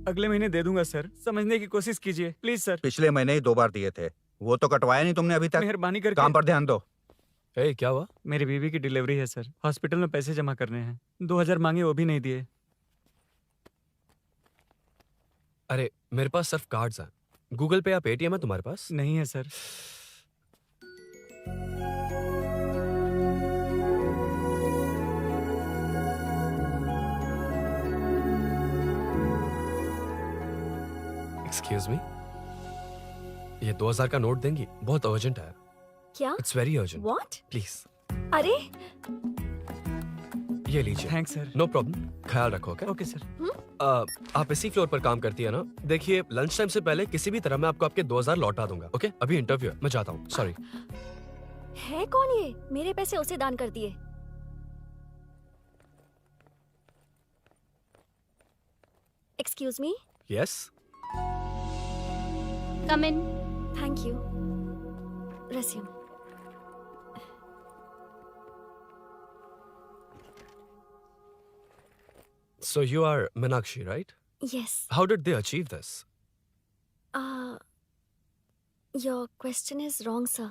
अगले महीने दे दूंगा सर, समझने की कोशिश कीजिए प्लीज सर। पिछले महीने ही 2 बार दिए थे, वो तो कटवाया नहीं तुमने अभी तक। मेहरबानी करके। काम पर ध्यान दो। ए, क्या हुआ? मेरी बीवी की डिलीवरी है सर, हॉस्पिटल में पैसे जमा करने हैं। 2000 मांगे, वो भी नहीं दिए। अरे मेरे पास सिर्फ कार्ड्स हैं। गूगल पे या पेटीएम है तुम्हारे पास? नहीं है सर। एक्सक्यूज मी, ये 2000 का नोट देंगी? बहुत अर्जेंट है। क्या? It's very urgent. What? Please अरे ये लीजिए। Thanks sir. नो प्रॉब्लम, ख्याल रखो। Okay okay sir. आप इसी फ्लोर पर काम करती है ना? देखिए लंच टाइम से पहले किसी भी तरह मैं आपको आपके 2000 लौटा दूंगा। ओके अभी इंटरव्यू है, मैं जाता हूँ। सॉरी। है कौन ये? मेरे पैसे उसे दान कर दिए। Excuse me. Yes. Come in. Thank you. Resume. So you are Meenakshi, right? Yes. How did they achieve this? Your question is wrong, sir.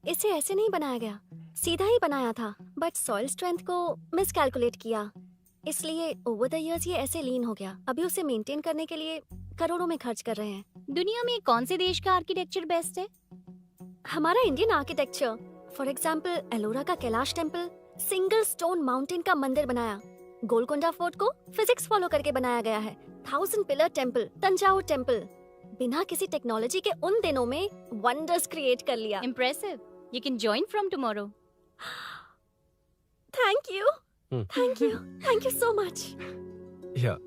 इसे ऐसे नहीं बनाया गया, सीधा ही बनाया था, बट सॉइल स्ट्रेंथ को मिसकैलकुलेट किया, इसलिए ओवर द इयर्स ये ऐसे लीन हो गया। अभी उसे मेंटेन करने के लिए करोड़ों में खर्च कर रहे हैं। दुनिया में कौन से देश का आर्किटेक्चर बेस्ट है? हमारा Indian architecture. For example Ellora का Kailash temple, single stone mountain का मंदिर बनाया। गोलकोंडा फोर्ट को फिजिक्स फॉलो करके बनाया गया है। 1000 पिलर टेम्पल, तंजावुर टेम्पल, बिना किसी टेक्नोलॉजी के उन दिनों में वंडर्स क्रिएट कर लिया। Impressive. You can join from tomorrow. Thank you, thank you, thank you so much. Yeah.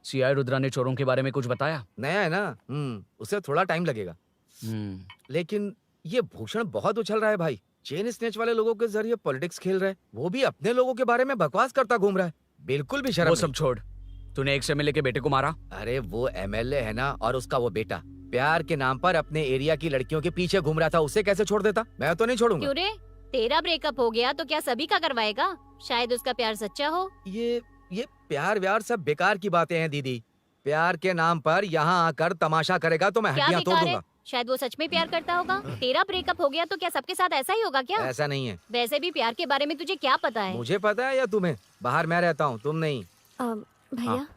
CI Rudra ने चोरों के बारे में कुछ बताया? नया है ना, उसे थोड़ा टाइम लगेगा। लेकिन ये भूषण बहुत उछल रहा है भाई। चेन स्नेच वाले लोगों के जरिए पॉलिटिक्स खेल रहा है, वो भी अपने लोगों के बारे में बकवास करता घूम रहा है। बिल्कुल भी शर्म वो नहीं। सब छोड़, तूने एक एमएलए के बेटे को मारा। अरे वो एमएलए है ना, और उसका वो बेटा प्यार के नाम पर अपने एरिया की लड़कियों के पीछे घूम रहा था, उसे कैसे छोड़ देता? मैं तो नहीं छोड़ूंगा। क्यों रे? तेरा ब्रेकअप हो गया तो क्या सभी का करवाएगा? शायद उसका प्यार सच्चा हो। ये प्यार व्यार सब बेकार की बातें हैं दीदी। प्यार के नाम पर यहाँ आकर तमाशा करेगा तो मैं क्या हड्डियां तोड़ बेकार है? दूंगा। शायद वो सच में प्यार करता होगा। तेरा ब्रेकअप हो गया तो क्या सबके साथ ऐसा ही होगा क्या? ऐसा नहीं है। वैसे भी प्यार के बारे में तुझे क्या पता है? मुझे पता है या तुम्हें? बाहर मैं रहता हूँ, तुम नहीं। भैया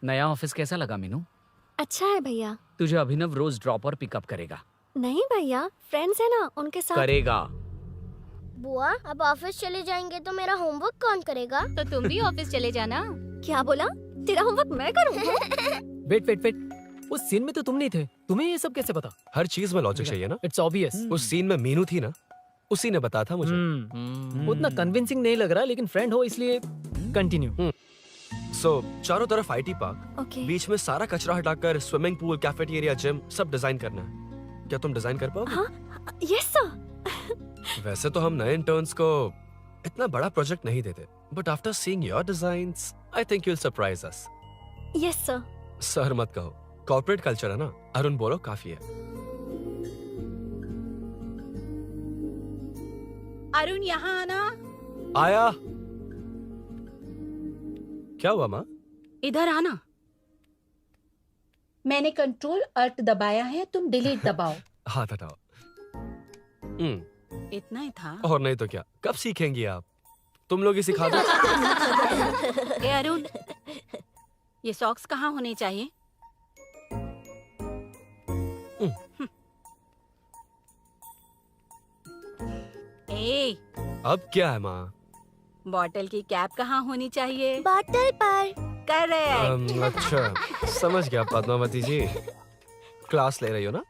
नया ऑफिस कैसा लगा मीनू? अच्छा है भैया। तुझे अभिनव रोज ड्रॉप और पिकअप करेगा। नहीं भैया, फ्रेंड्स है ना, उनके साथ करेगा। बुआ अब ऑफिस चले जाएंगे तो मेरा होमवर्क कौन करेगा? तो तुम भी ऑफिस चले जाना। क्या बोला? तेरा होमवर्क मैं करूँ? वेट वेट वेट, उस सीन में तो तुम नहीं थे, तुम्हें ये सब कैसे पता? हर चीज में लॉजिक चाहिए ना। It's obvious. उस सीन में मीनू थी ना, उसी ने बताया था मुझे। उतना कन्विंसिंग नहीं लग रहा, लेकिन फ्रेंड हो इसलिए कंटिन्यू। सो चारों तरफ आईटी पार्क, ओके। बीच में सारा कचरा हटाकर स्विमिंग पूल, कैफेटेरिया, जिम सब डिजाइन करना है। क्या तुम डिजाइन कर पाओगे? हाँ, यस सर। वैसे तो हम नए इंटर्न्स को इतना बड़ा प्रोजेक्ट नहीं देते, but after seeing your designs I think you will surprise us. Yes sir. Sir मत कहो, कॉर्पोरेट कल्चर है ना। अरुण बोलो, काफी है। अरुण यहाँ आना। आया। क्या हुआ माँ? इधर आना। मैंने कंट्रोल अल्ट दबाया है, तुम डिलीट दबाओ। हाथ हटाओ। इतना ही था। और नहीं तो क्या, कब सीखेंगी आप? तुम लोग ही सिखा दो। ए अरुण, ये सॉक्स कहाँ होने चाहिए? ए, अब क्या है माँ? बॉटल की कैप कहाँ होनी चाहिए? बॉटल पर। करेक्ट। अच्छा, समझ गया पद्मावती जी। क्लास ले रही हो ना?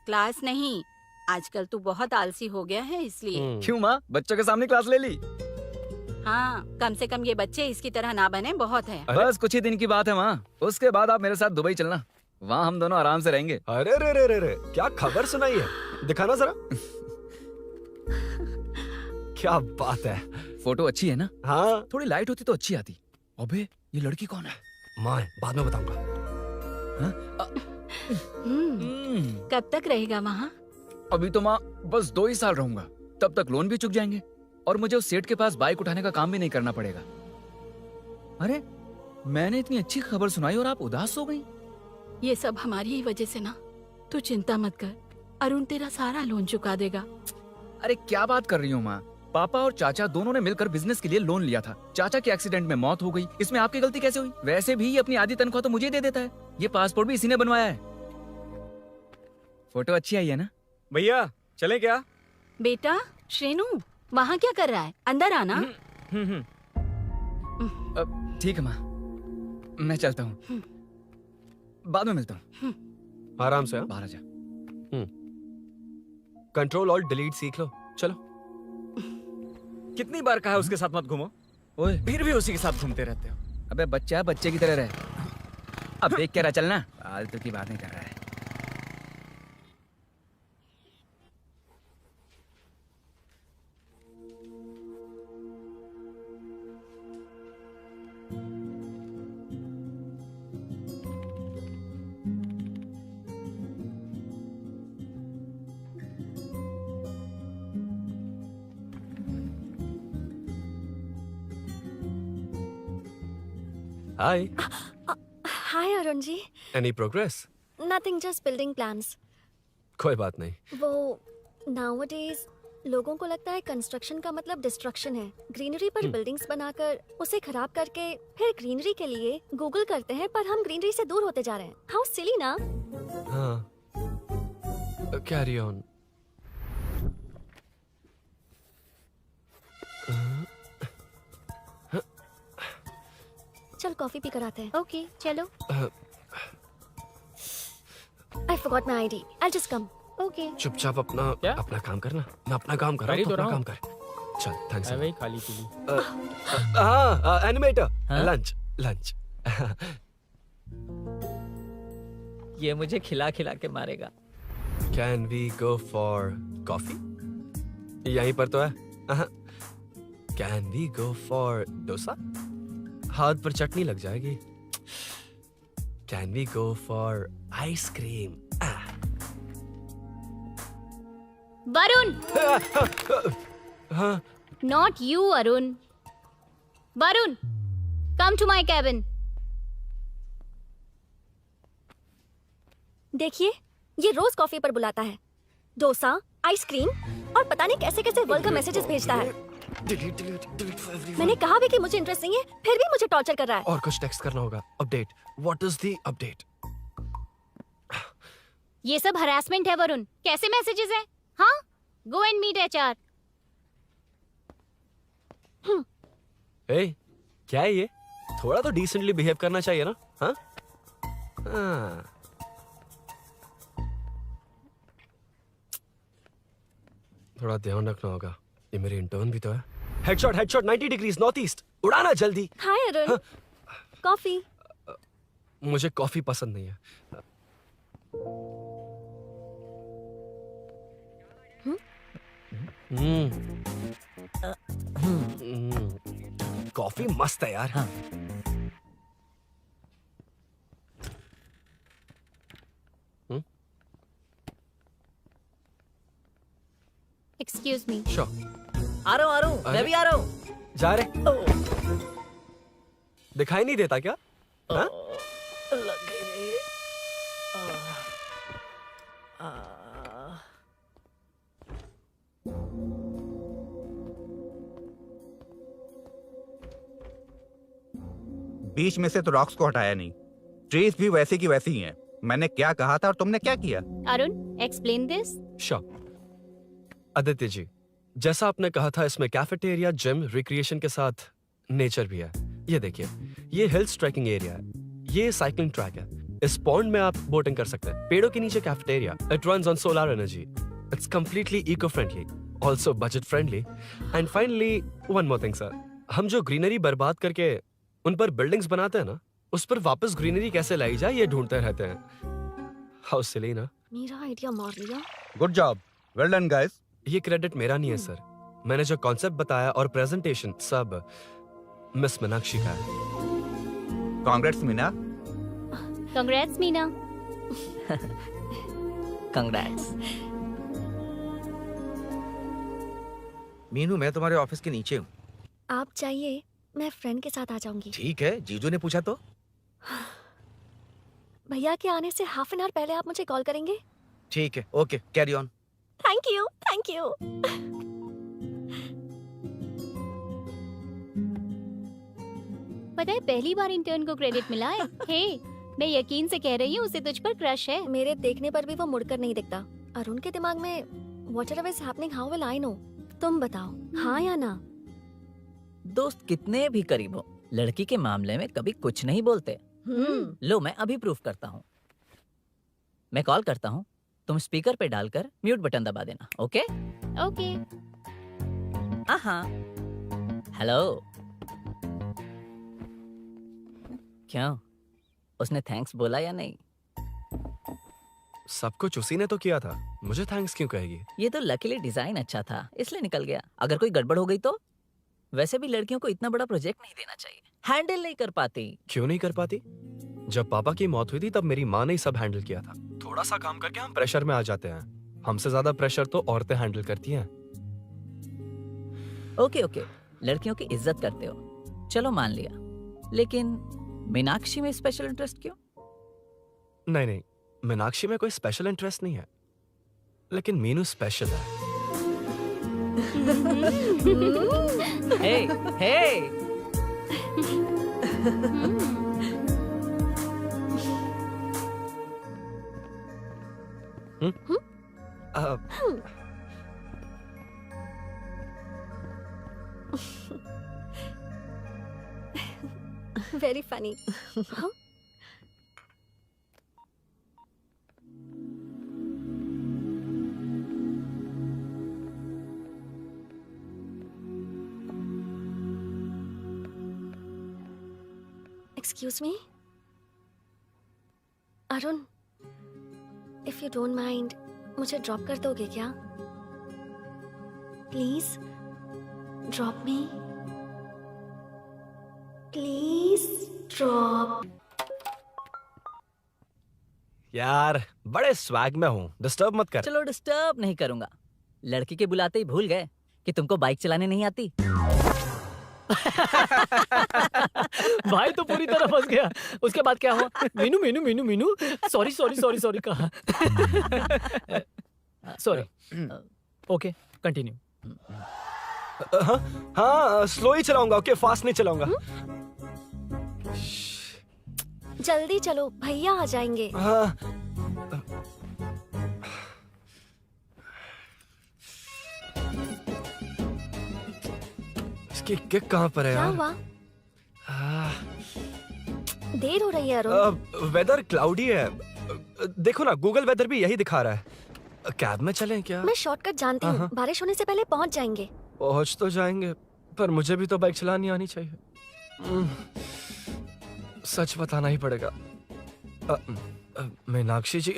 क्लास नहीं, आजकल तू बहुत आलसी हो गया है इसलिए। क्यों माँ, बच्चों के सामने क्लास ले ली? हाँ, कम से कम ये बच्चे इसकी तरह ना बने, बहुत है। बस कुछ ही दिन की बात है माँ, उसके बाद आप मेरे साथ दुबई चलना, वहाँ हम दोनों आराम से रहेंगे। अरे रे रे रे रे, क्या खबर सुनाई है? दिखाना जरा। क्या बात है। फोटो अच्छी है ना? हाँ, थोड़ी लाइट होती तो अच्छी आती। अबे ये लड़की कौन है? माँ है, बाद में बताऊंगा। कब तक रहेगा वहाँ? अभी तो माँ बस 2 ही साल रहूंगा, तब तक लोन भी चुक जाएंगे और मुझे उस सेठ के पास बाइक उठाने का काम भी नहीं करना पड़ेगा। अरे मैंने इतनी अच्छी खबर सुनाई और आप उदास हो गई। ये सब हमारी ही वजह से ना। तू चिंता मत कर, अरुण तेरा सारा लोन चुका देगा। अरे क्या बात कर रही हो माँ? पापा और चाचा दोनों ने मिलकर बिजनेस के लिए लोन लिया था। चाचा के एक्सीडेंट में मौत हो गई, इसमें आपकी गलती कैसे हुई? वैसे भी ये अपनी आधी तनख्वाह तो मुझे दे देता है। ये पासपोर्ट भी इसी ने बनवाया है। फोटो अच्छी आई है ना? भैया चले क्या? बेटा श्रेनु, वहाँ क्या कर रहा है? अंदर आना। ठीक है माँ, मैं चलता हूँ, बाद में मिलता हूँ। आराम से। बाहर आ जा। कंट्रोल और डिलीट सीख लो। चलो। कितनी बार कहा है उसके साथ मत घूमो, ओए फिर भी उसी के साथ घूमते रहते हो। अबे बच्चा बच्चे की तरह रहे। अब देख क्या रहा, चलना। फालतू की बातें कर रहा है। Hi. Hi Arun ji. Any progress? Nothing, just building plans. कोई बात नहीं। वो नाउअडेज लोगों को लगता है कंस्ट्रक्शन का मतलब डिस्ट्रक्शन है। ग्रीनरी पर बिल्डिंग्स बनाकर उसे खराब करके फिर ग्रीनरी के लिए गूगल करते हैं, पर हम ग्रीनरी से दूर होते जा रहे हैं। हाउ सिली ना। हाँ, कैरी ऑन। चल कॉफी पी कर आते हैं। ओके चलो। I forgot my ID, I just come. Okay. चुपचाप अपना क्या? अपना काम करना। मैं अपना काम कर रहा कर ही हूँ, तो अपना रहा काम हूँ। कर। चल, थैंक्स। वही खाली पीली। हाँ, एनिमेटर। हाँ? Lunch lunch. ये मुझे खिला खिला के मारेगा। Can we go for coffee? यहीं पर तो है। Can we go for dosa? हाथ पर चटनी लग जाएगी। Can we go for ice cream? Varun, हाँ, not you Arun. Varun, come to my cabin. देखिए, ये रोज कॉफी पर बुलाता है, डोसा, आइसक्रीम और पता नहीं कैसे कैसे वल्गर मैसेजेस भेजता है। Delete for everyone. मैंने कहा भी कि मुझे इंटरेस्ट नहीं है, फिर भी मुझे टॉर्चर कर रहा है। और कुछ टेक्स्ट करना होगा। Update. What is the update? ये सब हरासमेंट है वरुण। कैसे मैसेजेस हैं? हाँ, गो एंड मीट एचआर। ए, क्या है ये? थोड़ा तो डिसेंटली बिहेव करना चाहिए ना? हाँ? हाँ। थोड़ा ध्यान रखना होगा। ये मेरी इंटर्न भी तो है। Headshot 90 degrees north east. उड़ाना जल्दी। हाय अरुण, कॉफी। मुझे कॉफी पसंद नहीं है। कॉफी मस्त है यार। हाँ। Excuse me. श्योर। आ रहा हूँ, मैं भी आ रहा हूँ। जा रहे? दिखाई नहीं देता क्या? हाँ? लग गई। बीच में से तो रॉक्स को हटाया नहीं, ट्रीज भी वैसी की वैसी ही हैं। मैंने क्या कहा था और तुमने क्या किया? Arun, explain this. Sure. Aditya ji, जैसा आपने कहा था, इसमें कैफेटेरिया, जिम, रिक्रिएशन के साथ नेचर भी है। ये देखिए, ये हिल्स ट्रैकिंग एरिया है, ये साइकिलिंग ट्रैक है। इस पॉन्ड में आप बोटिंग कर सकते हैं। पेड़ों के नीचे cafeteria. It runs on solar energy. It's completely eco friendly, also budget friendly. And finally one more thing sir, हम जो ग्रीनरी बर्बाद करके उन पर बिल्डिंग्स बनाते हैं ना, उस पर वापस ग्रीनरी कैसे लाई जाए ये ढूंढते रहते हैं। हाउ सिली ना? मेरा आइडिया मार लिया। Good job, well done guys. ये क्रेडिट मेरा नहीं है सर। मैंने जो कॉन्सेप्ट बताया और प्रेजेंटेशन सब मिस मीनाक्षी का है। Congrats Meena. Congrats Meena. Congrats. Meenu मैं तुम्हारे ऑफिस के नीचे हूँ। आप चाहिए मैं फ्रेंड के साथ आ जाऊंगी। ठीक है, जीजू ने पूछा तो। भैया के आने से हाफ एन आवर पहले आप मुझे कॉल करेंगे? ठीक है, okay, carry on. Thank you, thank you. पता है पहली बार इंटर्न को क्रेडिट मिला है। हे, मैं यकीन से कह रही हूँ उसे तुझ पर क्रश है। मेरे देखने पर भी वो मुड़कर नहीं दिखता। अरुण के दिमाग में whatever is happening, how will I know? तुम बताओ, हाँ या ना? दोस्त कितने भी करीब हो, लड़की के मामले में कभी कुछ नहीं बोलते। लो मैं अभी प्रूफ करता हूँ। मैं कॉल करता हूँ, तुम स्पीकर पे डालकर म्यूट बटन दबा देना। ओके? ओके। हाँ। हेलो। क्यों? उसने थैंक्स बोला या नहीं? सब कुछ उसी ने तो किया था, मुझे थैंक्स क्यों कहेगी? ये तो लकीली डिजाइन अच्छा था इसलिए निकल गया। अगर कोई गड़बड़ हो गई तो? वैसे भी लड़कियों को इतना बड़ा प्रोजेक्ट नहीं देना चाहिए, हैंडल नहीं कर पाती। क्यों नहीं कर पाती? जब पापा की मौत हुई थी तब मेरी माँ ने ही सब हैंडल किया था। थोड़ा सा काम करके हम प्रेशर में आ जाते हैं। हमसे ज्यादा प्रेशर तो औरतें हैंडल करती हैं। ओके, लड़कियों की इज्जत करते हो, चलो मान लिया। लेकिन मीनाक्षी में स्पेशल इंटरेस्ट क्यों? नहीं, मीनाक्षी में कोई स्पेशल इंटरेस्ट नहीं है, लेकिन मीनू स्पेशल है। हे। Very funny. Huh? Excuse me? Arun, if you don't mind, मुझे ड्रॉप कर दोगे क्या? Please, drop me. Please drop. यार बड़े स्वैग में हूँ, डिस्टर्ब मत कर। चलो डिस्टर्ब नहीं करूंगा। लड़की के बुलाते ही भूल गए कि तुमको बाइक चलाने नहीं आती। भाई तो पूरी तरह फंस गया। उसके बाद क्या हुआ? मीनू सॉरी कहा। सॉरी। Okay, continue. हाँ, स्लो ही चलाऊंगा। ओके, फास्ट नहीं चलाऊंगा। जल्दी चलो, भैया आ जाएंगे। हाँ। इसकी किक कहाँ पर है क्या यार? हुआ? देर हो रही है अरुण। वेदर क्लाउडी है। देखो ना, गूगल वेदर भी यही दिखा रहा है। कैब में चलें क्या? मैं शॉर्टकट जानती हूँ, बारिश होने से पहले पहुँच जाएंगे। पहुंच तो जाएंगे, पर मुझे भी तो बाइक चलानी आनी चाहिए। सच बताना ही पड़ेगा। मीनाक्षी जी।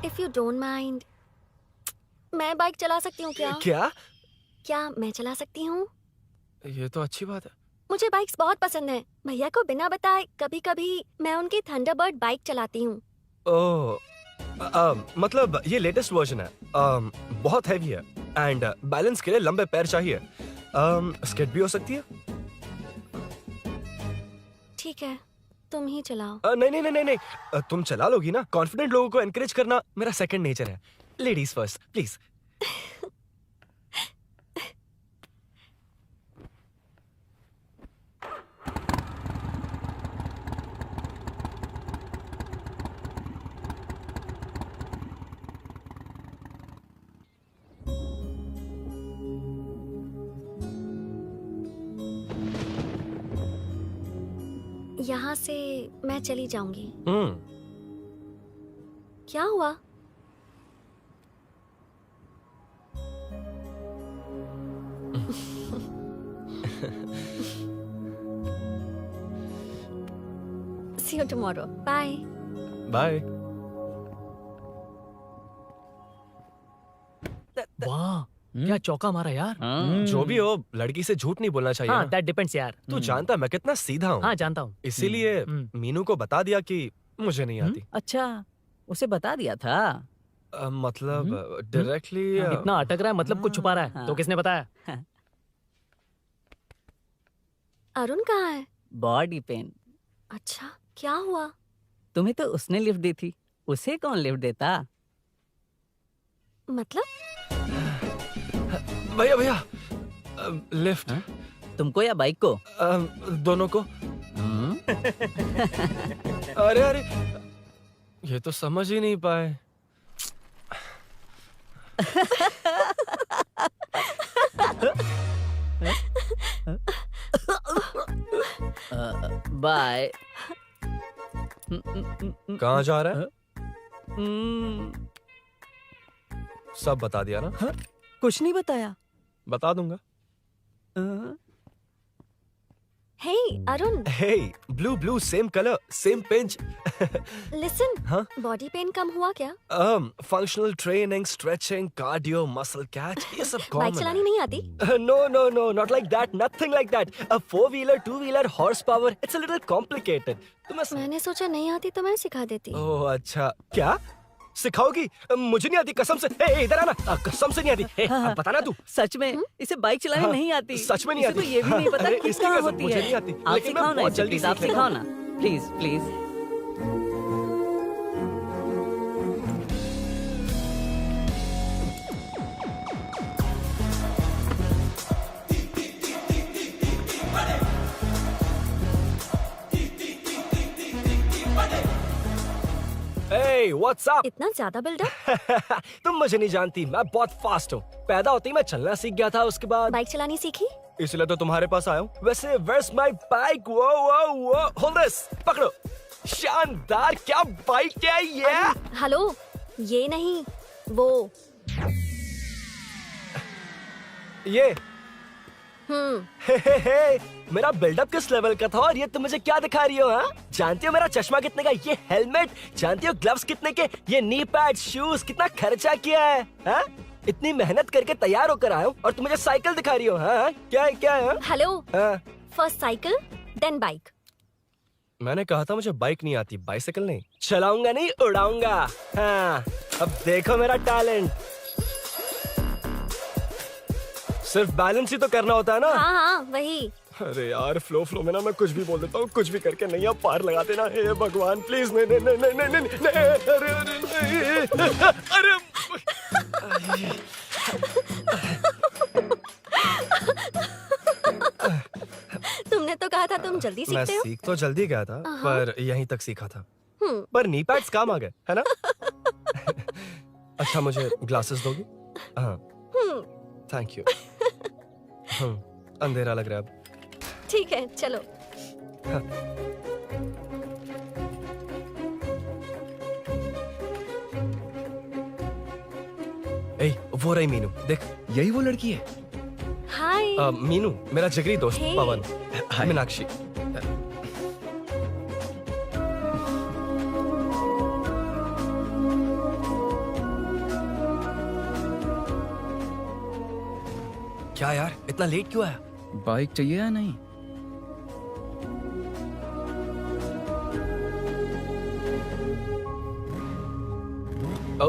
If you don't mind, मैं बाइक चला सकती हूँ क्या? क्या मैं चला सकती हूँ? ये तो अच्छी बात है। मुझे बाइक्स बहुत पसंद है। भैया को बिना बताए कभी कभी मैं उनकी थंडरबर्ड बाइक चलाती हूँ। मतलब ये लेटेस्ट वर्जन है। बहुत हैवी है एंड बैलेंस के लिए लंबे पैर चाहिए। स्किड भी हो सकती है। ठीक है, तुम ही चलाओ। नहीं, तुम चला लोगी ना। कॉन्फिडेंट लोगों को एनकरेज करना मेरा सेकंड नेचर है। Ladies first please. यहाँ से मैं चली जाऊंगी। क्या हुआ? See you tomorrow. Bye. Bye. वाह, क्या चौका मारा यार। जो भी हो, लड़की से झूठ नहीं बोलना चाहिए हाँ ना। दैट डिपेंड्स यार। तू जानता है मैं कितना सीधा हूँ। हाँ जानता हूँ। इसीलिए मीनू को बता दिया कि मुझे नहीं आती। अच्छा, उसे बता दिया था। मतलब डायरेक्टली इतना अटक रहा है, मतलब कुछ छुपा रहा है। तो किसने बताया? अरुण कहाँ है? Body pain. अच्छा, क्या हुआ? तुम्हें तो उसने लिफ्ट दी थी, उसे कौन लिफ्ट देता? मतलब? भैया भैया लिफ्ट। तुमको या बाइक को? दोनों को। अरे अरे ये तो समझ ही नहीं पाए। बाय। कहाँ जा रहा है? सब बता दिया ना? कुछ नहीं बताया। बता दूंगा। Hey Arun, Hey, blue, same color, same pinch. Listen. हाँ? बॉडी पेन कम हुआ क्या? Functional training, stretching, cardio, muscle catch, ये सब बाइक common चलानी है। नहीं आती? No, not like that, nothing like that. A 4-wheeler, 2-wheeler, horsepower, it's a little complicated. मैंने सोचा नहीं आती तो मैं सिखा देती। ओह अच्छा, क्या? सिखाओगी? मुझे नहीं आती कसम से। ए, इधर आना, कसम से नहीं आती। ए, बता ना तू। सच में इसे बाइक चलानी हाँ, नहीं आती। सच में नहीं इसे तो आती। ये भी नहीं पता अरे, कि इसकी कहाँ कसम, होती मुझे है। नहीं आती, आप लेकिन मैं सिखाओ ना बहुत इसे, जल्दी प्लीज आप सीख सिखाओ लेता ना, please please. Hey, what's up? इतना ज्यादा बिल्डअप? तुम मुझे नहीं जानती, मैं बहुत फास्ट हूँ। पैदा होते ही मैं चलना सीख गया था, उसके बाद बाइक चलानी सीखी? इसलिए तो तुम्हारे पास आया हूँ। वैसे where's my bike? वो hold this, पकड़ो। शानदार, क्या बाइक है ये? हेलो, ये नहीं, वो। ये हम्म। मेरा बिल्डअप किस लेवल का था और ये तुम मुझे क्या दिखा रही हो? हाँ, जानती हो मेरा चश्मा कितने का, ये हेलमेट, जानती हो ग्लव्स कितने के, ये नी पैड, शूज, कितना खर्चा किया है? हाँ? इतनी मेहनत करके तैयार होकर आया हूँ और तुम मुझे साइकिल दिखा रही हो? हाँ? क्या है क्या है? हेलो, हाँ? First cycle then bike. मैंने कहा था मुझे बाइक नहीं आती, बाइसाइकिल नहीं। चलाऊंगा नहीं, उड़ाऊंगा। हाँ, अब देखो मेरा टैलेंट। सिर्फ बैलेंस ही तो करना होता है ना? हाँ हाँ, वही। अरे यार, फ्लो में ना मैं कुछ भी बोल देता हूँ, कुछ भी करके नहीं, आप पार लगा देना। हे भगवान प्लीज, नहीं नहीं नहीं नहीं नहीं नहीं, अरे अरे अरे तुमने तो कहा था तुम जल्दी मैं सीखते हो। सीख तो जल्दी गया था, हाँ। पर यहीं तक सीखा था। हम्म। पर नी पैड्स काम आ गए, है ना? अच्छा, मुझे ग्लासेस दोगी? हाँ, हम्म, थैंक यू। अंधेरा लग रहा है अब। ठीक है, चलो। ए, वो रही मीनू, देख। यही वो लड़की है? हाय। मीनू, मेरा जिगरी दोस्त Hey. पवन। मीनाक्षी। क्या यार, इतना लेट क्यों आया? बाइक चाहिए या नहीं? ओ,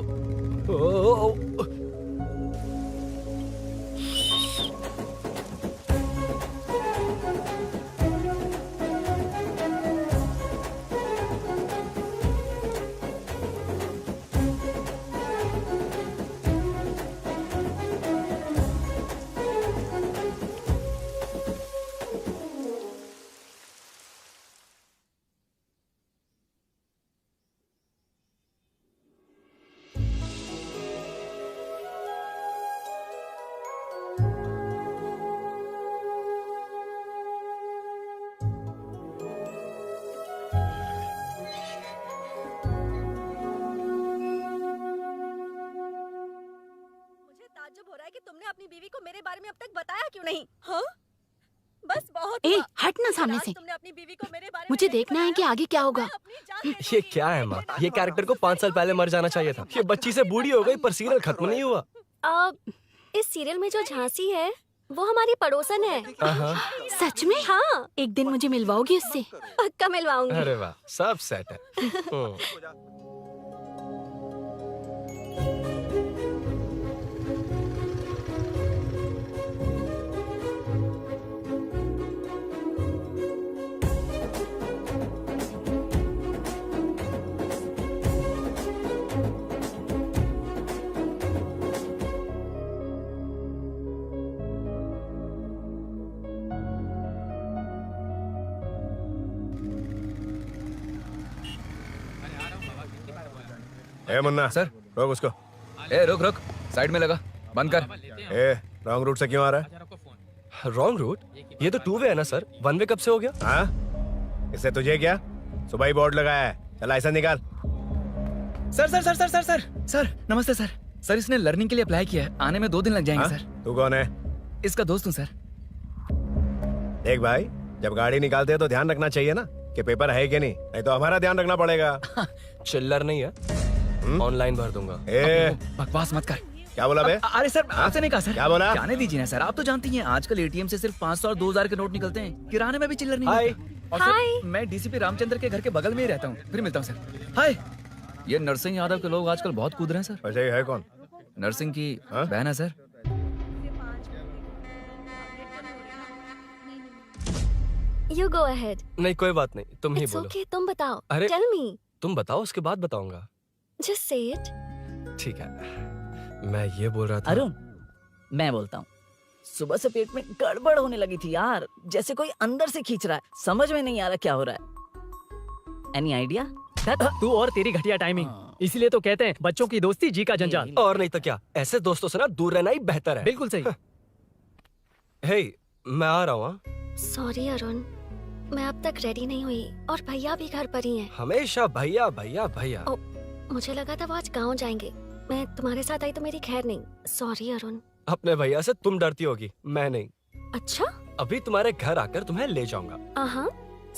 मुझे ताज्जुब हो रहा है कि तुमने अपनी बीवी को मेरे बारे में अब तक बताया क्यों नहीं? हाँ? बस बहुत ए, हुआ। हट ना सामने आज से। तुमने अपनी बीवी को मेरे बारे में मुझे नहीं देखना है कि बताया। आगे क्या होगा। मैं अपनी जान देने ये की- क्या है माँ? ये कैरेक्टर को 5 साल पहले मर जाना चाहिए था। ये बच्ची से बूढ़ी हो गई पर सीरियल खत्म नहीं हुआ। इस सीरियल में जो झांसी है वो हमारी पड़ोसन है। सच में? हाँ, एक दिन मुझे मिलवाओगी उससे? पक्का मिलवाऊंगी। अरे वाह, सब सेट है। ए मुन्ना सर। रोक उसको। ए रुक रुक, साइड में लगा, बंद कर। ए रॉन्ग रूट से क्यों आ रहा है? Wrong route? ये तो 2 वे है ना सर, 1 वे कब से हो गया? हाँ, इससे तुझे क्या? सुबह ही बोर्ड लगाया है, चल लाइसेंस निकाल। Sir sir sir sir sir sir sir नमस्ते सर। सर इसने लर्निंग के लिए अप्लाई किया है, आने में 2 दिन लग जाएंगे। हाँ? सर तू कौन है? इसका दोस्त हूँ सर। देख भाई, जब गाड़ी निकालते हैं तो ध्यान रखना चाहिए ना कि पेपर है कि नहीं तो हमारा ध्यान रखना पड़ेगा। चिल्लर नहीं है, ऑनलाइन भर दूंगा। ए बकवास मत कर। क्या बोला बे? अरे सर आपसे नहीं कहा सर। क्या बोला? जाने दीजिए ना सर, आप तो जानती हैं आजकल एटीएम से सिर्फ 500 और 2000 के नोट निकलते हैं, किराने में भी चिल्लर नहीं हाय। मिलता। और सर, मैं डीसीपी रामचंद्र के घर के बगल में ही रहता हूँ। फिर मिलता हूँ सर। हाय। ये नरसिंह यादव के लोग आजकल बहुत कूद रहे हैं सर। अच्छा ये है कौन? नरसिंह की बहन है सर। You go ahead. नहीं कोई बात नहीं, तुम ही It's बोलो। okay, तुम बताओ। अरे- Tell me. तुम बताओ, उसके बाद बताऊंगा। Just say it. ठीक है, मैं ये बोल रहा था। अरुण, मैं बोलता हूँ। सुबह से पेट में गड़बड़ होने लगी थी यार, जैसे कोई अंदर से खींच रहा है। समझ में नहीं आ रहा क्या हो रहा है। Any idea? तू और तेरी घटिया टाइमिंग, इसलिए तो कहते हैं बच्चों की दोस्ती जी का जंजाल। और नहीं तो क्या, ऐसे दोस्तों से ना दूर रहना ही बेहतर है। बिल्कुल सही। हे, मैं आ रहा हूँ। Sorry अरुण, मैं अब तक रेडी नहीं हुई और भैया भी घर पर ही हैं। हमेशा भैया भैया भैया। ओ, मुझे लगा था वो आज गाँव जाएंगे। मैं तुम्हारे साथ आई तो मेरी खैर नहीं। सॉरी अरुण। अपने भैया से तुम डरती होगी, मैं नहीं। अच्छा? अभी तुम्हारे घर आकर तुम्हें ले जाऊंगा। हाँ,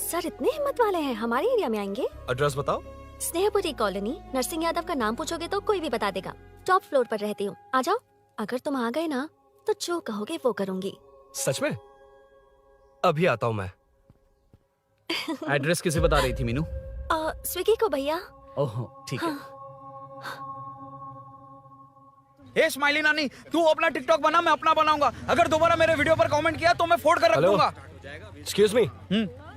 सर इतने हिम्मत वाले हैं, हमारे एरिया में आएंगे। एड्रेस बताओ। स्नेहपुरी कॉलोनी, नरसिंह यादव का नाम पूछोगे तो कोई भी बता देगा। टॉप फ्लोर पर रहती हूँ, आ जाओ। अगर तुम आ गए ना तो जो कहोगे वो करूँगी। सच में? अभी आता हूँ मैं। एड्रेस किसे बता रही थी मीनू? स्विगी को भैया। ओहो ठीक है। ए स्माइली नानी, तू अपना टिकटॉक बना, मैं अपना बनाऊंगा। अगर दोबारा मेरे वीडियो पर कमेंट किया तो मैं फोड़ कर रख हेलो? दूंगा। एक्सक्यूज मी,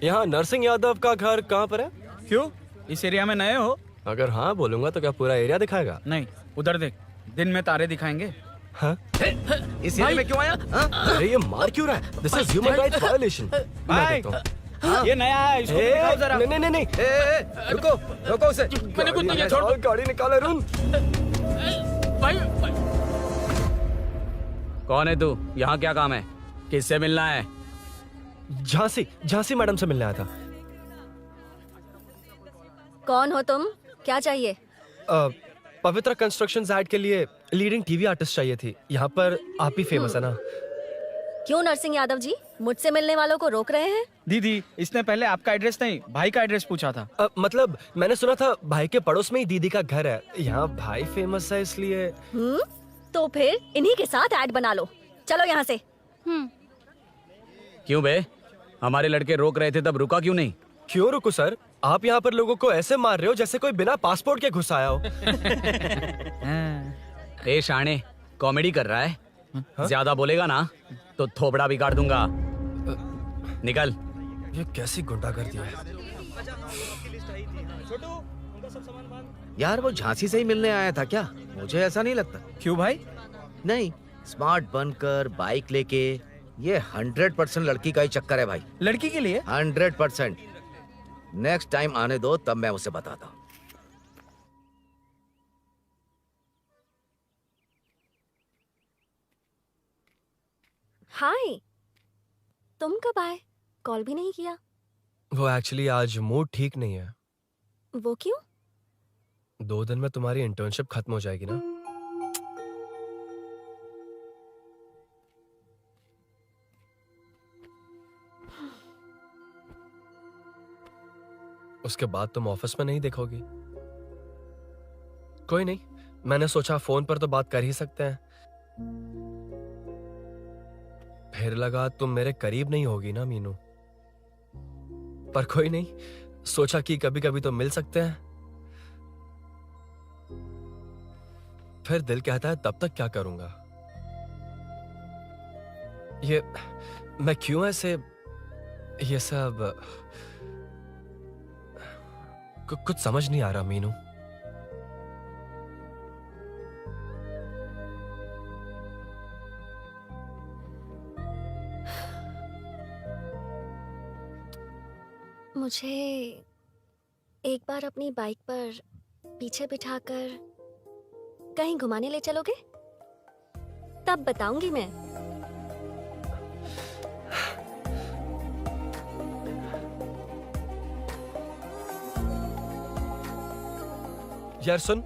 यहाँ नरसिंह यादव का घर कहाँ पर है? क्यों, इस एरिया में नए हो? अगर हाँ बोलूंगा तो क्या पूरा एरिया दिखाएगा? नहीं, उधर देख, दिन में तारे दिखाएंगे। हाँ? इस एरिया में क्यों आया? अरे ये मार क्यों रहा है? This is human rights violation. भाई, ये नया है, इसको दिखाओ जरा। नहीं नहीं नहीं, रुको रुको उसे। मैंने कुछ नहीं किया, छोड़। गाड़ी निकाल अरुण। कौन है तू? यहाँ क्या काम है? किससे मिलना है? झांसी मैडम से मिलने आया था। कौन हो तुम? क्या चाहिए? पवित्रा कंस्ट्रक्शंस ऐड के लिए लीडिंग टीवी आर्टिस्ट चाहिए थी। यहाँ पर आप ही फेमस है ना? क्यों नरसिंह यादव जी मुझसे मिलने वालों को रोक रहे हैं? दीदी, इसने पहले आपका एड्रेस नहीं, भाई का एड्रेस पूछा था। मतलब मैंने सुना था भाई के पड़ोस में ही दीदी का घर है। यहाँ भाई फेमस है इसलिए। तो फिर इन्हीं के साथ ऐड बना लो। चलो यहाँ से। क्यों बे? हमारे लड़के रोक रहे थे तब रुका क्यों नहीं? क्यों रुको सर? आप यहाँ पर लोगों को ऐसे मार रहे हो जैसे कोई बिना पासपोर्ट के घुस आया हो। ए शाणे, कॉमेडी कर रहा है? ज्यादा बोलेगा ना तो थोबड़ा भी काट दूंगा। निकल। ये कैसी गुंडागर्दी है? यार वो झांसी से ही मिलने आया था क्या? मुझे ऐसा नहीं लगता। क्यों भाई? नहीं, स्मार्ट बनकर बाइक लेके, ये 100% लड़की का ही चक्कर है भाई। लड़की के लिए? 100%। नेक्स्ट टाइम आने दो, तब मैं उसे बताता हूँ। हाय, तुम कब आए? कॉल भी नहीं किया। वो एक्चुअली आज मूड ठीक नहीं है। वो क्यों? 2 दिन में तुम्हारी इंटर्नशिप खत्म हो जाएगी ना? उसके बाद तुम ऑफिस में नहीं देखोगी। कोई नहीं, मैंने सोचा फोन पर तो बात कर ही सकते हैं। फिर लगा तुम मेरे करीब नहीं होगी ना मीनू, पर कोई नहीं, सोचा कि कभी कभी तो मिल सकते हैं। फिर दिल कहता है तब तक क्या करूंगा। ये मैं क्यों ऐसे ये सब कुछ समझ नहीं आ रहा मीनू। मुझे एक बार अपनी बाइक पर पीछे बिठाकर कहीं घुमाने ले चलोगे? तब बताऊंगी मैं। यार सुन,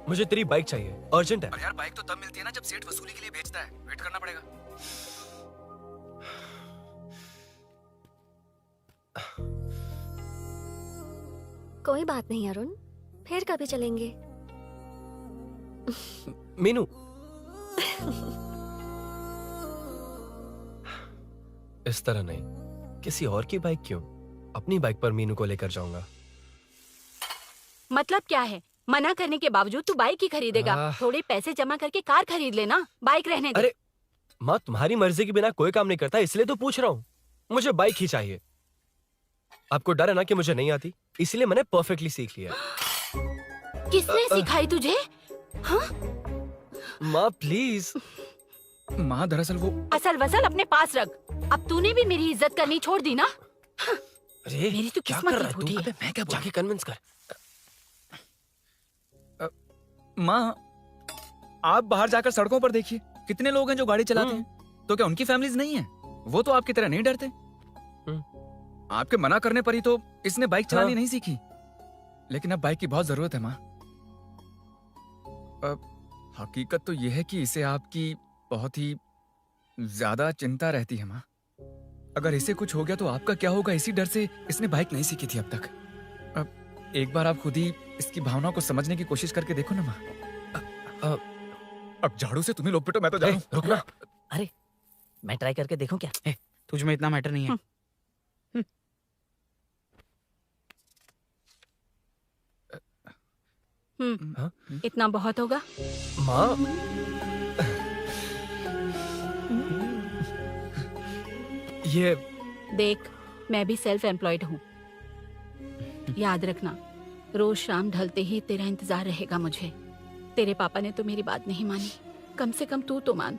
मुझे तेरी बाइक चाहिए, अर्जेंट है। और यार बाइक तो तब मिलती है ना जब सेठ वसूली के लिए भेजता है, वेट करना पड़ेगा। कोई बात नहीं अरुण, फिर कभी चलेंगे। मीनू इस तरह नहीं, किसी और की बाइक क्यों, अपनी बाइक पर मीनू को लेकर जाऊंगा। मतलब क्या है? मना करने के बावजूद तू बाइक ही खरीदेगा? थोड़े पैसे जमा करके कार खरीद लेना, बाइक रहने दे। अरे माँ, तुम्हारी मर्जी के बिना कोई काम नहीं करता, इसलिए तो पूछ रहा हूँ। मुझे बाइक ही चाहिए। आपको डर है ना कि मुझे नहीं आती, इसलिए मैंने परफेक्टली सीख लिया। किसने सिखाई तुझे? हाँ? माँ प्लीज। माँ दरअसल वो असल वसल अपने पास रख। अब तूने भी मेरी इज्जत करनी छोड़ दी ना। अरे मेरी तो क्या किस्मत कर ही रहा है फूटी तू? है। मैं क्या जाके कन्विंस कर। माँ, आप बाहर जाकर सड़कों पर देखिए, कितने लोग हैं जो गाड़ी चलाते हैं। तो क्या उनकी फैमिलीज नहीं है? वो तो आपकी तरह नहीं डरते। आपके मना करने पर ही तो इसने बाइक चलानी नहीं सीखी। लेकिन अब बाइक की बहुत जरूरत है माँ। हकीकत तो यह है कि इसे आपकी बहुत ही ज्यादा चिंता रहती है माँ। अगर इसे कुछ हो गया तो आपका क्या होगा, इसी डर से इसने बाइक नहीं सीखी थी अब तक। अब एक बार आप खुद ही इसकी भावना को समझने की कोशिश करके देखो ना माँ। अब झाड़ू से तुम्हें लोग पिटो, मैं तो जा रहा हूं। रुकना। अरे मैं ट्राई करके देखूं क्या? तुझ में इतना मैटर नहीं है। इतना बहुत होगा। माँ ये देख, मैं भी सेल्फ एम्प्लॉयड हूँ। याद रखना, रोज शाम ढलते ही तेरा इंतजार रहेगा मुझे। तेरे पापा ने तो मेरी बात नहीं मानी, कम से कम तू तो मान।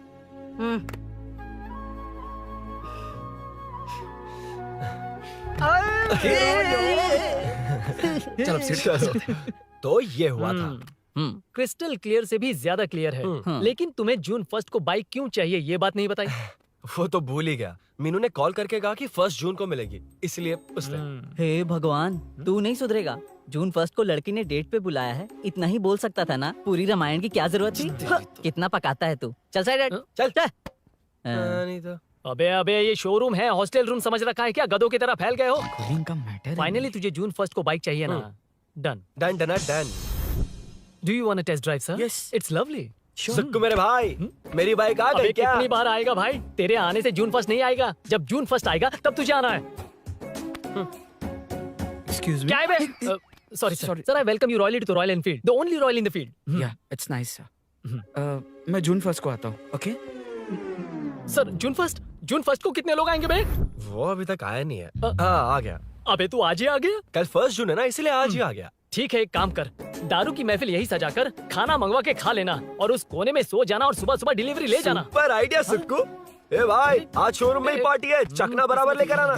चलो सीट। तो ये हुआ था। क्रिस्टल क्लियर से भी ज्यादा क्लियर है। लेकिन तुम्हें जून 1 को बाइक क्यों चाहिए, ये बात नहीं बताई। वो तो भूल ही गया। मीनू ने कॉल करके कहा कि 1 जून को मिलेगी, इसलिए उसने। हे भगवान, तू नहीं सुधरेगा। जून 1 को लड़की ने डेट पे बुलाया है, इतना ही बोल सकता था ना। पूरी रामायण की क्या जरूरत थी? कितना पकाता है तू। चल साइड चल चल। नहीं तो अबे ये शोरूम है, हॉस्टल रूम समझ रखा है क्या? गधों की तरह फैल गए हो। का मैटर फाइनली तुझे जून 1 को बाइक चाहिए ना? Done done done done. Do you want to test drive sir? Yes. It's lovely. सुक्कू मेरे भाई, मेरी बाइक आ गई क्या? कितनी बार आएगा भाई? तेरे आने से जून 1 नहीं आएगा। जब जून 1 आएगा तब तुझे आना है। Excuse me. क्या है बे? Sorry sir, I welcome you royally to Royal Enfield, the only Royal in the field. Yeah, it's nice sir. मैं जून 1 को आता हूँ, ओके? सर जून 1 को कितने लोग आएंगे बे? वो अभी तक आया नहीं है। हाँ आ गया। अबे तू आज ही आ गया? कल 1 जून है ना, इसलिए आज ही आ गया। ठीक है, एक काम कर, दारू की महफिल यही सजाकर खाना मंगवा के खा लेना और उस कोने में सो जाना और सुबह सुबह डिलीवरी ले जाना। Super idea Sukhu. ए भाई, आज शोरूम में ही पार्टी है, चकना बराबर लेकर आना।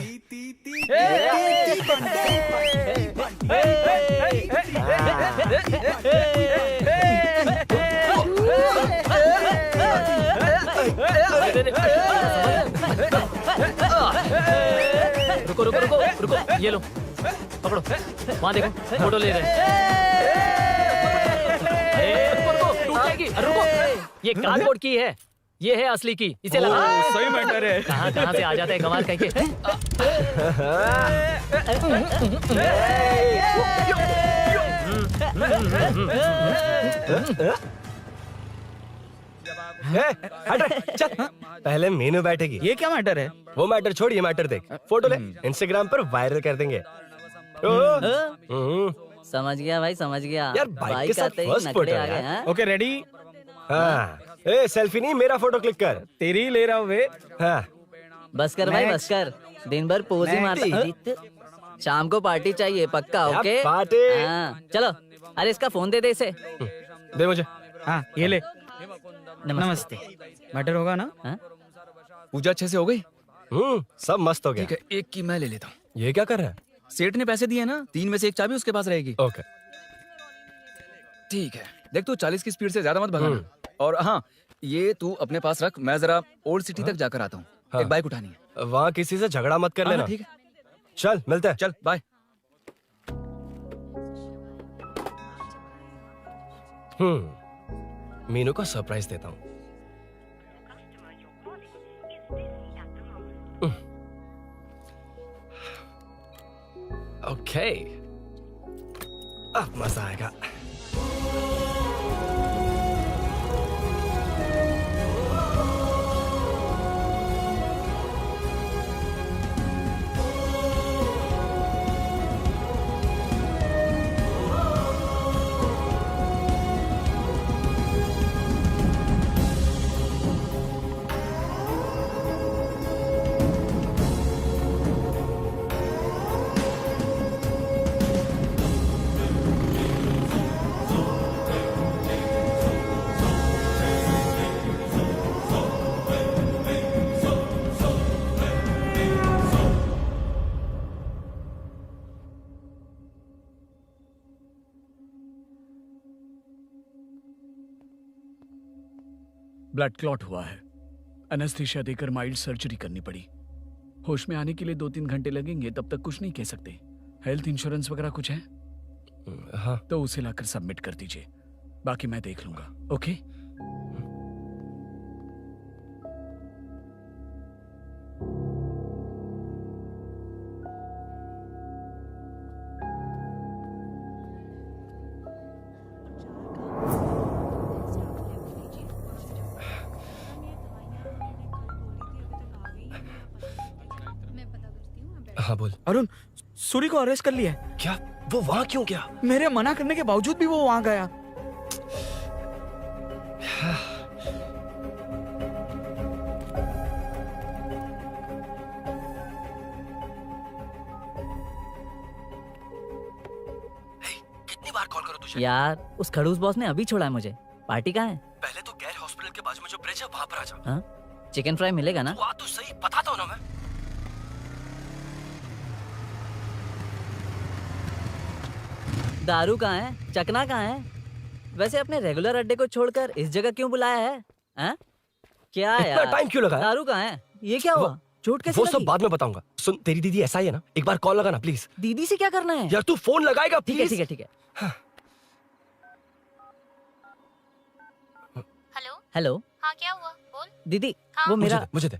रुको रुको रुको रुको, ये लो पकड़ो, वहाँ देखो फोटो ले रहे हैं। रुको रुको, टूट जाएगी। रुको, ये कार्डबोर्ड की है, ये है असली की, इसे लगा। सही मैटर है। कहाँ से आ जाते हैं कमाल कहीं के। हट चल। पहले मीनू बैठेगी। ये क्या मैटर है? वो मैटर छोड़, ये मैटर देख। फोटो ले, इंस्टाग्राम पर वायरल कर देंगे। समझ गया भाई, समझ गया। यार बाइक के साथ आते ही फर्स्ट नखरे फोटो आ गए, यार। हाँ? Okay ready? हाँ। ए सेल्फी नहीं, मेरा फोटो क्लिक कर। तेरी ले रहा हूँ वे। हाँ। बस कर भाई, बस कर। दिन भर पोज ही मारता। शाम को पार्टी चाहिए पक्का, ओके? पार्टी। हाँ, चलो। अरे इसका फोन दे दे इसे। दे मुझे। हाँ ये ले। नमस्ते। मैटर होगा ना? हाँ? पूजा अच्छे से हो गई? सब मस्त हो गया। ठीक है, एक की मैं ले लेता हूँ। ये क्या कर रहा है? सेठ ने पैसे दिए ना, 3 में से 1 चाबी उसके पास रहेगी। ओके ठीक है, देख तू 40 की स्पीड से ज्यादा मत भगाना। और हाँ, ये तू अपने पास रख, मैं जरा ओल्ड सिटी तक जाकर आता हूँ। हाँ। एक बाइक उठानी है। वहाँ किसी से झगड़ा मत कर लेना। ठीक है, चल मिलते हैं। चल बाय। मीनू को सरप्राइज देता हूँ। ओके, अब मजा आएगा। ब्लड क्लॉट हुआ है। एनेस्थीसिया देकर माइल्ड सर्जरी करनी पड़ी। होश में आने के लिए 2-3 घंटे लगेंगे, तब तक कुछ नहीं कह सकते। हेल्थ इंश्योरेंस वगैरह कुछ है? हाँ। तो उसे लाकर सबमिट कर दीजिए, बाकी मैं देख लूंगा। ओके? हाँ बोल। अरुण, सूरी को अरेस्ट कर लिया है। क्या? वो वहाँ क्यों गया? मेरे मना करने के बावजूद भी वो वहाँ गया। कितनी बार कॉल करो तुझे? यार उस खड़ूस बॉस ने अभी छोड़ा है मुझे। पार्टी कहाँ है? पहले तो गैर हॉस्पिटल के बाजू में जो ब्रिज है वहाँ पर आ जा। हाँ? चिकन फ्राई मिलेगा ना? वहाँ तो सही बताता हूँ ना मैं। दारू कहाँ है? चकना कहाँ है? वैसे अपने रेगुलर अड्डे को छोड़कर इस जगह क्यों बुलाया है? हैं? क्या इतना यार? टाइम क्यों लगा? दारू कहाँ है? ये क्या हुआ? चोट कैसे वो सब लगी? बाद में बताऊंगा। सुन, तेरी दीदी ऐसा ही है ना, एक बार कॉल लगाना प्लीज। दीदी से क्या करना है? यार तू फोन लगाएगा ठीक है प्लीज। ठीक है ठीक है। Hello hello. हाँ क्या हुआ बोल। दीदी हाँ? वो मेरा मुझे दे।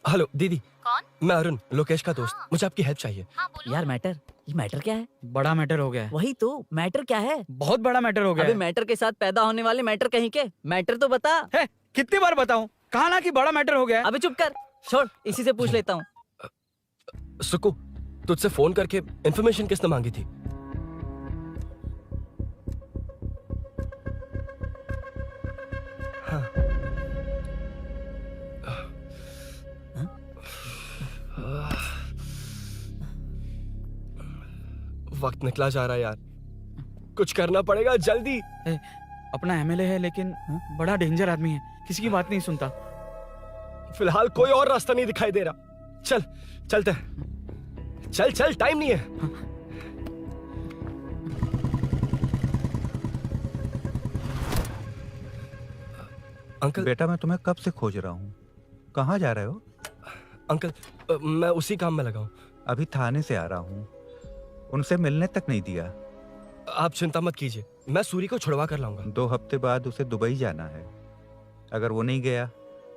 हेलो दीदी। कौन? मैं अरुण, लोकेश का दोस्त। मुझे आपकी हेल्प चाहिए। हाँ बोलो। यार मैटर, ये मैटर क्या है? बड़ा मैटर हो गया है। वही तो, मैटर क्या है? बहुत बड़ा मैटर हो गया अबे है। मैटर के साथ पैदा होने वाले मैटर कहीं के, मैटर तो बता। है, कितनी बार बताऊं? कहा ना कि बड़ा मैटर हो गया है। अबे चुप कर, छोड़, इसी से पूछ लेता हूँ। सुकू, तुझसे फोन करके इन्फॉर्मेशन किसने मांगी थी? हाँ। वक्त निकला जा रहा है यार, कुछ करना पड़ेगा जल्दी। अपना एमएलए है लेकिन बड़ा डेंजर आदमी है, किसी की बात नहीं सुनता। फिलहाल कोई और रास्ता नहीं दिखाई दे रहा। चल चलते हैं। चल चल, टाइम नहीं है। अंकल। बेटा मैं तुम्हें कब से खोज रहा हूँ, कहाँ जा रहे हो? अंकल मैं उसी काम में लगा हूँ। अभी थाने से आ रहा हूँ, उनसे मिलने तक नहीं दिया। आप चिंता मत कीजिए, मैं सूरी को छुड़वा कर लाऊंगा। 2 हफ्ते बाद उसे दुबई जाना है। अगर वो नहीं गया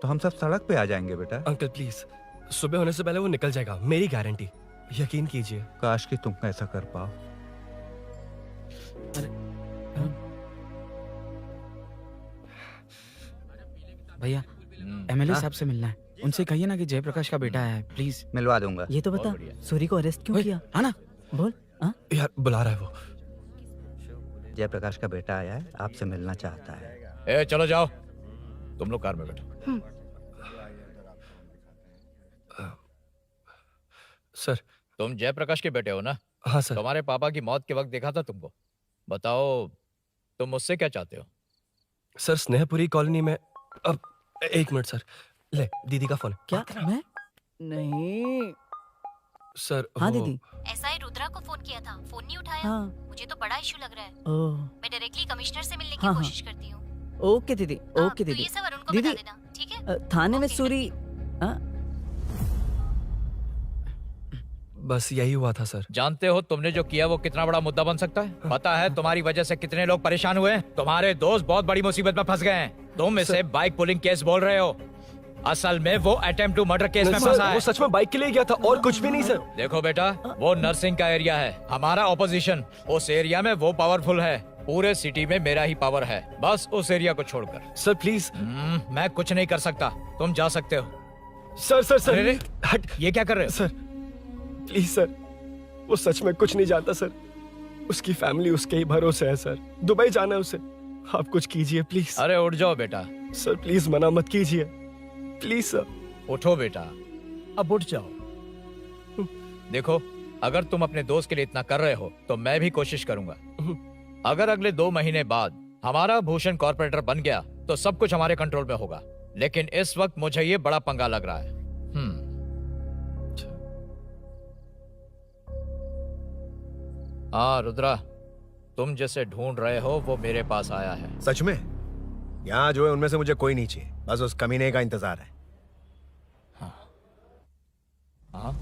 तो हम सब सड़क पे आ जाएंगे बेटा। अंकल प्लीज, सुबह होने से पहले वो निकल जाएगा, मेरी गारंटी, यकीन कीजिए। काश कि तुम ऐसा कर पाओ। भैया एमएलए साहब से मिलना है, उनसे कहिए ना कि जयप्रकाश का बेटा है, प्लीज। मिलवा दूंगा। ये तो बता, सूरी को अरेस्ट क्यों किया? आना बोल। यार बुला रहा है वो। जयप्रकाश का बेटा आया है, आपसे मिलना चाहता है। ए चलो जाओ, तुम लोग कार में बैठो। सर तुम जयप्रकाश के बेटे हो ना? हाँ सर। तुम्हारे पापा की मौत के वक्त देखा था तुमको। बताओ तुम मुझसे क्या चाहते हो? सर स्नेहपुरी कॉलोनी में अब 1 मिनट सर, ले दीदी का फोन। क्या? मैं नहीं सर। हाँ वो- दीदी। एसआई रुद्रा को फोन किया था, फोन नहीं उठाया। हाँ। मुझे तो बड़ा इशू लग रहा है। ओह मैं डायरेक्टली कमिश्नर से मिलने की हाँ, हाँ। कोशिश करती हूँ। ओके दीदी, ओके तो दीदी। ये सब अरुण को दीदी बता देना, ठीक है? थाने में सूरी। बस यही हुआ था सर। जानते हो तुमने जो किया वो कितना बड़ा मुद्दा बन सकता है? पता है तुम्हारी वजह से कितने लोग परेशान हुए हैं? तुम्हारे दोस्त बहुत बड़ी मुसीबत में फंस गए हैं। तुम इसे बाइक पुलिंग केस बोल रहे हो, असल में वो अटेम्प्ट टू मर्डर केस में सर, फंसा है। वो सच में बाइक के लिए गया था और कुछ भी नहीं सर। देखो बेटा, वो नर्सिंग का एरिया है, हमारा ऑपोजिशन। उस एरिया में वो पावरफुल है, पूरे सिटी में मेरा ही पावर है, बस उस एरिया को छोड़कर। Sir please. मैं कुछ नहीं कर सकता, तुम जा सकते हो। सर सर सर अरे, हट, ये क्या कर रहे हो? सर प्लीज सर, वो सच में कुछ नहीं जानता सर। उसकी फैमिली उसके ही भरोसे है सर। दुबई जाना है उसे, आप कुछ कीजिए प्लीज। अरे उठ जाओ बेटा। सर प्लीज मना मत कीजिए, प्लीज सर। उठो बेटा, अब उठ जाओ। देखो, अगर तुम अपने दोस्त के लिए इतना कर रहे हो तो मैं भी कोशिश करूंगा। अगर अगले 2 महीने बाद हमारा भूषण कॉर्पोरेटर बन गया तो सब कुछ हमारे कंट्रोल में होगा, लेकिन इस वक्त मुझे ये बड़ा पंगा लग रहा है। हाँ रुद्रा, तुम जिसे ढूंढ रहे हो वो मेरे पास आया है। सच में? यहाँ जो है उनमें से मुझे कोई नहीं चाहिए, बस उस कमीने का इंतजार है। हाँ?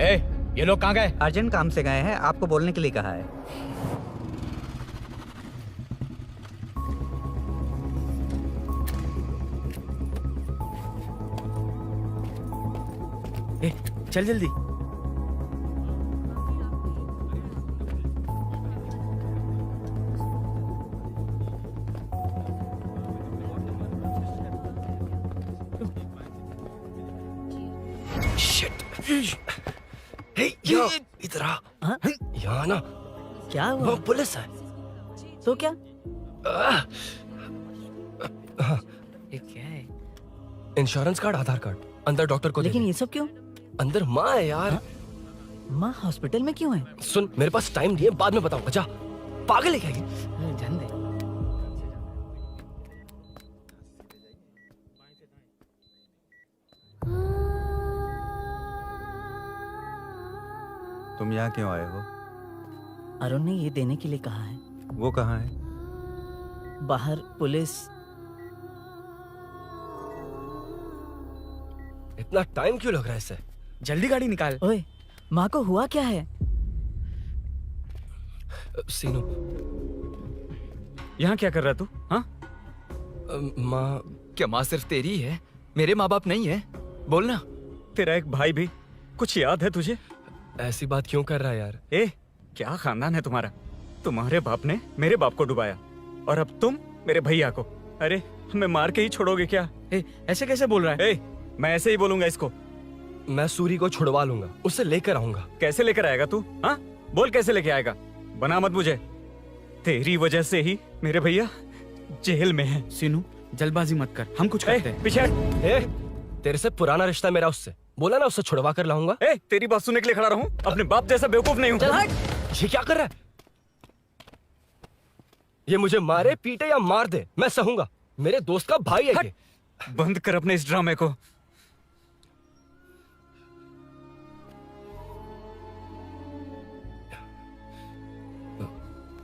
ए, ये लोग कहाँ गए? अर्जेंट काम से गए हैं, आपको बोलने के लिए कहा है। ए, चल जल्दी। इधर आ। यहाँ ना क्या हुआ? वो पुलिस है। तो क्या? ये क्या है? इंश्योरेंस कार्ड, आधार कार्ड, अंदर डॉक्टर को। लेकिन ये सब क्यों? अंदर माँ है यार। माँ हॉस्पिटल में क्यों है? सुन, मेरे पास टाइम नहीं है, बाद में बताऊंगा। जा, पागल है क्या ये? जान दे। तुम यहाँ क्यों आए हो? अरुण ने ये देने के लिए कहा है। वो कहाँ है? बाहर पुलिस। इतना टाइम क्यों लग रहा है इससे? जल्दी गाड़ी निकाल। ओए, माँ को हुआ क्या है? सीनू, यहाँ क्या कर रहा तू? हाँ? माँ। क्या माँ सिर्फ तेरी है? मेरे माँ बाप नहीं है? बोलना। तेरा एक भाई भी, कुछ याद है तुझे? ऐसी बात क्यों कर रहा है यार? ए, क्या खानदान है तुम्हारा? तुम्हारे बाप ने मेरे बाप को डुबाया और अब तुम मेरे भैया को। अरे हमें मार के ही छोड़ोगे क्या? ऐसे कैसे बोल रहा है? मैं ऐसे ही बोलूंगा इसको। मैं सूरी को छुड़वा लूंगा, उसे लेकर आऊंगा। कैसे लेकर आएगा तू? हाँ, बोल कैसे लेके आएगा? बना मत मुझे। तेरी वजह से ही मेरे भैया जेल में है। सीनू, जल्दबाजी मत कर, हम कुछ करते हैं। पीछे। तेरे से पुराना रिश्ता मेरा उससे, बोला ना उससे छुड़वा कर लाऊंगा। तेरी बात सुनने के लिए खड़ा रहूं? अपने बाप जैसा बेवकूफ नहीं हूं। चल हट। ये क्या कर रहा है? ये मुझे मारे, पीटे या मार दे, मैं सहूंगा। मेरे दोस्त का भाई है ये। बंद कर अपने इस ड्रामे को।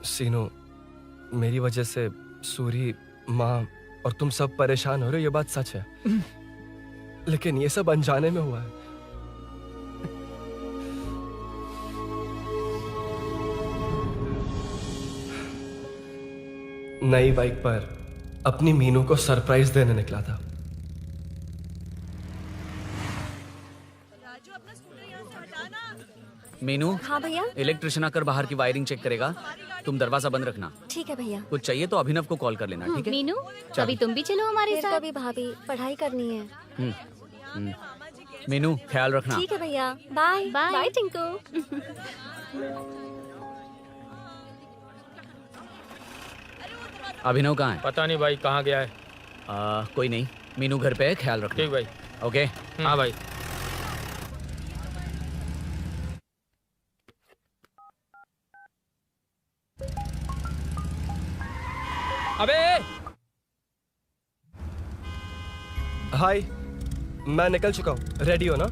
सीनू, मेरी वजह से सूरी, माँ और तुम सब परेशान हो रहे हो, ये बात सच है। लेकिन ये सब अनजाने में हुआ है। नई बाइक पर अपनी मीनू को सरप्राइज देने निकला था। मीनू, हाँ भैया। इलेक्ट्रिशियन आकर बाहर की वायरिंग चेक करेगा, तुम दरवाजा बंद रखना। ठीक है भैया। कुछ चाहिए तो अभिनव को कॉल कर लेना, ठीक है? मीनू, अभी तुम भी चलो हमारे फिर साथ। कभी भाभी, पढ़ाई करनी है। मीनू, ख्याल रखना। ठीक है भैया, बाय बाय। बाय टिंकू। अभिनव कहाँ है? पता नहीं भाई, कहाँ गया है। कोई नहीं, मीनू घर पे है, ख्याल रखना। ठीक भाई। ओके। हाँ भाई। अबे हाय, मैं निकल चुका हूँ, रेडी हो ना?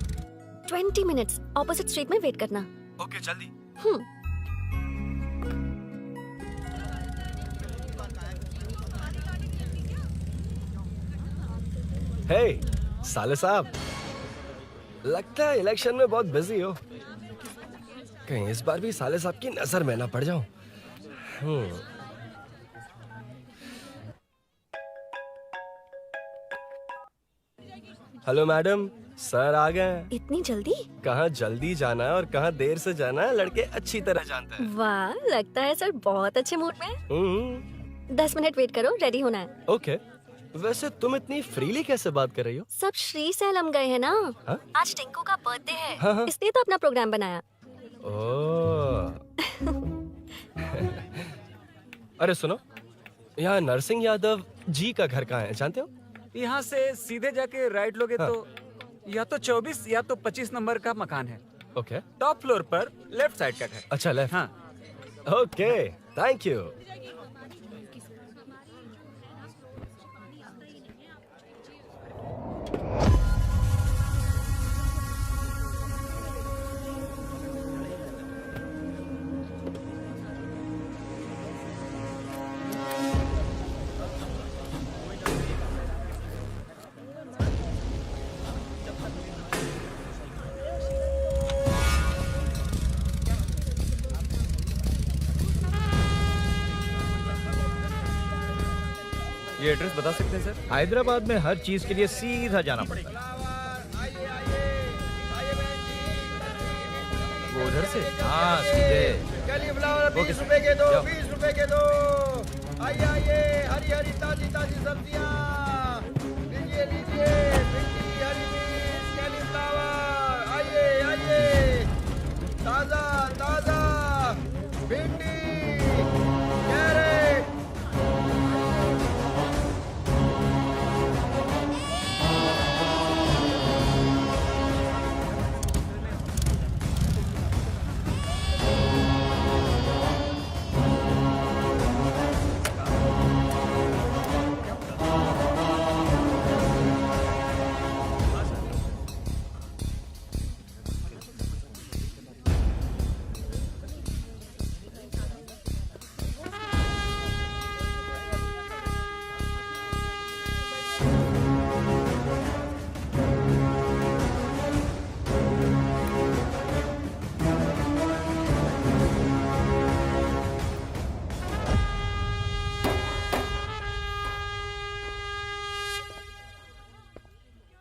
20 मिनट्स ऑपोजिट स्ट्रीट में वेट करना। ओके, जल्दी। हे साले साहब, लगता है इलेक्शन में बहुत बिजी हो। कहीं इस बार भी साले साहब की नजर में ना पड़ जाऊं। हेलो मैडम, सर आ गए हैं। इतनी जल्दी? कहाँ जल्दी जाना है और कहाँ देर से जाना है लड़के अच्छी तरह जानते हैं। वाह, लगता है सर बहुत अच्छे मूड में हैं। 10 मिनट वेट करो, रेडी होना है। ओके। वैसे तुम इतनी फ्रीली कैसे बात कर रही हो? सब श्री सैलम गए हैं ना। हाँ? आज टिंकू का बर्थडे है, हाँ, हाँ। इसलिए तो अपना प्रोग्राम बनाया। ओह। अरे सुनो, यहाँ नरसिंह यादव जी का घर कहाँ है, जानते हो? यहाँ से सीधे जाके राइट लोगे तो या तो 24 या तो 25 नंबर का मकान है। ओके। टॉप फ्लोर पर लेफ्ट साइड का घर। अच्छा, लेफ्ट। हाँ। Okay, thank you. ये एड्रेस बता सकते हैं सर? हैदराबाद में हर चीज के लिए सीधा जाना पड़ता है। वो उधर से? हाँ, सीधे। कैलीफ्लावर 20 रुपए के दो, 20 रुपए के दो। आइए आइए, हरी हरी ताजी ताजी सब्जियाँ लीजिए लीजिए। भिंडी, हरी मिर्च, कैलीफ्लावर, आइए आइए, ताजा ताजा भिंडी, कैरेट।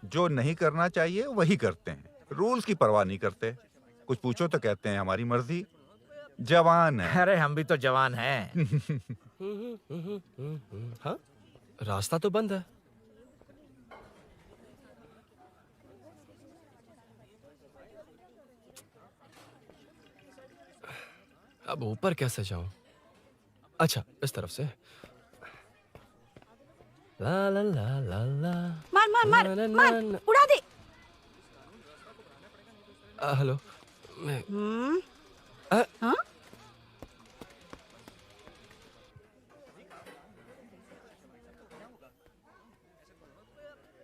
जो नहीं करना चाहिए वही करते हैं, रूल्स की परवाह नहीं करते। कुछ पूछो तो कहते हैं हमारी मर्जी। जवान है। अरे हम भी तो जवान हैं। हाँ, रास्ता तो बंद है। अब ऊपर कैसे जाऊं? अच्छा, इस तरफ से। ला ला ला ला ला। मार मार मार ना, ना, मार, ना, ना। उड़ा दे। हेलो, मैं हाँ?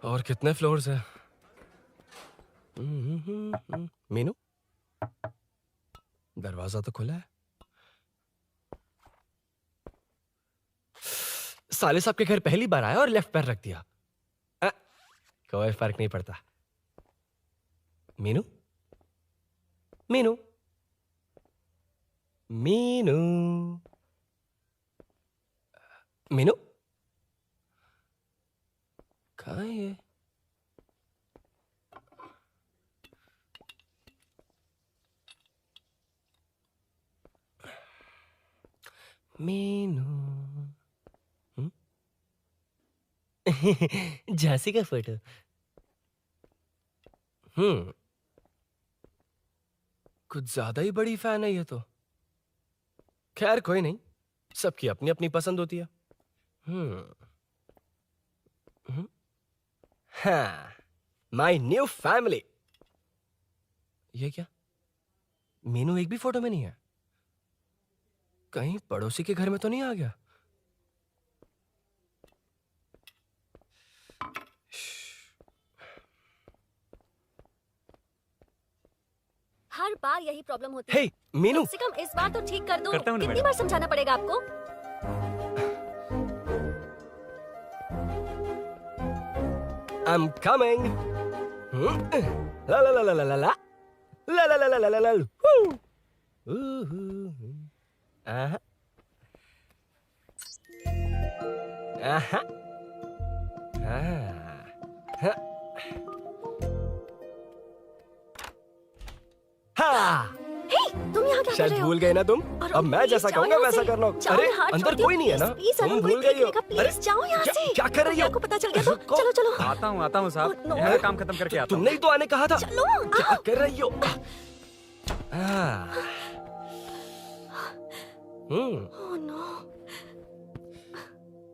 और कितने फ्लोर्स हैं? मीनू, दरवाजा तो खुला है। साले साहब के घर पहली बार आया और लेफ्ट पैर रख दिया। कोई फर्क नहीं पड़ता। मीनू, मीनू, मीनू, मीनू, कहाँ है ये? मीनू झांसी का फोटो। कुछ ज्यादा ही बड़ी फैन है ये तो। खैर कोई नहीं, सबकी अपनी अपनी पसंद होती है। हाँ, माय न्यू फैमिली। ये क्या? मीनू एक भी फोटो में नहीं है। कहीं पड़ोसी के घर में तो नहीं आ गया? हर बार यही प्रॉब्लम होती है। हे मीनू, कम से कम इस बार तो ठीक कर दो। करता हूँ ना कितनी मैडम। बार समझाना पड़ेगा आपको? I'm coming. La la la la la la la la la la la la la la. Aha. Aha. हाँ। हे, तुम यहाँ क्या कर शायद रहे हो? भूल गए ना तुम। अरुण, अब मैं please जैसा जाओ कहूंगा यहाँ वैसा से। करना। जाओ, अरे हाथ अंदर छोड़ कोई दो, नहीं है ना? please, तुम अरुण, भूल कोई गई हो। देखेगा, please, जाओ यहाँ से। क्या कर रही हो? आपको पता चल गया तो चलो चलो। आता हूँ साहब। no. मेरा काम खत्म करके आता हूँ। तुमने ही तो आने कहा था। चलो, क्या कर रही हो? Oh no.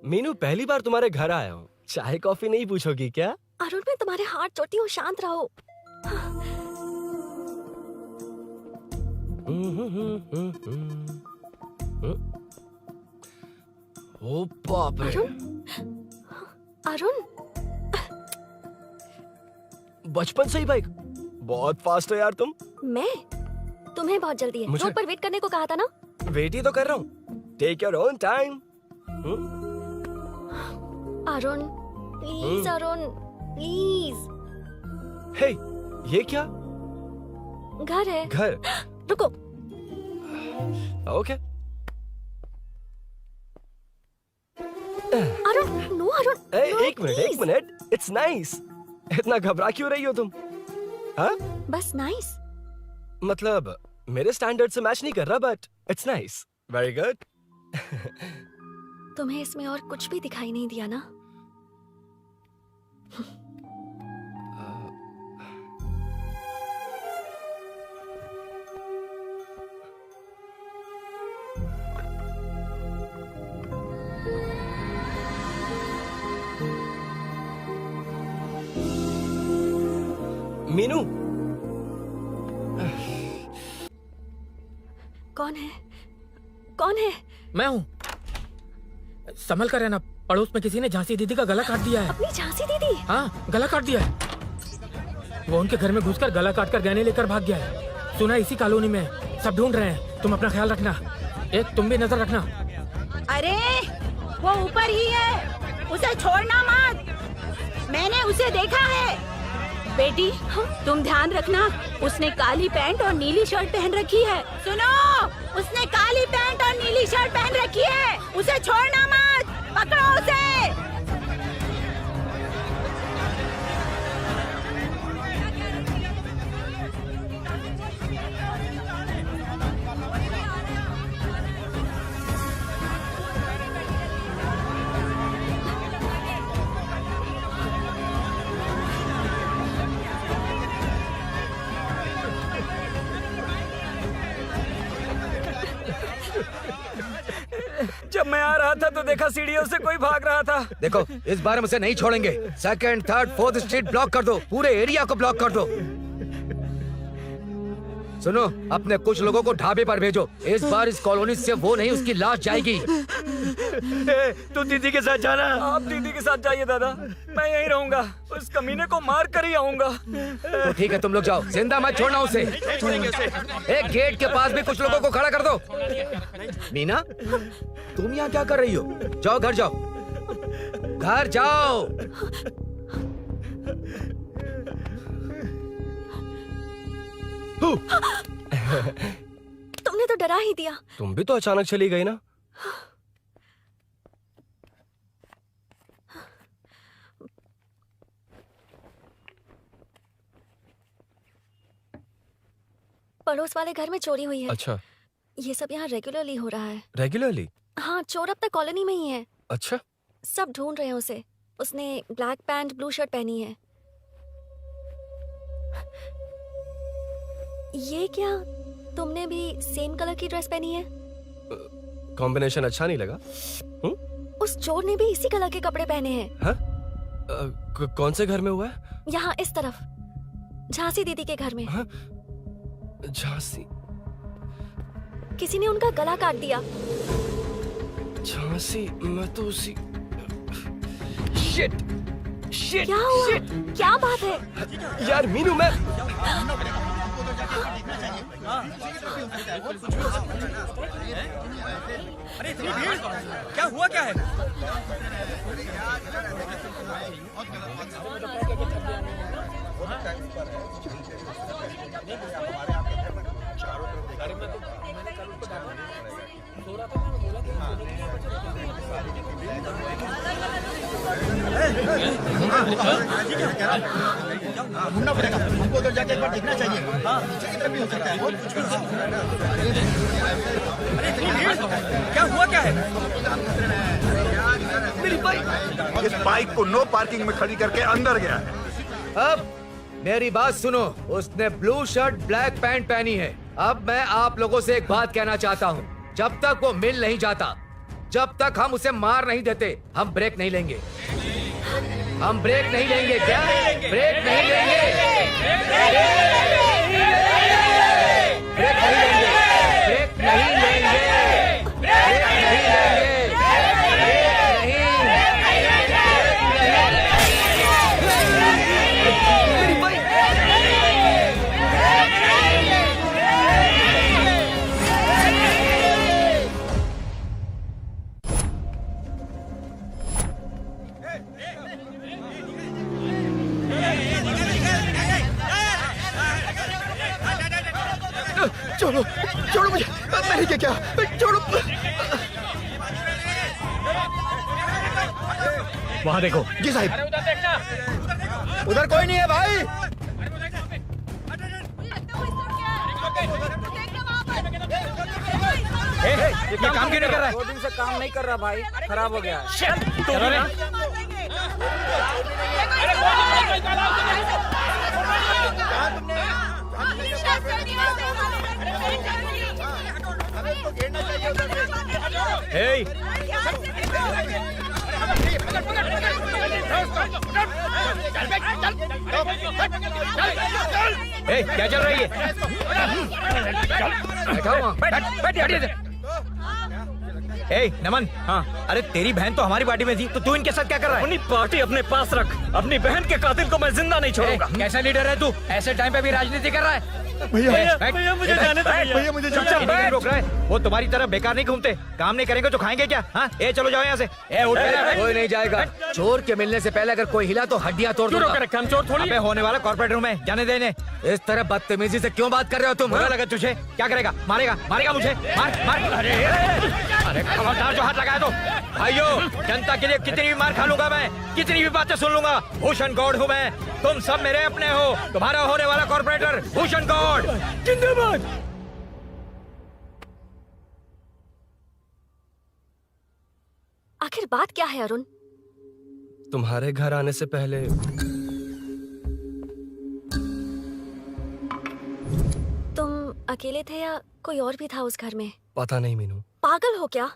मीनू, पहली बार तुम्हारे घर आया हूँ। चाय कॉफी नहीं पूछोगी क्या? अरुण, मैं तुम्हारे हाथ जोड़ती हूँ, शांत रहो। ओ बाप रे। अरुण, बचपन से ही बाइक। बहुत फास्ट है यार तुम। मैं? तुम्हें बहुत जल्दी है। मुझे- रोड पर वेट करने को कहा था ना? वेट ही तो कर रहा हूँ। Take your own time. Arun, please Arun, please. Hey, ये क्या? घर है। घर? रुको। Okay. Arun, no Arun. no, एक मिनट, please. एक मिनट। It's nice. इतना घबरा क्यों रही हो तुम? हाँ? बस नाइस। मतलब मेरे स्टैंडर्ड से मैच नहीं कर रहा, but it's nice. Very good. तुम्हें इसमें और कुछ भी दिखाई नहीं दिया ना? मीनू, कौन है? कौन है? मैं हूँ। संभल कर रहना, पड़ोस में किसी ने झांसी दीदी का गला काट दिया है। अपनी झांसी दीदी? हाँ, गला काट दिया है। वो उनके घर में घुसकर गला काट कर गहने लेकर भाग गया है। सुना इसी कॉलोनी में है। सब ढूंढ रहे हैं। तुम अपना ख्याल रखना। एक तुम भी नजर रखना। अरे वो ऊपर ही है, उसे छोड़ना मत। मैंने उसे देखा है। बेटी, तुम ध्यान रखना, उसने काली पैंट और नीली शर्ट पहन रखी है। सुनो, उसने काली पैंट और नीली शर्ट पहन रखी है। उसे छोड़ना मत, पकड़ो उसे। जब मैं आ रहा था तो देखा सीढ़ियों से कोई भाग रहा था। देखो, इस बार हम उसे नहीं छोड़ेंगे। Second, third, fourth street block कर दो। पूरे एरिया को ब्लॉक कर दो। सुनो, अपने कुछ लोगों को ढाबे पर भेजो। इस बार इस कॉलोनी से वो नहीं, उसकी लाश जाएगी। तू दीदी के साथ जाना। आप दीदी के साथ जाइए दादा, मैं यहीं रहूंगा। उस कमीने को मार कर ही आऊंगा। तो ठीक है, तुम लोग जाओ, जिंदा मत छोड़ना उसे। एक गेट के पास भी कुछ लोगों को खड़ा कर दो। मीना, तुम यहाँ क्या कर रही हो? जाओ घर जाओ, घर जाओ। तुमने तो डरा ही दिया। तुम भी तो अचानक चली गई ना। पड़ोस वाले घर में चोरी हुई है। अच्छा, ये सब यहाँ रेगुलरली हो रहा है। रेगुलरली? हाँ, चोर अब तक कॉलोनी में ही है। अच्छा। सब ढूंढ रहे हैं उसे। उसने ब्लैक पैंट ब्लू शर्ट पहनी है। ये क्या, तुमने भी सेम कलर की ड्रेस पहनी है? कॉम्बिनेशन अच्छा नहीं लगा? उस चोर ने भी इसी कलर के कपड़े पहने हैं। हाँ? कौन से घर में हुआ है? यहाँ इस तरफ, झांसी दीदी के घर में। हाँ? झांसी? किसी ने उनका गला काट दिया। झांसी? मैं तो उसी शिट क्या हुआ? क्या बात है? यार मीनू, मैं अरे क्या हुआ, क्या है? ढूंढना पड़ेगा हमको, उधर जाके एक बार देखना चाहिए। हाँ, किधर भी हो सकता है। क्या हुआ, क्या है? मेरी बाइक, इस बाइक को नो पार्किंग में खड़ी करके अंदर गया है। अब मेरी बात सुनो, उसने ब्लू शर्ट ब्लैक पैंट पहनी है। अब मैं आप लोगों से एक बात कहना चाहता हूँ, जब तक वो मिल नहीं जाता, जब तक हम उसे मार नहीं देते, हम ब्रेक नहीं लेंगे। हम ब्रेक नहीं लेंगे। क्या ब्रेक नहीं लेंगे? ब्रेक नहीं लेंगे। ब्रेक नहीं लेंगे। ब्रेक नहीं लेंगे। छोड़ो, छोड़ो मुझे, मैंने क्या किया? छोड़ो। वहाँ देखो। जी साहब। उधर कोई नहीं है भाई। ये काम क्यों नहीं कर रहा है? 2 दिन से काम नहीं कर रहा भाई, खराब हो गया। चलो रे। Hey! Hey, क्या चल रही है? Hey, नमन। हाँ, अरे तेरी बहन तो हमारी पार्टी में थी, तो तू इनके साथ क्या कर रहा है? अपनी पार्टी अपने पास रख। अपनी बहन के कातिल को मैं जिंदा नहीं छोड़ूंगा। कैसा लीडर है तू? ऐसे टाइम पे भी राजनीति कर रहा है? भैया मुझे जाने दो भैया, मुझे चुपचाप रोक रहा है। वो तुम्हारी तरह बेकार नहीं घूमते, काम नहीं करेंगे तो खाएंगे क्या? हाँ, ए चलो जाओ यहाँ से। ए उठ के। कोई नहीं जाएगा। चोर के मिलने से पहले अगर कोई हिला तो हड्डियां तोड़ दूंगा। हम चोर थोड़ी। अबे होने वाला कॉर्पोरेट रूम है, जाने देने। इस तरह बदतमीजी से क्यों बात कर रहे हो तुम? बुरा लगा तुझे? क्या करेगा? मारेगा? मारेगा मुझे? मार मार। अरे खबरदार जो हाथ लगाया तो। भाइयों, जनता के लिए कितनी भी मार खा लूंगा मैं, कितनी भी बातें सुन लूंगा। भूषण गौड़ हूँ मैं, तुम सब मेरे अपने हो। तुम्हारा होने वाला कॉर्पोरेटर भूषण गौड़ जिंदाबाद। आखिर बात क्या है अरुण? तुम्हारे घर आने से पहले तुम अकेले थे या कोई और भी था उस घर में? पता नहीं मीनू। पागल हो क्या?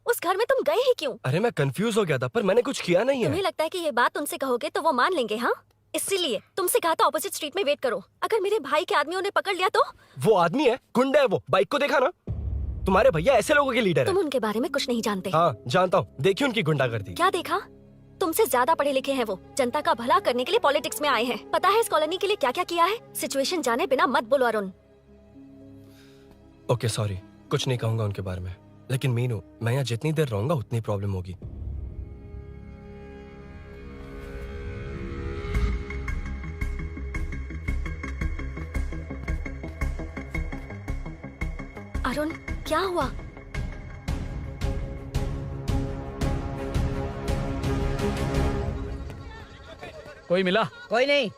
उस घर में तुम गए ही क्यों? अरे मैं कंफ्यूज हो गया था, पर मैंने कुछ किया नहीं है। तुम्हें लगता है कि ये बात उनसे कहोगे तो वो मान लेंगे? हाँ, इसीलिए तुमसे कहा था ऑपोजिट स्ट्रीट में वेट करो। अगर मेरे भाई के आदमियों ने पकड़ लिया तो? वो आदमी है, गुंडा है वो। बाइक को देखा ना? तुम्हारे भैया ऐसे लोगों के लीडर तुम है। उनके बारे में कुछ नहीं जानते। हाँ जानता हूँ, देखी उनकी गुंडागर्दी। क्या देखा? तुमसे ज्यादा पढ़े लिखे हैं वो। जनता का भला करने के लिए पॉलिटिक्स में आए हैं। पता है इस कॉलोनी के लिए क्या क्या किया है? सिचुएशन जाने बिना मत बोलो अरुण। ओके सॉरी, कुछ नहीं कहूंगा उनके बारे में। लेकिन मीनू, मैं यहाँ जितनी देर रहूंगा उतनी प्रॉब्लम होगी। अरुण, क्या हुआ? कोई मिला? कोई नहीं।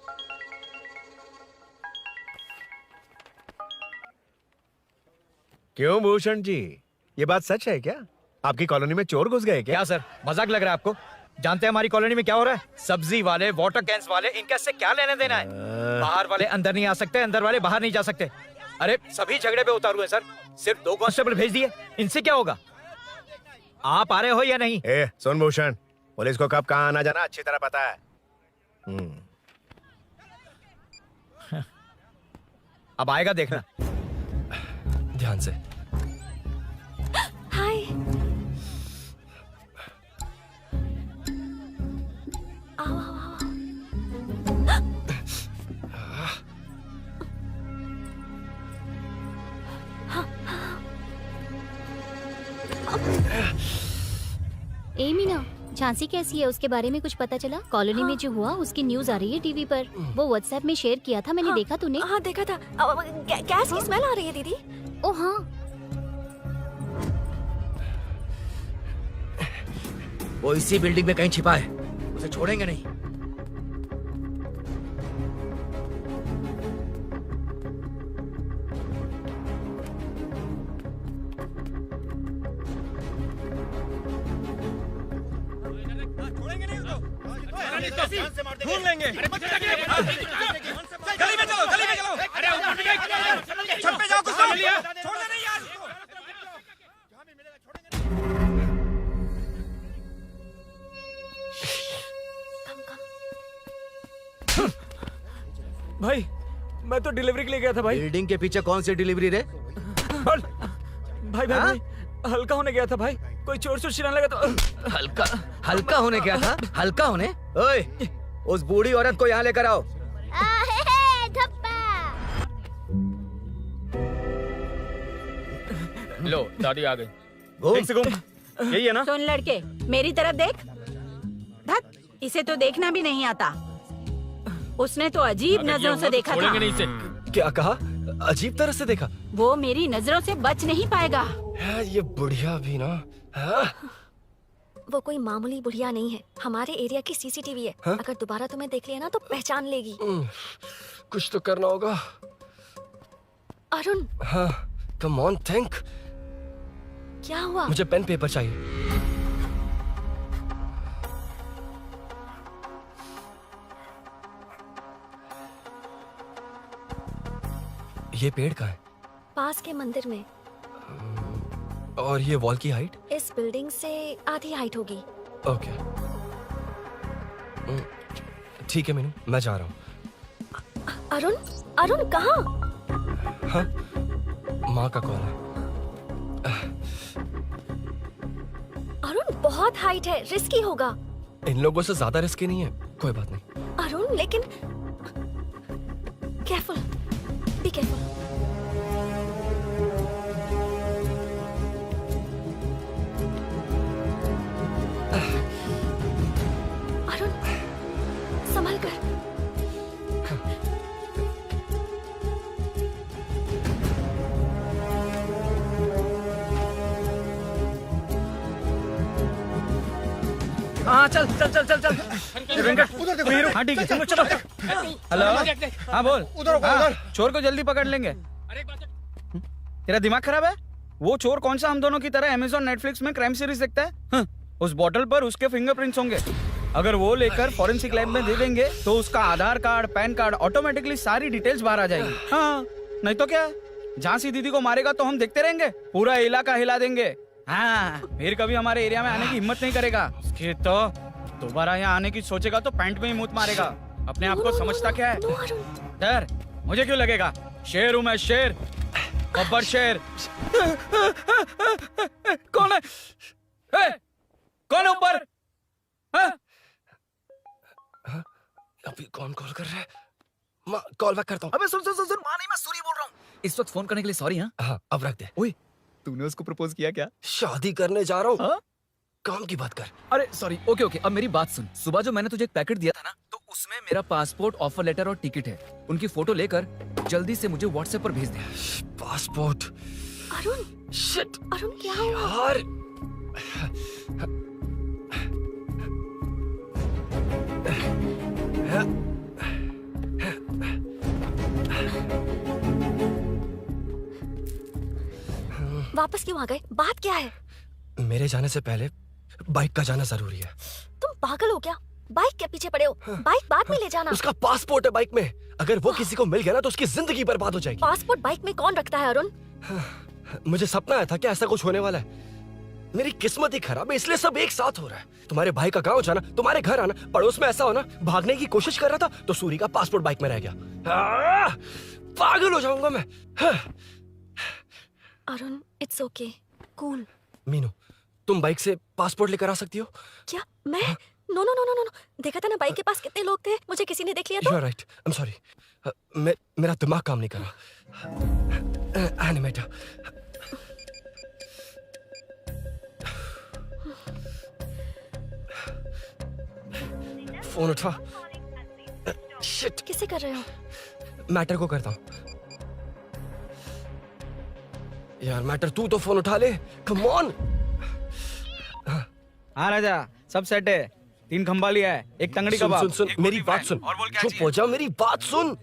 क्यों भूषण जी, ये बात सच है क्या? आपकी कॉलोनी में चोर घुस गए क्या? सर मजाक लग रहा है आपको? जानते हैं हमारी कॉलोनी में क्या हो रहा है? सब्जी वाले, वाटर कैंस वाले, इनका इससे क्या लेने देना है? बाहर वाले अंदर नहीं आ सकते, अंदर वाले बाहर नहीं जा सकते। अरे सभी झगड़े पे उतारू है सर। सिर्फ 2 कांस्टेबल भेज दिए, इनसे क्या होगा? आप आ रहे हो या नहीं? सुन भूषण, पुलिस को कब कहाँ आना जाना अच्छी तरह पता है। अब आएगा देखना। ध्यान से। हाय। आओ आओ आओ। ए मीना, झांसी कैसी है? उसके बारे में कुछ पता चला? कॉलोनी में जो हुआ उसकी न्यूज आ रही है टीवी पर। वो व्हाट्सएप में शेयर किया था, मैंने देखा तूने? हाँ देखा था। गैस की स्मेल आ रही है दीदी। ओ हाँ, वो इसी बिल्डिंग में कहीं छिपा है, उसे छोड़ेंगे नहीं। ढूंढ लेंगे। गली में चलो, गली में चलो। अरे छत पे जाओ, कुछ छोड़ देना यार। भाई मैं तो डिलीवरी के लिए गया था भाई। बिल्डिंग के पीछे कौन सी डिलीवरी रे? भाई भाई, भाई हल्का होने गया था भाई। कोई चोर चोर चिल्लाने लगा तो हल्का हल्का होने गया था? हल्का होने? ओए, उस बूढ़ी औरत को यहाँ लेकर आओ। लो दादी आ गई। ठीक से घूम। यही है ना? सुन लड़के, मेरी तरफ देख। धत, इसे तो देखना भी नहीं आता। उसने तो अजीब नजरों से देखा था। नहीं से। क्या कहा? अजीब तरह से देखा? वो मेरी नजरों से बच नहीं पाएगा। ये बुढ़िया भी ना। वो कोई मामूली बुढ़िया नहीं है, हमारे एरिया की सीसीटीवी है। हाँ? अगर दोबारा तुम्हें देख लिया ना तो पहचान लेगी। कुछ तो करना होगा। अरुण, हाँ, कम ऑन थिंक। क्या हुआ? मुझे पेन पेपर चाहिए। ये पेड़ का है? पास के मंदिर में। और ये वॉल की हाइट? इस बिल्डिंग से आधी हाइट होगी। ओके, ठीक है मीनू, मैं जा रहा हूँ। अरुण, अरुण कहाँ? हाँ, माँ का कॉल है। अरुण बहुत हाइट है, रिस्की होगा। इन लोगों से ज्यादा रिस्की नहीं है, कोई बात नहीं। अरुण लेकिन केयरफुल, बी केयरफुल। अरुण संभल कर। हाँ चल चल चल चल चल। उधर देखो। हाँ ठीक है, चलो चलो। हेलो, हाँ बोल। उधर उधर। चोर को जल्दी पकड़ लेंगे। तेरा दिमाग खराब है? वो चोर कौन सा हम दोनों की तरह अमेज़न नेटफ्लिक्स में क्राइम सीरीज देखता है? उस बॉटल पर उसके फिंगरप्रिंट्स होंगे। अगर वो लेकर फॉरेंसिक लैब में दे देंगे तो उसका आधार कार्ड, पैन कार्ड, ऑटोमेटिकली सारी डिटेल्स बाहर आ जाएगी। हाँ, नहीं तो क्या, झांसी दीदी को मारेगा तो हम देखते रहेंगे, पूरा इलाका हिला देंगे। हाँ, फिर कभी हमारे एरिया में आने की हिम्मत नहीं करेगा। उसके तो दोबारा यहाँ आने की सोचेगा तो पैंट में ही मूत मारेगा। अपने आप को समझता क्या है? डर मुझे क्यों लगेगा? शेर हूँ मैं, शेर, गब्बर शेर। कौन है? कौन है ऊपर? अभी कौन कॉल कर रहा है? माँ, कॉल बैक करता हूँ। अबे सुन सुन सुन सुन, माँ नहीं, मैं सूरी बोल रहा हूँ। इस वक्त फोन करने के लिए सॉरी। हाँ अब रख दे। ओए, तूने उसको प्रपोज किया क्या? शादी करने जा रहा हूँ। काम की बात कर। अरे सॉरी, ओके ओके, अब मेरी बात सुन। सुबह जो मैंने तुझे एक पैकेट दिया था ना, तो उसमें मेरा पासपोर्ट, ऑफर लेटर और टिकट है। उनकी फोटो लेकर जल्दी से मुझे व्हाट्सएप पर भेज दे। पासपोर्ट? अरुण, शिट, अरुण क्या हुआ? यार, वापस क्यों आ गए? बात क्या है? मेरे जाने से पहले बाइक का जाना जरूरी है। तुम पागल हो क्या? बाइक के पीछे पड़े हो? बाइक बाद में ले जाना। उसका पासपोर्ट है बाइक में, अगर वो किसी को मिल गया ना तो उसकी जिंदगी बर्बाद हो जाएगी। पासपोर्ट बाइक में कौन रखता है अरुण? मुझे सपना आया था कि ऐसा कुछ होने वाला है। मेरी किस्मत ही खराब है, इसलिए सब एक साथ हो रहा है। तुम्हारे भाई का गांव जाना, तुम्हारे घर आना, पड़ोस में ऐसा होना। भागने की कोशिश कर रहा था तो सूरी का पासपोर्ट बाइक में रह गया। पागल हो जाऊंगा मैं। Arun, it's okay, cool. Meenu, तुम बाइक से पासपोर्ट लेकर आ सकती हो? क्या मैं? No no no no no, देखा था ना बाइक के पास कितने लोग थे, मुझे किसी ने देख लिया तो। You are right. I'm sorry. मेरा दिमाग काम नहीं कर रहा। एनिमेटर। फोन उठा। शिट। किसे कर रहे हो? मैटर को करता हूँ। यार मैटर, तू तो फोन उठा ले। Come on. हाँ राजा, सब सेट है। 3 खंबा लिया है, एक तंगड़ी सुन, कबाब। सुन, सुन, मेरी बात सुन। चुप हो जा, मेरी बात सुन।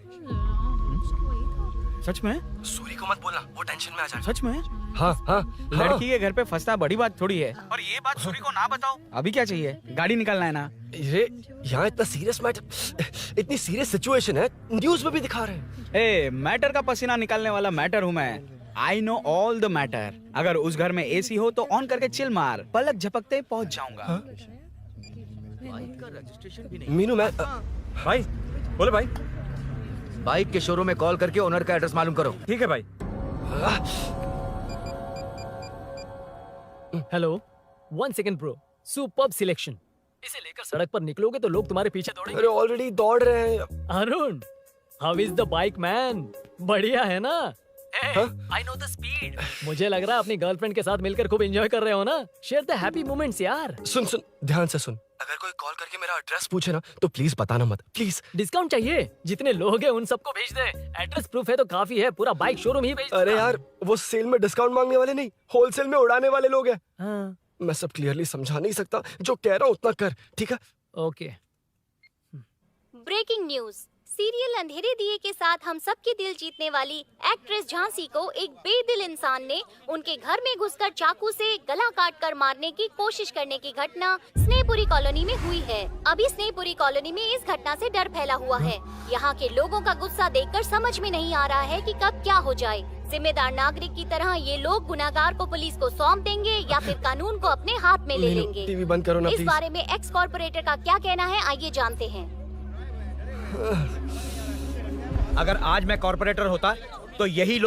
सच में? सूरी को मत बोलना, वो टेंशन में आ जाएगा। सच में? हाँ हाँ। लड़की के घर पे फंसना बड़ी बात थोड़ी है। और ये बात सूरी को ना बताओ। अभी क्या चाहिए? गाड़ी निकालना है ना? ये यहाँ इतना सीरियस मैटर, इतनी सीरियस सिचुएशन है, न्यूज में भी दिखा रहे हैं। ए, मैटर का पसीना निकालने वाला मैटर हूँ मैं। I know all the matter. अगर उस घर में एसी हो तो ऑन करके चिल मार, पलक झपकते ही पहुंच जाऊंगा। मीनू, मैं भाई बोले भाई। बाइक के शोरूम में कॉल करके ओनर का एड्रेस मालूम करो। ठीक है भाई। Hello, 1 second bro, superb selection. इसे लेकर सड़क पर निकलोगे तो लोग तुम्हारे पीछे दौड़ेंगे। अरे ऑलरेडी दौड़ रहे हैं। Arun, how is the bike man? बढ़िया है ना? I know the speed. मुझे लग रहा है अपनी गर्लफ्रेंड के साथ मिलकर खूब एंजॉय कर रहे हो ना? शेयर द हैप्पी मोमेंट्स यार। सुन सुन, ध्यान से सुन। अगर कोई कॉल करके मेरा एड्रेस पूछे ना तो प्लीज बताना मत, प्लीज। डिस्काउंट चाहिए? जितने लोग हैं उन सबको भेज दे। एड्रेस प्रूफ है तो काफी है, पूरा बाइक शोरूम ही भेज। अरे यार, वो सेल में डिस्काउंट मांगने वाले नहीं, होलसेल में उड़ाने वाले लोग हैं। हाँ। मैं सब क्लियरली समझा नहीं सकता, जो कह रहा हूँ उतना कर, ठीक है? ओके। Breaking news. सीरियल अंधेरे दिए के साथ हम सबके दिल जीतने वाली एक्ट्रेस झांसी को एक बेदिल इंसान ने उनके घर में घुसकर चाकू से गला काटकर मारने की कोशिश करने की घटना स्नेहपुरी कॉलोनी में हुई है। अभी स्नेहपुरी कॉलोनी में इस घटना से डर फैला हुआ है। यहाँ के लोगों का गुस्सा देखकर समझ में नहीं आ रहा है कि कब क्या हो जाए। जिम्मेदार नागरिक की तरह ये लोग गुनाहगार को पुलिस को सौंप देंगे या फिर कानून को अपने हाथ में ले लेंगे। टीवी बंद करो ना इस प्लीज। बारे में एक्स कॉर्पोरेटर का क्या कहना है, आइए जानते हैं। अगर आज मैं कॉर्पोरेटर होता तो यही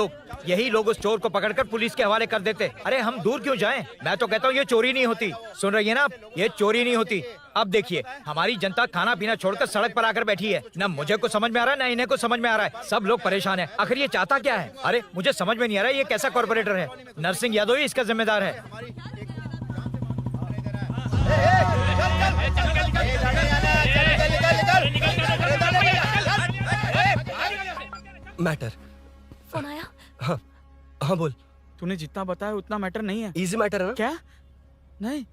लोग उस चोर को पकड़कर पुलिस के हवाले कर देते। अरे हम दूर क्यों जाएं? मैं तो कहता हूँ ये चोरी नहीं होती। सुन रही है ना आप? ये चोरी नहीं होती। अब देखिए, हमारी जनता खाना पीना छोड़कर सड़क पर आकर बैठी है। ना मुझे कुछ समझ में आ रहा है, ना इन्हें कुछ समझ में आ रहा है। सब लोग परेशान हैं। आखिर ये चाहता क्या है? अरे मुझे समझ में नहीं आ रहा है, ये कैसा कॉर्पोरेटर है? नरसिंह यादव ही इसका जिम्मेदार है। मैटर। फोन आया? हाँ हाँ बोल। तूने जितना बताया उतना मैटर नहीं है। इजी मैटर है ना? क्या? नहीं,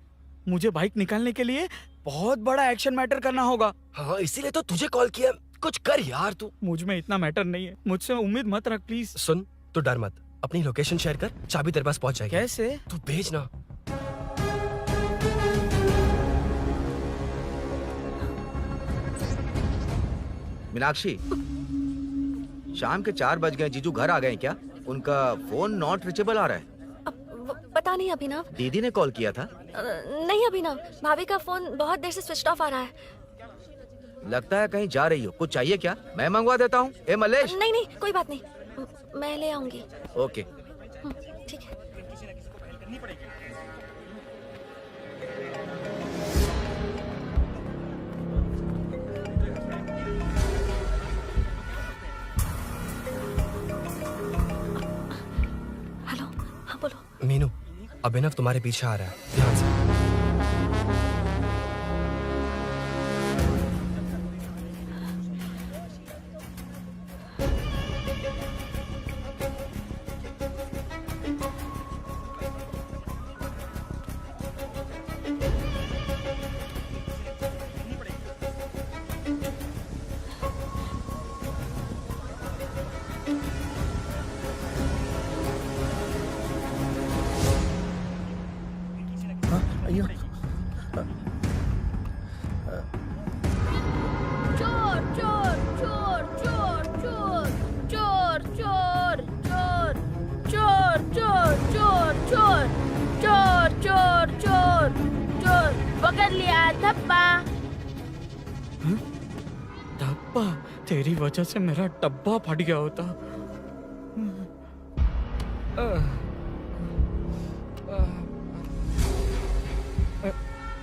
मुझे बाइक निकालने के लिए बहुत बड़ा एक्शन मैटर करना होगा। हाँ, इसीलिए तो तुझे कॉल किया। कुछ कर यार तू। मुझ में इतना मैटर नहीं है, मुझसे उम्मीद मत रख प्लीज। सुन, तू डर मत, अपनी लोकेशन शेयर कर, चाबी तेरे पास पहुंच जाएगी। कैसे? तू भेज ना। मीनाक्षी, शाम के 4 बज गए, जीजू घर आ गए क्या? उनका फोन नॉट रीचेबल आ रहा है। पता नहीं अभिनव। दीदी ने कॉल किया था? नहीं अभिनव, भाभी का फोन बहुत देर से स्विच ऑफ आ रहा है। लगता है कहीं जा रही हो। कुछ चाहिए क्या? मैं मंगवा देता हूँ। ए मलेश। नहीं नहीं, कोई बात नहीं, मैं ले आऊंगी। ओके ठीक है। हेलो, हाँ बोलो। मीनू, अभिनव तुम्हारे पीछे आ रहा है, ध्यान से। अयो चोर चोर चोर चोर चोर चोर चोर चोर चोर चोर चोर चोर चोर चोर चोर चोर पकड़ लिया धप्पा। डब्बा, तेरी वजह से मेरा डब्बा फट गया होता।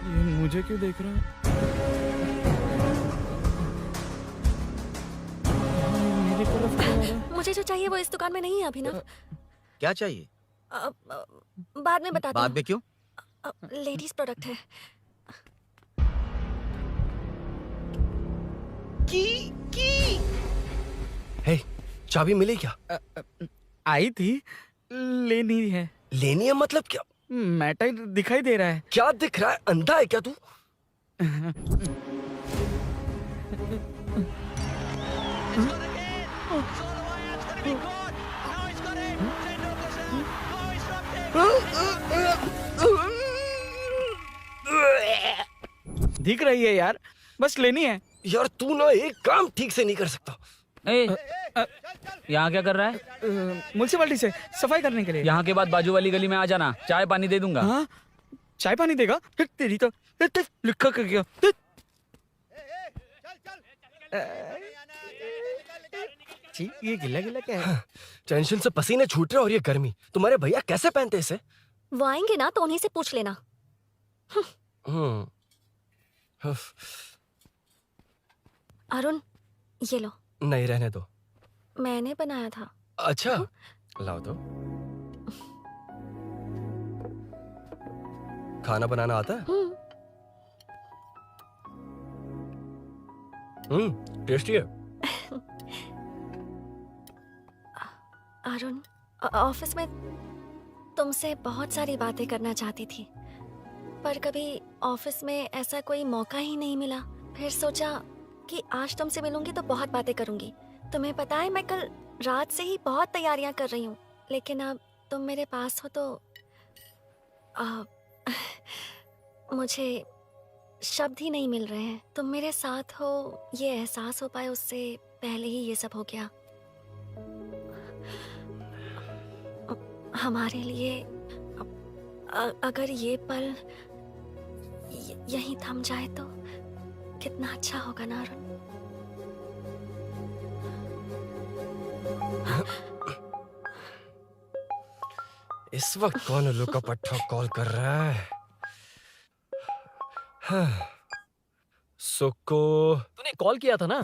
ये मुझे क्यों देख रहा है? मेरी तरफ क्यों आ रहा है? मुझे जो चाहिए वो इस दुकान में नहीं है अभिनव। क्या चाहिए? बाद में बताती बाद में क्यों? लेडीज प्रोडक्ट है। हे, चाबी मिली क्या? आई थी, लेनी है। लेनी है मतलब क्या? मैटर दिखाई दे रहा है। क्या दिख रहा है? अंधा है क्या तू? दिख रही है यार, बस लेनी है। यार तू ना एक काम ठीक से नहीं कर सकता। यहाँ क्या कर रहा है? म्युनिसिपैलिटी से सफाई करने के लिए। यहाँ के बाद बाजू वाली गली में आ जाना, चाय पानी दे दूंगा। हाँ? चाय पानी देगा? तेरी तो लिखा कर गया। ये गिला गिला क्या है? टेंशन से पसीने छूट रहे और ये गर्मी। तुम्हारे भैया कैसे पहनते इसे? वो आएंगे ना तो उन्हीं से पूछ लेना। अरुण, ये लो। नहीं, रहने दो। मैंने बनाया था। अच्छा, लाओ दो। खाना बनाना आता है? टेस्टी है। अरुण, ऑफिस में तुमसे बहुत सारी बातें करना चाहती थी, पर कभी ऑफिस में ऐसा कोई मौका ही नहीं मिला। फिर सोचा कि आज तुमसे मिलूंगी तो बहुत बातें करूंगी। तुम्हें पता है मैं कल रात से ही बहुत तैयारियां कर रही हूँ, लेकिन अब तुम मेरे पास हो तो मुझे शब्द ही नहीं मिल रहे हैं। तुम मेरे साथ हो ये एहसास हो पाए उससे पहले ही ये सब हो गया। हमारे लिए अगर ये पल यहीं थम जाए तो कितना अच्छा होगा ना अरुण। इस वक्त कौन उल्लू का पट्टा कॉल कर रहा है? सुक्को, तूने कॉल किया था ना?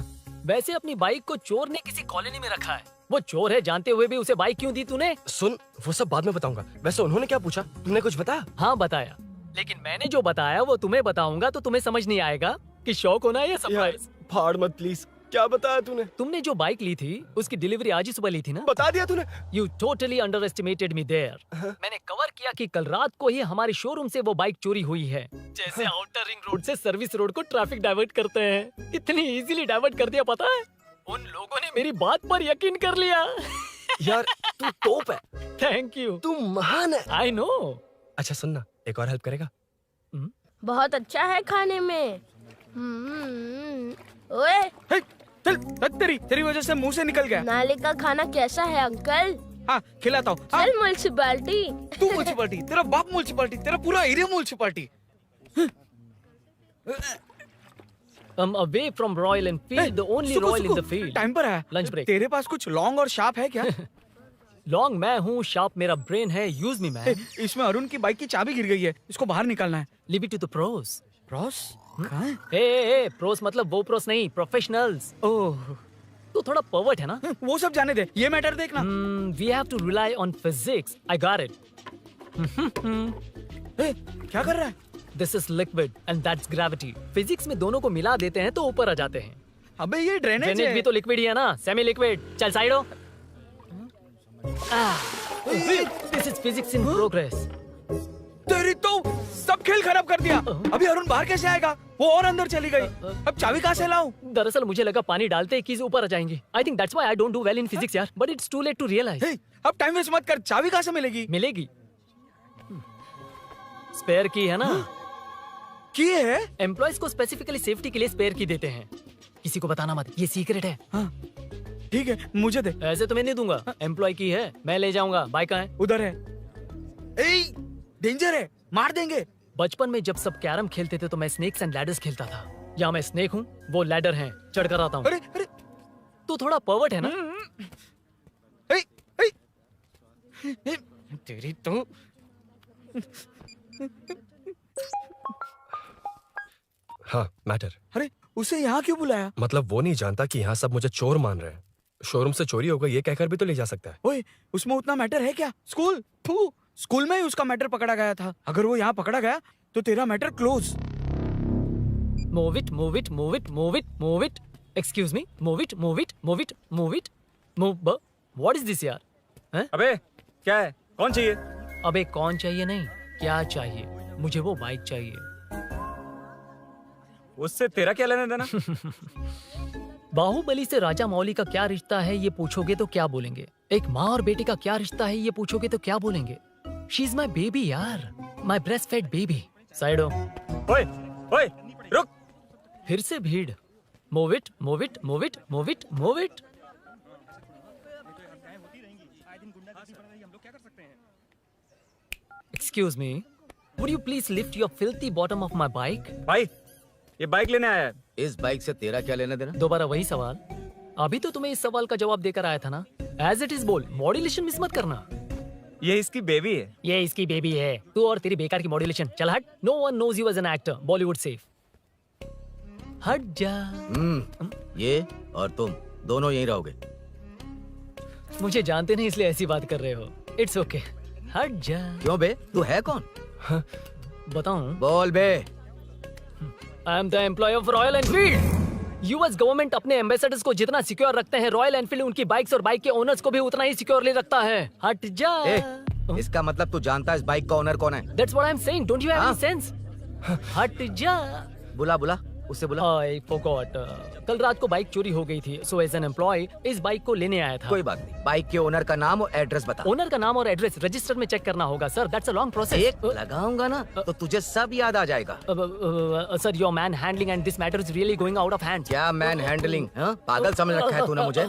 वैसे अपनी बाइक को चोर ने किसी कॉलोनी में रखा है। वो चोर है जानते हुए भी उसे बाइक क्यों दी तूने? सुन, वो सब बाद में बताऊंगा। वैसे उन्होंने क्या पूछा? तुमने कुछ बताया? हाँ बताया, लेकिन मैंने जो बताया वो तुम्हें बताऊंगा तो तुम्हें समझ नहीं आएगा कि शौक होना या सरप्राइज। फाड़ मत प्लीज। क्या बताया तूने? तुमने जो बाइक ली थी उसकी डिलीवरी आज ही सुबह ली थी ना? बता दिया तूने? You totally underestimated me there. मैंने कवर किया कि कल रात को ही हमारे शोरूम से वो बाइक चोरी हुई है। जैसे आउटर रिंग रोड से सर्विस रोड को ट्रैफिक डाइवर्ट करते हैं, इतनी इजीली डाइवर्ट कर दिया। पता है, उन लोगों ने मेरी बात पर यकीन कर लिया। यार तू टॉप है। Thank you. तू महान है। I know. अच्छा सुनना, एक और हेल्प करेगा? बहुत अच्छा है खाने में। ओए, तेरी वजह से मुंह से निकल गया। नाले का खाना कैसा है अंकल? हाँ, खिलाता हूँ। चल म्युनिसिपैलिटी। तू म्युनिसिपैलिटी, तेरा बाप म्युनिसिपैलिटी, तेरा पूरा area municipality. I'm away from Royal Enfield, the only Royal in the field. Time पर है। Lunch break. तेरे पास कुछ लॉन्ग और शार्प है क्या? लॉन्ग मैं हूँ, शार्प मेरा ब्रेन है। Use me man. इसमें अरुण की बाइक की चाबी गिर गई है, इसको बाहर निकालना है। Leave it to the pros. Pros? कहाँ है? ए, प्रोस मतलब वो प्रोस नहीं, प्रोफेशनल्स। ओह, तू थोड़ा पर्वर्ट है ना? वो सब जाने दे, ये मैटर देखना। We have to rely on physics. I got it. क्या कर रहा है? This is liquid and that's gravity. Physics में दोनों को मिला देते हैं तो ऊपर आ जाते हैं। अबे ये ड्रेनेज है। भी तो लिक्विड ही है ना, सेमी लिक्विड। चल साइड हो। This is physics in progress. तेरी तो सब खेल खराब कर दिया। अभी अरुण बाहर कैसे आएगा? वो और अंदर चली गई। अब चाबी कहाँ से लाऊं? दरअसल मुझे लगा पानी डालते ही कीज ऊपर आ जाएंगी। I think that's why I don't do well in physics यार। But it's too late to realize. अब टाइम वेस्ट मत कर, चाबी कहाँ से मिलेगी? मिलेगी। स्पेयर की है ना? की है? एम्प्लॉयज को स्पेसिफिकली सेफ्टी के लिए स्पेयर की देते हैं। किसी को बताना मत, ये सीक्रेट है। ठीक है, मुझे दे। ऐसे तो मैं नहीं दूंगा। एम्प्लॉय की है, मैं ले जाऊंगा। बाइक कहाँ है? उधर है। ए, डेंजर है, मार देंगे। बचपन में जब सब कैरम खेलते थे तो मैं स्नेक्स एंड लैडर्स खेलता था। यहाँ मैं स्नेक हूँ, वो लैडर है, चढ़ कर आता हूँ। अरे अरे, तू थोड़ा पर्वर्ट है ना? तेरी तो हाँ, मैटर। अरे उसे यहाँ क्यों बुलाया? मतलब वो नहीं जानता कि यहाँ सब मुझे चोर मान रहे हैं। शोरूम से चोरी होगा ये कहकर भी तो ले जा सकता है। ओए, उसमें उतना मैटर है क्या? स्कूल में ही उसका मैटर पकड़ा गया था। अगर वो यहाँ पकड़ा गया तो तेरा matter close. Move it, move it, move it, move it, move it. Excuse me, move it, move it, move it, move it, move. What is this यार? हैं? अबे क्या है? कौन चाहिए? अबे कौन चाहिए नहीं, क्या चाहिए? मुझे वो बाइक चाहिए। उससे तेरा क्या लेना देना? बाहुबली से राजा मौली का क्या रिश्ता है ये पूछोगे तो क्या बोलेंगे? एक माँ और बेटे का क्या रिश्ता है ये पूछोगे तो क्या बोलेंगे? शी इज माई बेबी यार, my breast fed baby. Side हो। ओए, ओए, रुक। फिर से भीड़। Move it, move it, move it, move it, move it. Excuse me, would you please lift your filthy bottom of my bike? भाई, ये बाइक लेने आया है। इस बाइक से तेरा क्या लेना देना? दोबारा वही सवाल। अभी तो तुम्हें इस सवाल का जवाब देकर आया था ना। एज इट इज बोल, मॉड्यूलेशन मिस मत करना। ये इसकी बेबी है। ये इसकी बेबी है। तू और तेरी बेकार की मॉड्यूलेशन। चल हट। No one knows you as an actor. Bollywood safe. हट जा। ये और तुम दोनों यहीं रहोगे। मुझे जानते नहीं इसलिए ऐसी बात कर रहे हो। It's okay. हट जा। क्यों बे? तू है कौन? बताऊं? बोल बे। I am the employee of Royal Enfield. US government अपने एम्बेसडर्स को जितना सिक्योर रखते हैं, रॉयल एनफील्ड उनकी बाइक्स और बाइक के ओनर्स को भी उतना ही सिक्योरली रखता है। हट जा। इसका मतलब तू जानता है इस बाइक का ओनर कौन है? That's what I'm saying. Don't you have any sense? हट जा। बुला बुला, उससे बुला। I forgot. कल रात को बाइक चोरी हो गई थी, so as an employee इस बाइक को लेने आया था। कोई बात नहीं, बाइक के ओनर का नाम और एड्रेस बता। ओनर का नाम और एड्रेस रजिस्टर में चेक करना होगा sir. That's a long process. एक लगाऊंगा ना तो तुझे सब याद आ जाएगा। Sir your man handling and this matter is really going out of hand. क्या मैन हैंडलिंग? पागल समझ रखा है तूने मुझे?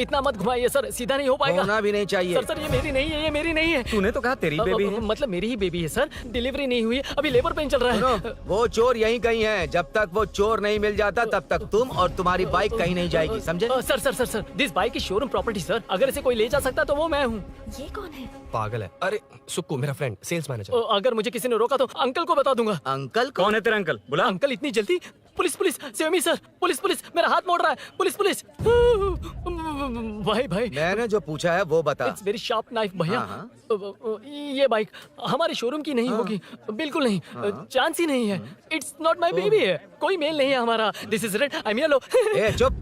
इतना मत घुमाइए सर, सीधा नहीं हो पाएगा। होना भी नहीं चाहिए। सर ये मेरी नहीं है, ये मेरी नहीं है। तूने तो कहा तेरी बेबी है। मतलब मेरी ही बेबी है सर। डिलीवरी नहीं हुई, अभी लेबर पेन चल रहा है। वो चोर यहीं कहीं है। जब तक वो चोर नहीं मिल जाता तब तक तुम और तुम्हारी बाइक कहीं नहीं जाएगी, समझे? Sir sir sir sir, this bike is showroom property sir. अगर इसे कोई ले जा सकता तो वो मैं हूँ। ये कौन है? पागल है। अरे सुक्कू, मेरा फ्रेंड, सेल्स मैनेजर। अगर मुझे किसी ने रोका तो अंकल को बता दूंगा। अंकल? कौन है तेरा अंकल? बुला। अंकल इतनी जल्दी? Police police, save me sir. Police police, मेरा हाथ मोड़ रहा है। Police police. भाई भाई, मैंने जो पूछा है वो बता। इट्स वेरी शार्प नाइफ भैया। ये बाइक हमारे शोरूम की नहीं होगी, बिल्कुल नहीं। चांस ही नहीं है। इट्स नॉट माय बेबी है, कोई मेल नहीं है हमारा। This is red, I am yellow. ए चुप।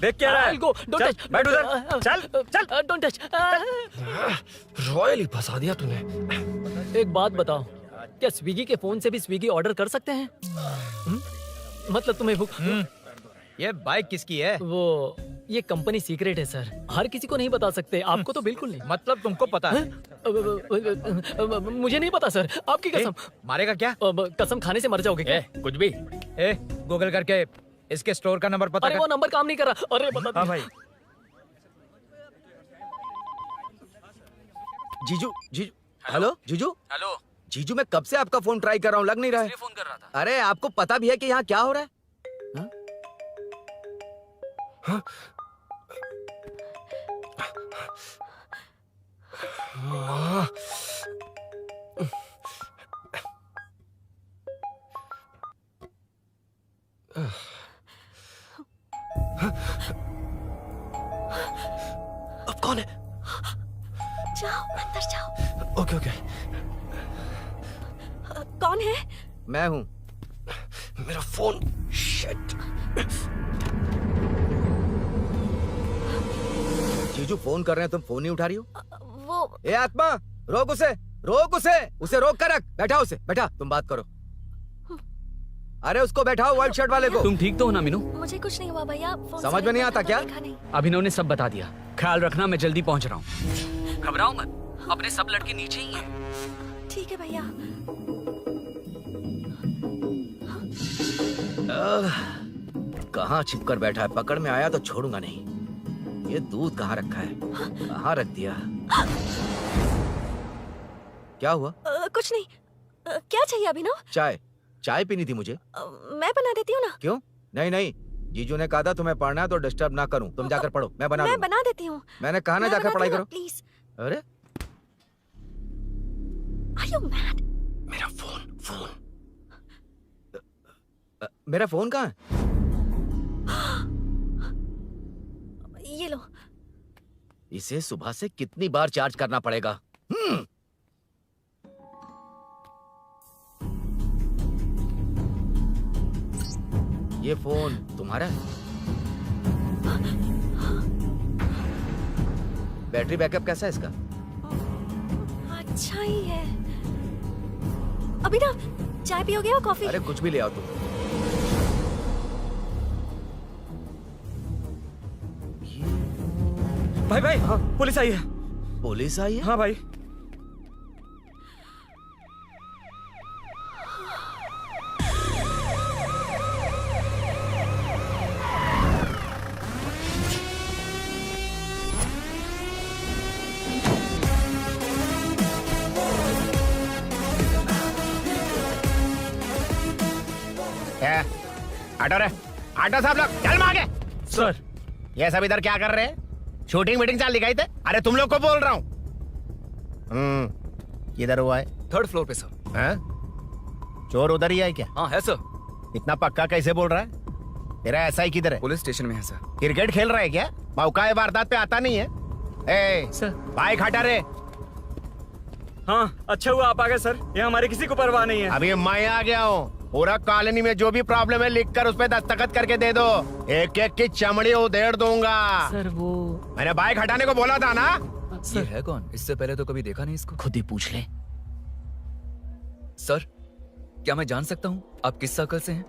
देख क्या रहा है? Go, don't touch. बैठ उधर। चल चल, डोंट टच। रॉयल ही फंसा दिया तूने। एक बात बताओ, क्या स्विगी के फोन से भी स्विगी ऑर्डर कर सकते हैं? मतलब तुम्हें भूख? ये बाइक किसकी है? वो ये कंपनी सीक्रेट है सर, हर किसी को नहीं बता सकते। आपको तो बिल्कुल नहीं। मतलब तुमको पता है? मुझे नहीं पता सर, आपकी कसम। मारेगा क्या? कसम खाने से मर जाओगे क्या? कुछ भी। गूगल करके इसके स्टोर का नंबर पता अरे कर। वो नंबर काम नहीं कर रहा। अरे बता। हाँ भाई। जीजू जीजू, हेलो जीजू। हेलो जीजू, मैं कब से आपका फोन ट्राई कर रहा हूँ, लग नहीं रहा है। फोन कर रहा था। अरे आपको पता भी है कि यहाँ क्या हो रहा है? अब कौन है? जाओ अंदर जाओ। Okay okay. कौन है? मैं हूँ। मेरा फोन। शिट। जीजू फोन कर रहे हैं, तुम फोन नहीं उठा रही हो? वो ए आत्मा, रोक उसे, रोक उसे रोक कर रख। बैठा उसे, बैठा, तुम बात करो। अरे उसको बैठाओ, व्हाइट शर्ट वाले को। तुम ठीक तो हो ना मीनू? मुझे कुछ नहीं हुआ भैया। समझ में नहीं आता क्या? अभिनव ने सब बता दिया। ख्याल रखना, मैं जल्दी पहुंच रहा हूँ। घबराओ मत, अपने सब लड़के नीचे ही हैं। ठीक है भैया। कहाँ छिप कर बैठा है? पकड़ में आया तो छोड़ूंगा नहीं। ये दूध कहाँ रखा है? कहाँ रख दिया? क्या हुआ? कुछ नहीं। क्या चाहिए अभिनव? चाय। चाय पीनी थी मुझे। मैं बना देती हूँ ना। क्यों? नहीं नहीं, जीजू ने कहा था तुम्हें पढ़ना है तो डिस्टर्ब ना करूं। तुम जाकर पढ़ो, मैं बना दूंगा। बना देती हूँ। मैंने कहा ना जाकर पढ़ाई करो। प्लीज। अरे Are you mad? मेरा फोन मेरा फोन कहाँ है? ये लो। इसे सुबह से कितनी बार चार्ज करना पड़ेगा? ये फोन तुम्हारा है? बैटरी बैकअप कैसा है इसका? अच्छा ही है। अभिनव, चाय पियोगे या कॉफी? अरे कुछ भी ले आओ तुम। भाई भाई, हाँ, पुलिस आई है। पुलिस आई है? हाँ भाई। ऑटो रे, ऑटो साहब लोग चल आगे। सर, ये सब इधर क्या कर रहे हैं? शूटिंग मीटिंग चाल दिखाई थे? अरे तुम लोग को बोल रहा हूँ। किधर हुआ है? 3rd फ्लोर पे सर। हैं? चोर उधर ही है क्या? हाँ है सर। इतना पक्का कैसे बोल रहा है? तेरा एसआई किधर है? पुलिस स्टेशन में है सर। क्रिकेट खेल रहा है क्या? मौका है वारदात पे आता नहीं है? ए सर, बाइक हटा रे। हाँ, अच्छा हुआ आप आ गए सर। ये हमारे किसी को परवाह नहीं है। अभी मैं आ गया हूँ। पूरा कॉलोनी में जो भी प्रॉब्लम है लिख कर उस पे दस्तखत करके दे दो। एक एक की चमड़ी उधेड़ दूंगा। सर वो मैंने बाइक हटाने को बोला था ना? ये है कौन? इससे पहले तो कभी देखा नहीं इसको। खुद ही पूछ ले। सर, क्या मैं जान सकता हूँ आप किस सर्कल से हैं?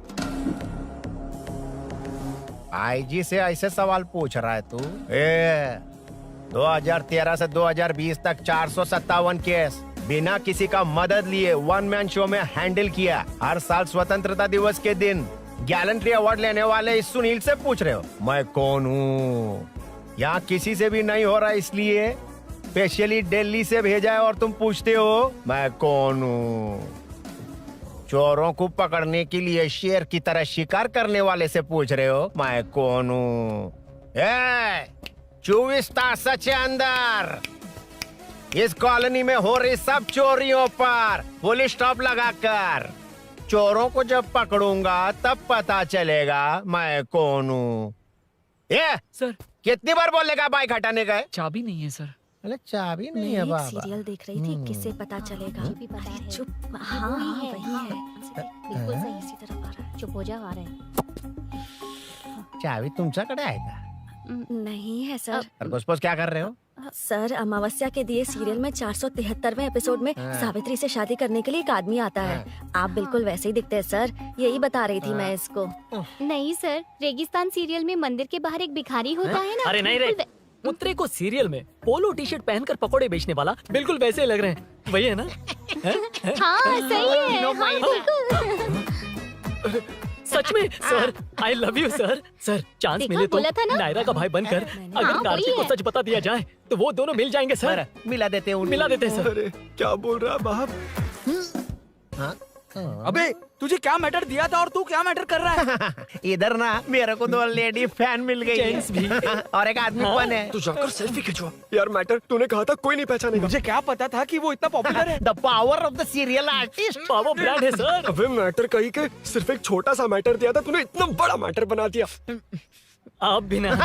आईजी से ऐसे सवाल पूछ रहा है तू? 2013 से 2020 तक 457 केस बिना किसी का मदद लिए 1 मैन शो में हैंडल किया। हर साल स्वतंत्रता दिवस के दिन गैलेंट्री अवार्ड लेने वाले इस सुनील से पूछ रहे हो मैं कौन हूँ? यहाँ किसी से भी नहीं हो रहा, इसलिए स्पेशली दिल्ली से भेजा है और तुम पूछते हो मैं कौन हूँ? चोरों को पकड़ने के लिए शेर की तरह शिकार करने वाले से पूछ रहे हो मैं कौन हूँ? 24 तास से अंदर इस कॉलोनी में हो रही सब चोरियों पर पुलिस स्टॉप लगाकर चोरों को जब पकड़ूंगा तब पता चलेगा मैं कौन हूँ। ये सर, कितनी बार बोलेगा बाइक हटाने का है? चाबी नहीं है सर। अरे चाबी मैं नहीं है एक बाबा। सीरियल देख रही थी, किससे पता चलेगा? अरे चुप। हाँ वही है। बिल्कुल सही। इसी तरफ आ रहा है। चुप हो जा, आ रहे हैं। चाबी तुमच्याकडे आहे का? नहीं है सर। और घुसपौस क्या कर रहे हो? सर, अमावस्या के दिए सीरियल में 473वें एपिसोड में सावित्री से शादी करने के लिए एक आदमी आता है। आप बिल्कुल वैसे ही दिखते हैं सर। यही बता रही थी मैं इसको। नहीं सर, रेगिस्तान सीरियल में मंदिर के बाहर एक भिखारी होता है ना। अरे नहीं रे, पुत्रे को सीरियल में पोलो टी शर्ट पहनकर पकोड़े बेचने वाला बिल्कुल वैसे लग रहे हैं। वही है ना? हाँ सही है। हाँ, बिल्कुल। सच में sir, I love you sir. Sir, chance देखा, मिले तो बोला था ना? नायरा का भाई बनकर अगर हाँ, कार्तिक वही को है। सच बता दिया जाए तो वो दोनों मिल जाएंगे सर। मिला देते हैं मिला देते हैं सर। क्या बोल रहा है बाप? अबे तुझे क्या मैटर दिया था और तू क्या मैटर कर रहा है? इधर ना मेरे को 2 लेडी फैन मिल गई जेंट्स भी। और एक आदमी फन है। तू जाकर सेल्फी खिंचवा। यार मैटर तूने कहा था कोई नहीं पहचानेगा। मुझे क्या पता था कि वो इतना पॉपुलर है। The power of the serial artist. Power brand है सर। अबे मैटर कही के सिर्फ एक छोटा सा मैटर दिया था, तूने इतना बड़ा मैटर बना दिया। आप भी ना।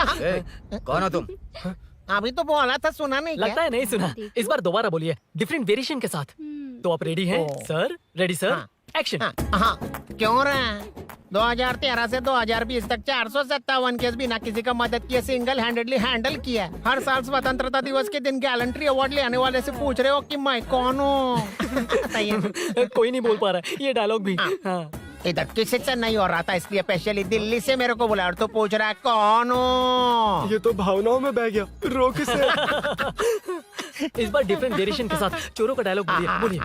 कौन हो तुम? अभी तो बोला था, सुना नहीं लगता है नहीं सुना। इस बार दोबारा बोलिए, डिफरेंट वेरिएशन के साथ। तो आप रेडी हैं सर? Ready sir? एक्शन। हाँ, क्यों रहा? 2013 से 2020 तक 457 केस बिना किसी का मदद किए सिंगल हैंडेडली हैंडल किया। हर साल स्वतंत्रता दिवस के दिन गैलेंट्री अवार्ड लेने वाले से पूछ रहे हो कि मैं कौन हूँ? कोई नहीं बोल पा रहा है ये डायलॉग भी। हाँ। इधर किसी से नहीं हो रहा था, इसलिए स्पेशली दिल्ली से मेरे को बुलाया और तो पूछ रहा है कौन हूँ? ये तो भावनाओं में बह गया। रोक इसे। इस बार डिफरेंट वेरिएशन के साथ चोरों का डायलॉग बोलिए बोलिए।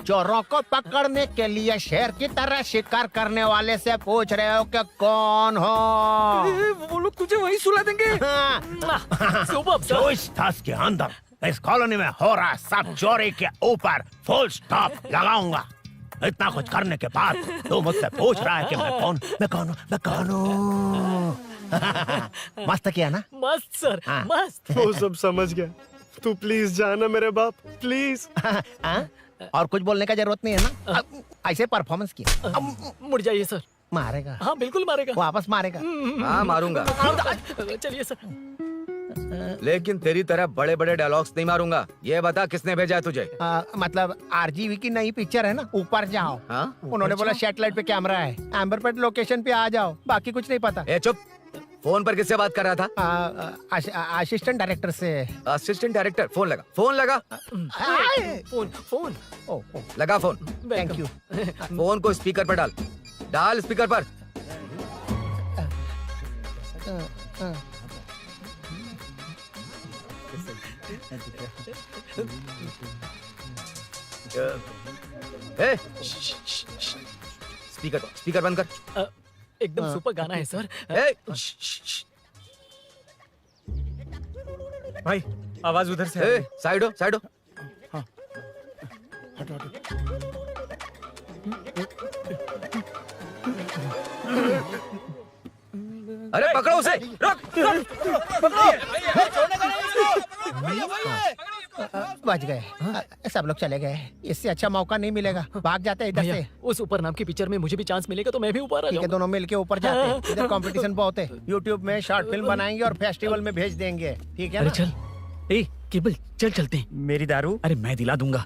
चोरों को पकड़ने के लिए शेर की तरह शिकार करने वाले से पूछ रहे हो कि कौन हो? वो लोग तुझे वहीं सुला देंगे। जो इस दस के अंदर इस कॉलोनी में हो रहा है सब चोरी के ऊपर फुल स्टॉप लगाऊंगा। इतना कुछ करने के बाद तू मुझसे पूछ रहा है कि मैं कौन हूँ? मस्त किया ना? मस्त सर, मस्त। वो सब समझ गया। तू प्लीज जाना मेरे बाप, प्लीज। और कुछ बोलने का जरूरत नहीं है ना? ऐसे परफॉर्मेंस किया। मुड़ जाइए सर। मारेगा? हाँ बिल्कुल मारेगा। वापस मारेगा? हाँ मारूंगा। चलिए सर। लेकिन तेरी तरह बड़े बड़े डायलॉग्स नहीं मारूंगा। ये बता किसने भेजा है तुझे? मतलब आरजीवी की नई पिक्चर है ना, ऊपर जाओ। उन्होंने बोला सैटेलाइट पे कैमरा है, एम्बर पेट लोकेशन पे आ जाओ, बाकी कुछ नहीं पता। ए चुप। फोन पर किससे बात कर रहा था? असिस्टेंट डायरेक्टर से। Assistant director? फोन लगा, फोन लगा। फोन लगा फोन। Thank you. फोन को स्पीकर पर डाल, डाल स्पीकर पर। स्पीकर बंद कर। एकदम सुपर गाना है सर। भाई आवाज उधर से आ रही है। साइड हो, साइड हो। अरे पकड़ो उसे, रुक, बच गए। सब लोग चले गए, इससे अच्छा मौका नहीं मिलेगा। भाग जाते हैं इधर से। उस ऊपर नाम की पिक्चर में मुझे भी चांस मिलेगा तो मैं भी ऊपर आ ठीक है, दोनों मिलके ऊपर जाते हैं। इधर कंपटीशन बहुत है। यूट्यूब में शॉर्ट फिल्म बनाएंगे और फेस्टिवल में भेज देंगे, ठीक है ना? अरे चल, ए केबल चल चलते हैं। मेरी दारू? अरे मैं दिला दूंगा।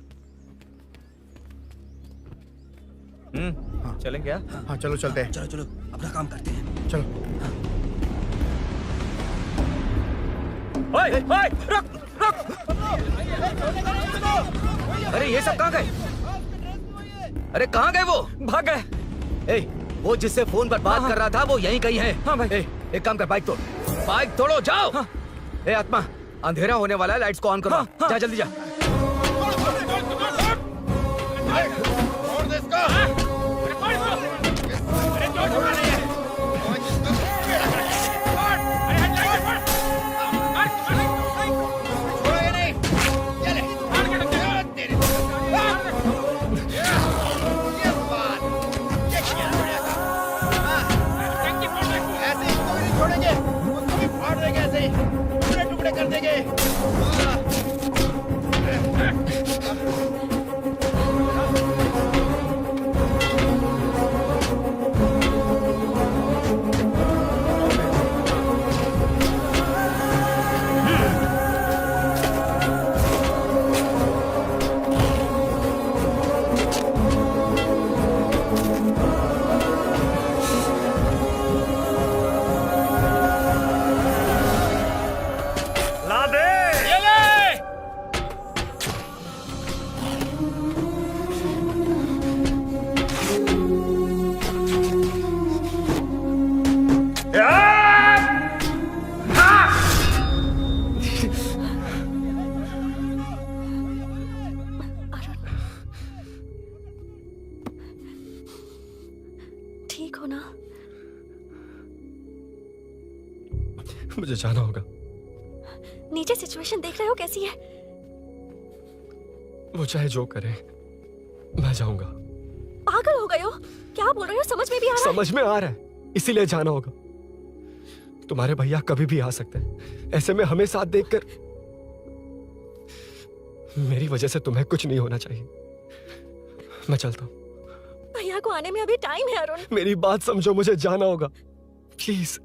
चलें क्या? हाँ चलो चलते हैं। चलो चलो अपना काम करते हैं। चलो। ओए, ओए, रुक, रुक। अरे ये सब कहाँ गए? अरे कहाँ गए वो? भाग गए। ए, वो जिससे फोन पर बात कर रहा था वो यहीं कहीं है। हाँ भाई। एक काम कर, बाइक तोड़, बाइक तोड़ो, जाओ। ए आत्मा, अंधेरा होने वाला है, लाइट्स को ऑन करो। जा जल्दी जा। टुकड़े कर देंगे। ठीक हो ना? मुझे जाना होगा। नीचे सिचुएशन देख रहे हो कैसी है? वो चाहे जो करे, मैं जाऊंगा। पागल हो गए हो? क्या बोल रहे हो? समझ में भी आ रहा है? समझ में आ रहा है, इसीलिए जाना होगा। तुम्हारे भैया कभी भी आ सकते हैं। ऐसे में हमें साथ देखकर मेरी वजह से तुम्हें कुछ नहीं होना चाहिए। मैं चलता हूँ। भैया को आने में अभी टाइम है अरुण। मेरी बात समझो, मुझे जाना होगा। प्लीज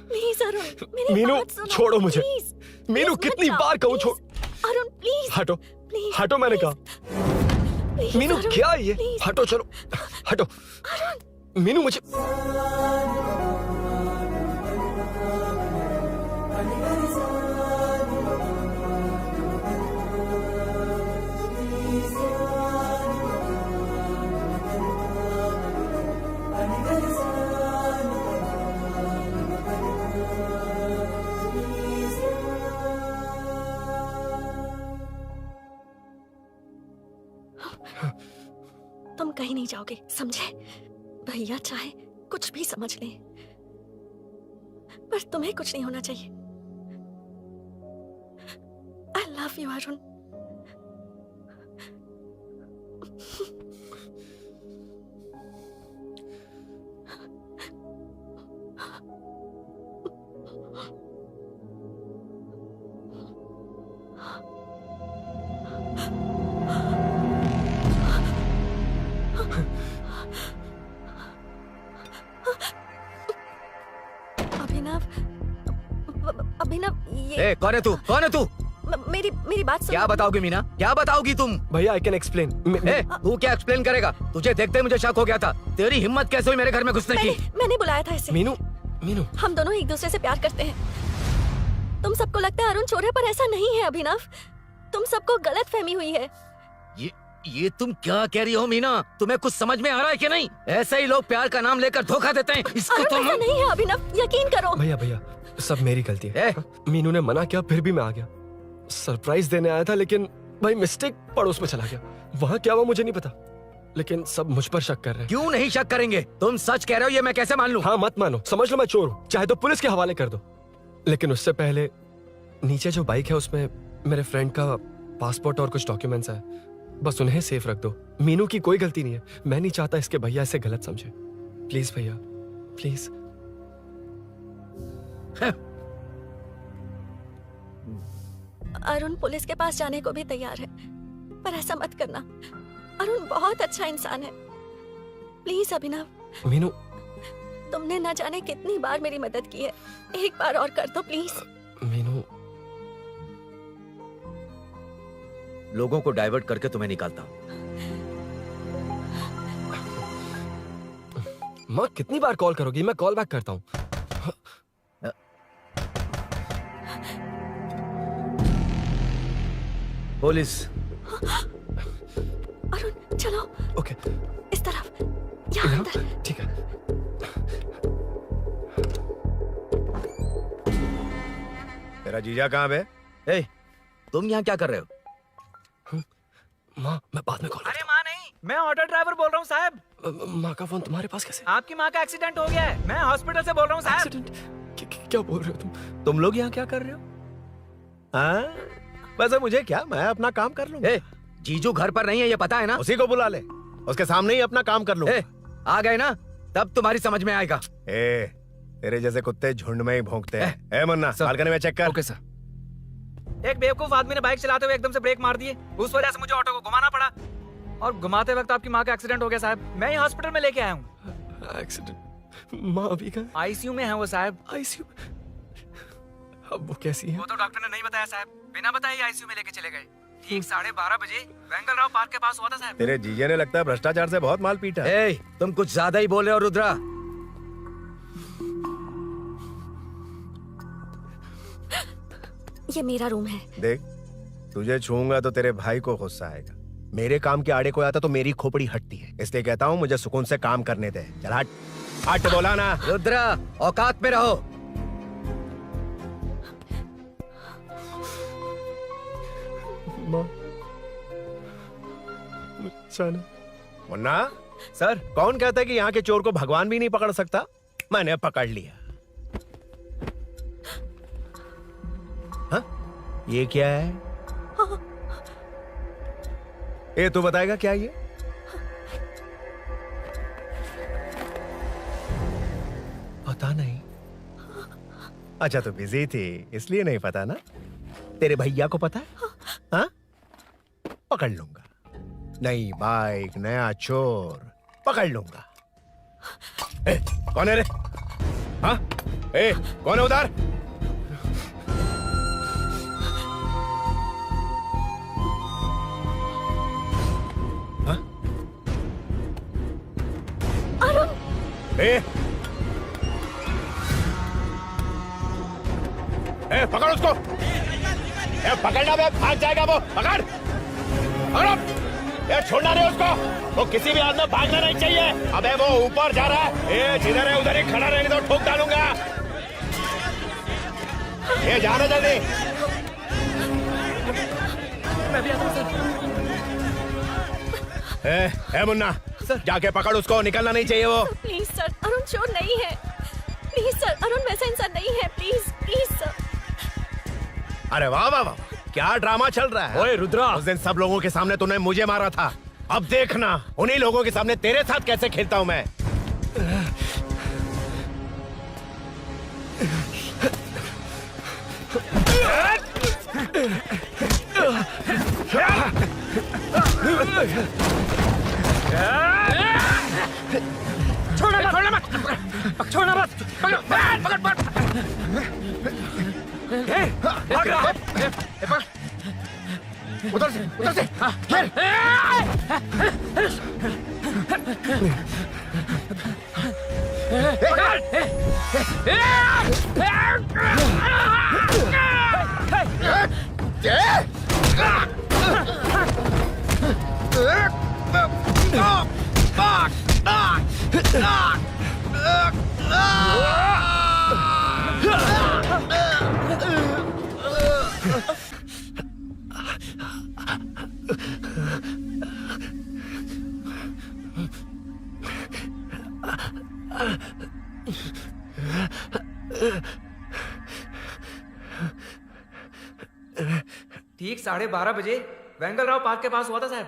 प्लीज अरुण, मेरी मीनू, बात सुनो। छोड़ो मुझे। प्लीज, मीनू, प्लीज कितनी मत बार जाओ, कहूँ छोड़। अरुण प्लीज। हटो, प्लीज, हटो, मैंने कहा। प्लीज, मीनू अरुण, क्या ये? प्लीज। हटो, चलो हटो। मीनू मुझे तुम कहीं नहीं जाओगे, समझे? भैया चाहे कुछ भी समझ लें, पर तुम्हें कुछ नहीं होना चाहिए। I love you, Arun. अभिनव, ये कौन है तू? कौन है तू? मेरी बात सुनो। क्या बताओगी मीना? क्या बताओगी तुम? भैया आई कैन एक्सप्लेन। तू क्या एक्सप्लेन करेगा? तुझे देखते ही मुझे शक हो गया था। तेरी हिम्मत कैसे हुई मेरे घर में घुसने की? मैंने बुलाया था इसे। मीनू हम दोनों एक दूसरे से प्यार करते हैं। तुम सबको लगता है अरुण चोर है, पर ऐसा नहीं है अभिनव। तुम सबको गलत फहमी हुई है। ये तुम क्या कह रही हो मीना? तुम्हें कुछ समझ में आ रहा है कि नहीं? ऐसे ही लोग प्यार का नाम लेकर धोखा देते हैं। इसको तुम ऐसा नहीं है अभिनव, यकीन करो। भैया सब मेरी गलती है। मीनू ने मना किया, फिर भी मैं आ गया। सरप्राइज देने आया था, लेकिन भाई मिस्टेक पड़ोस में चला गया। वहाँ क्या हुआ मुझे नहीं पता, लेकिन सब मुझ पर शक कर रहे हैं। क्यों नहीं शक करेंगे? तुम सच कह रहे हो, ये मैं कैसे मान लूं? हाँ मत मानो, समझ लो मैं चोर हूँ, चाहे तो पुलिस के हवाले कर दो। लेकिन उससे पहले नीचे जो बाइक है उसमें मेरे फ्रेंड का पासपोर्ट और कुछ डॉक्यूमेंट्स है, बस उन्हें सेफ रख दो। मीनू की कोई गलती नहीं है। मैं नहीं चाहता इसके भैया इसे गलत समझे। प्लीज भैया, प्लीज। अरुण पुलिस के पास जाने को भी तैयार है, पर ऐसा मत करना। अरुण बहुत अच्छा इंसान है। प्लीज अभिनव। मीनू, तुमने न जाने कितनी बार मेरी मदद की है, एक बार और कर दो प्लीज। मीनू, लोगों को डाइवर्ट करके तुम्हें निकालता हूँ। माँ कितनी बार कॉल करोगी? मैं कॉल बैक करता हूँ। पुलिस। अरुण चलो। ओके। इस तरफ, यहाँ अंदर। ठीक है। तेरा जीजा कहाँ पे? तुम यहाँ क्या कर रहे हो? माँ मैं बाद में कॉल। अरे माँ नहीं, मैं ऑटो ड्राइवर बोल रहा हूँ साहब। माँ का फोन तुम्हारे पास कैसे? आपकी माँ का एक्सीडेंट हो गया है, मैं हॉस्पिटल से बोल रहा हूँ साहब। क्या बोल रहे हो तुम लोग यहाँ क्या कर रहे हो? हाँ वैसे मुझे क्या, मैं अपना काम कर लूँ। जीजू घर पर नहीं है, ये पता है ना? उसी को बुला ले, उसके सामने ही अपना काम कर लूँ। आ गए ना, तब तुम्हारी समझ में आएगा। तेरे जैसे कुत्ते झुंड में ही भौंकते हैं। मुन्ना बालकनी में चेक कर। Okay sir. एक बेवकूफ आदमी ने बाइक चलाते हुए एकदम से ब्रेक मार दिए, उस वजह से मुझे ऑटो को घुमाना पड़ा, और घुमाते वक्त आपकी माँ का एक्सीडेंट हो गया साहब। मैं ही हॉस्पिटल में लेके आया हूँ। एक्सीडेंट? माँ अभी कहाँ? आईसीयू में है वो साहब। आईसीयू? अब वो कैसी है? वो तो डॉक्टर ने नहीं बताया साहब, बिना बताए आईसीयू में लेके चले गए। ठीक 12:30 बजे वेंगल राव पार्क के पास हुआ था साहब। तेरे जीजे ने लगता है भ्रष्टाचार से बहुत माल पीटा। तुम कुछ ज्यादा ही बोल रहे हो रुद्रा। ये मेरा रूम है। देख, तुझे छूऊंगा तो तेरे भाई को गुस्सा आएगा। मेरे काम के आड़े को आता तो मेरी खोपड़ी हटती है, इसलिए कहता हूँ मुझे सुकून से काम करने दे। चल हट, हट बोला ना। रुद्रा औकात में रहो। माँ मुन्ना सर, कौन कहता है कि यहाँ के चोर को भगवान भी नहीं पकड़ सकता? मैंने पकड़ लिया। हाँ? ये क्या है? ये तू बताएगा क्या ये? पता नहीं। अच्छा तो बिजी थी इसलिए नहीं पता ना? तेरे भैया को पता है? हाँ? पकड़ लूंगा। नई बाइक, नया चोर, पकड़ लूंगा। कौन है रे? हाँ? कौन है उधर? हाँ? पकड़ उसको। पकड़ना बे, भाग जाएगा वो। पकड़, पकड़ो। छोड़ना नहीं उसको, वो किसी भी हाल में भागना नहीं चाहिए। अबे वो ऊपर जा रहा है, जिधर है उधर ही खड़ा रहने दो, ठोक डालूंगा। जाना जल्दी। मैं भी आता हूं सर। ए मुन्ना, जाके पकड़ उसको, निकलना नहीं चाहिए वो। प्लीज सर, अरुण चोर नहीं है। प्लीज सर, अरुण वैसा इंसान नहीं है। Please please sir. अरे वाह वाह वाह, क्या ड्रामा चल रहा है। ओए रुद्रा, उस दिन सब लोगों के सामने तूने मुझे मारा था, अब देखना उन्हीं लोगों के सामने तेरे साथ कैसे खेलता हूं मैं। छोड़ना मत, छोड़ना मत, पकड़ पकड़ पकड़। भाग रहा है। उधर से घेर। ठीक 12:30 बजे वेंगल राव पार्क के पास हुआ था साहब।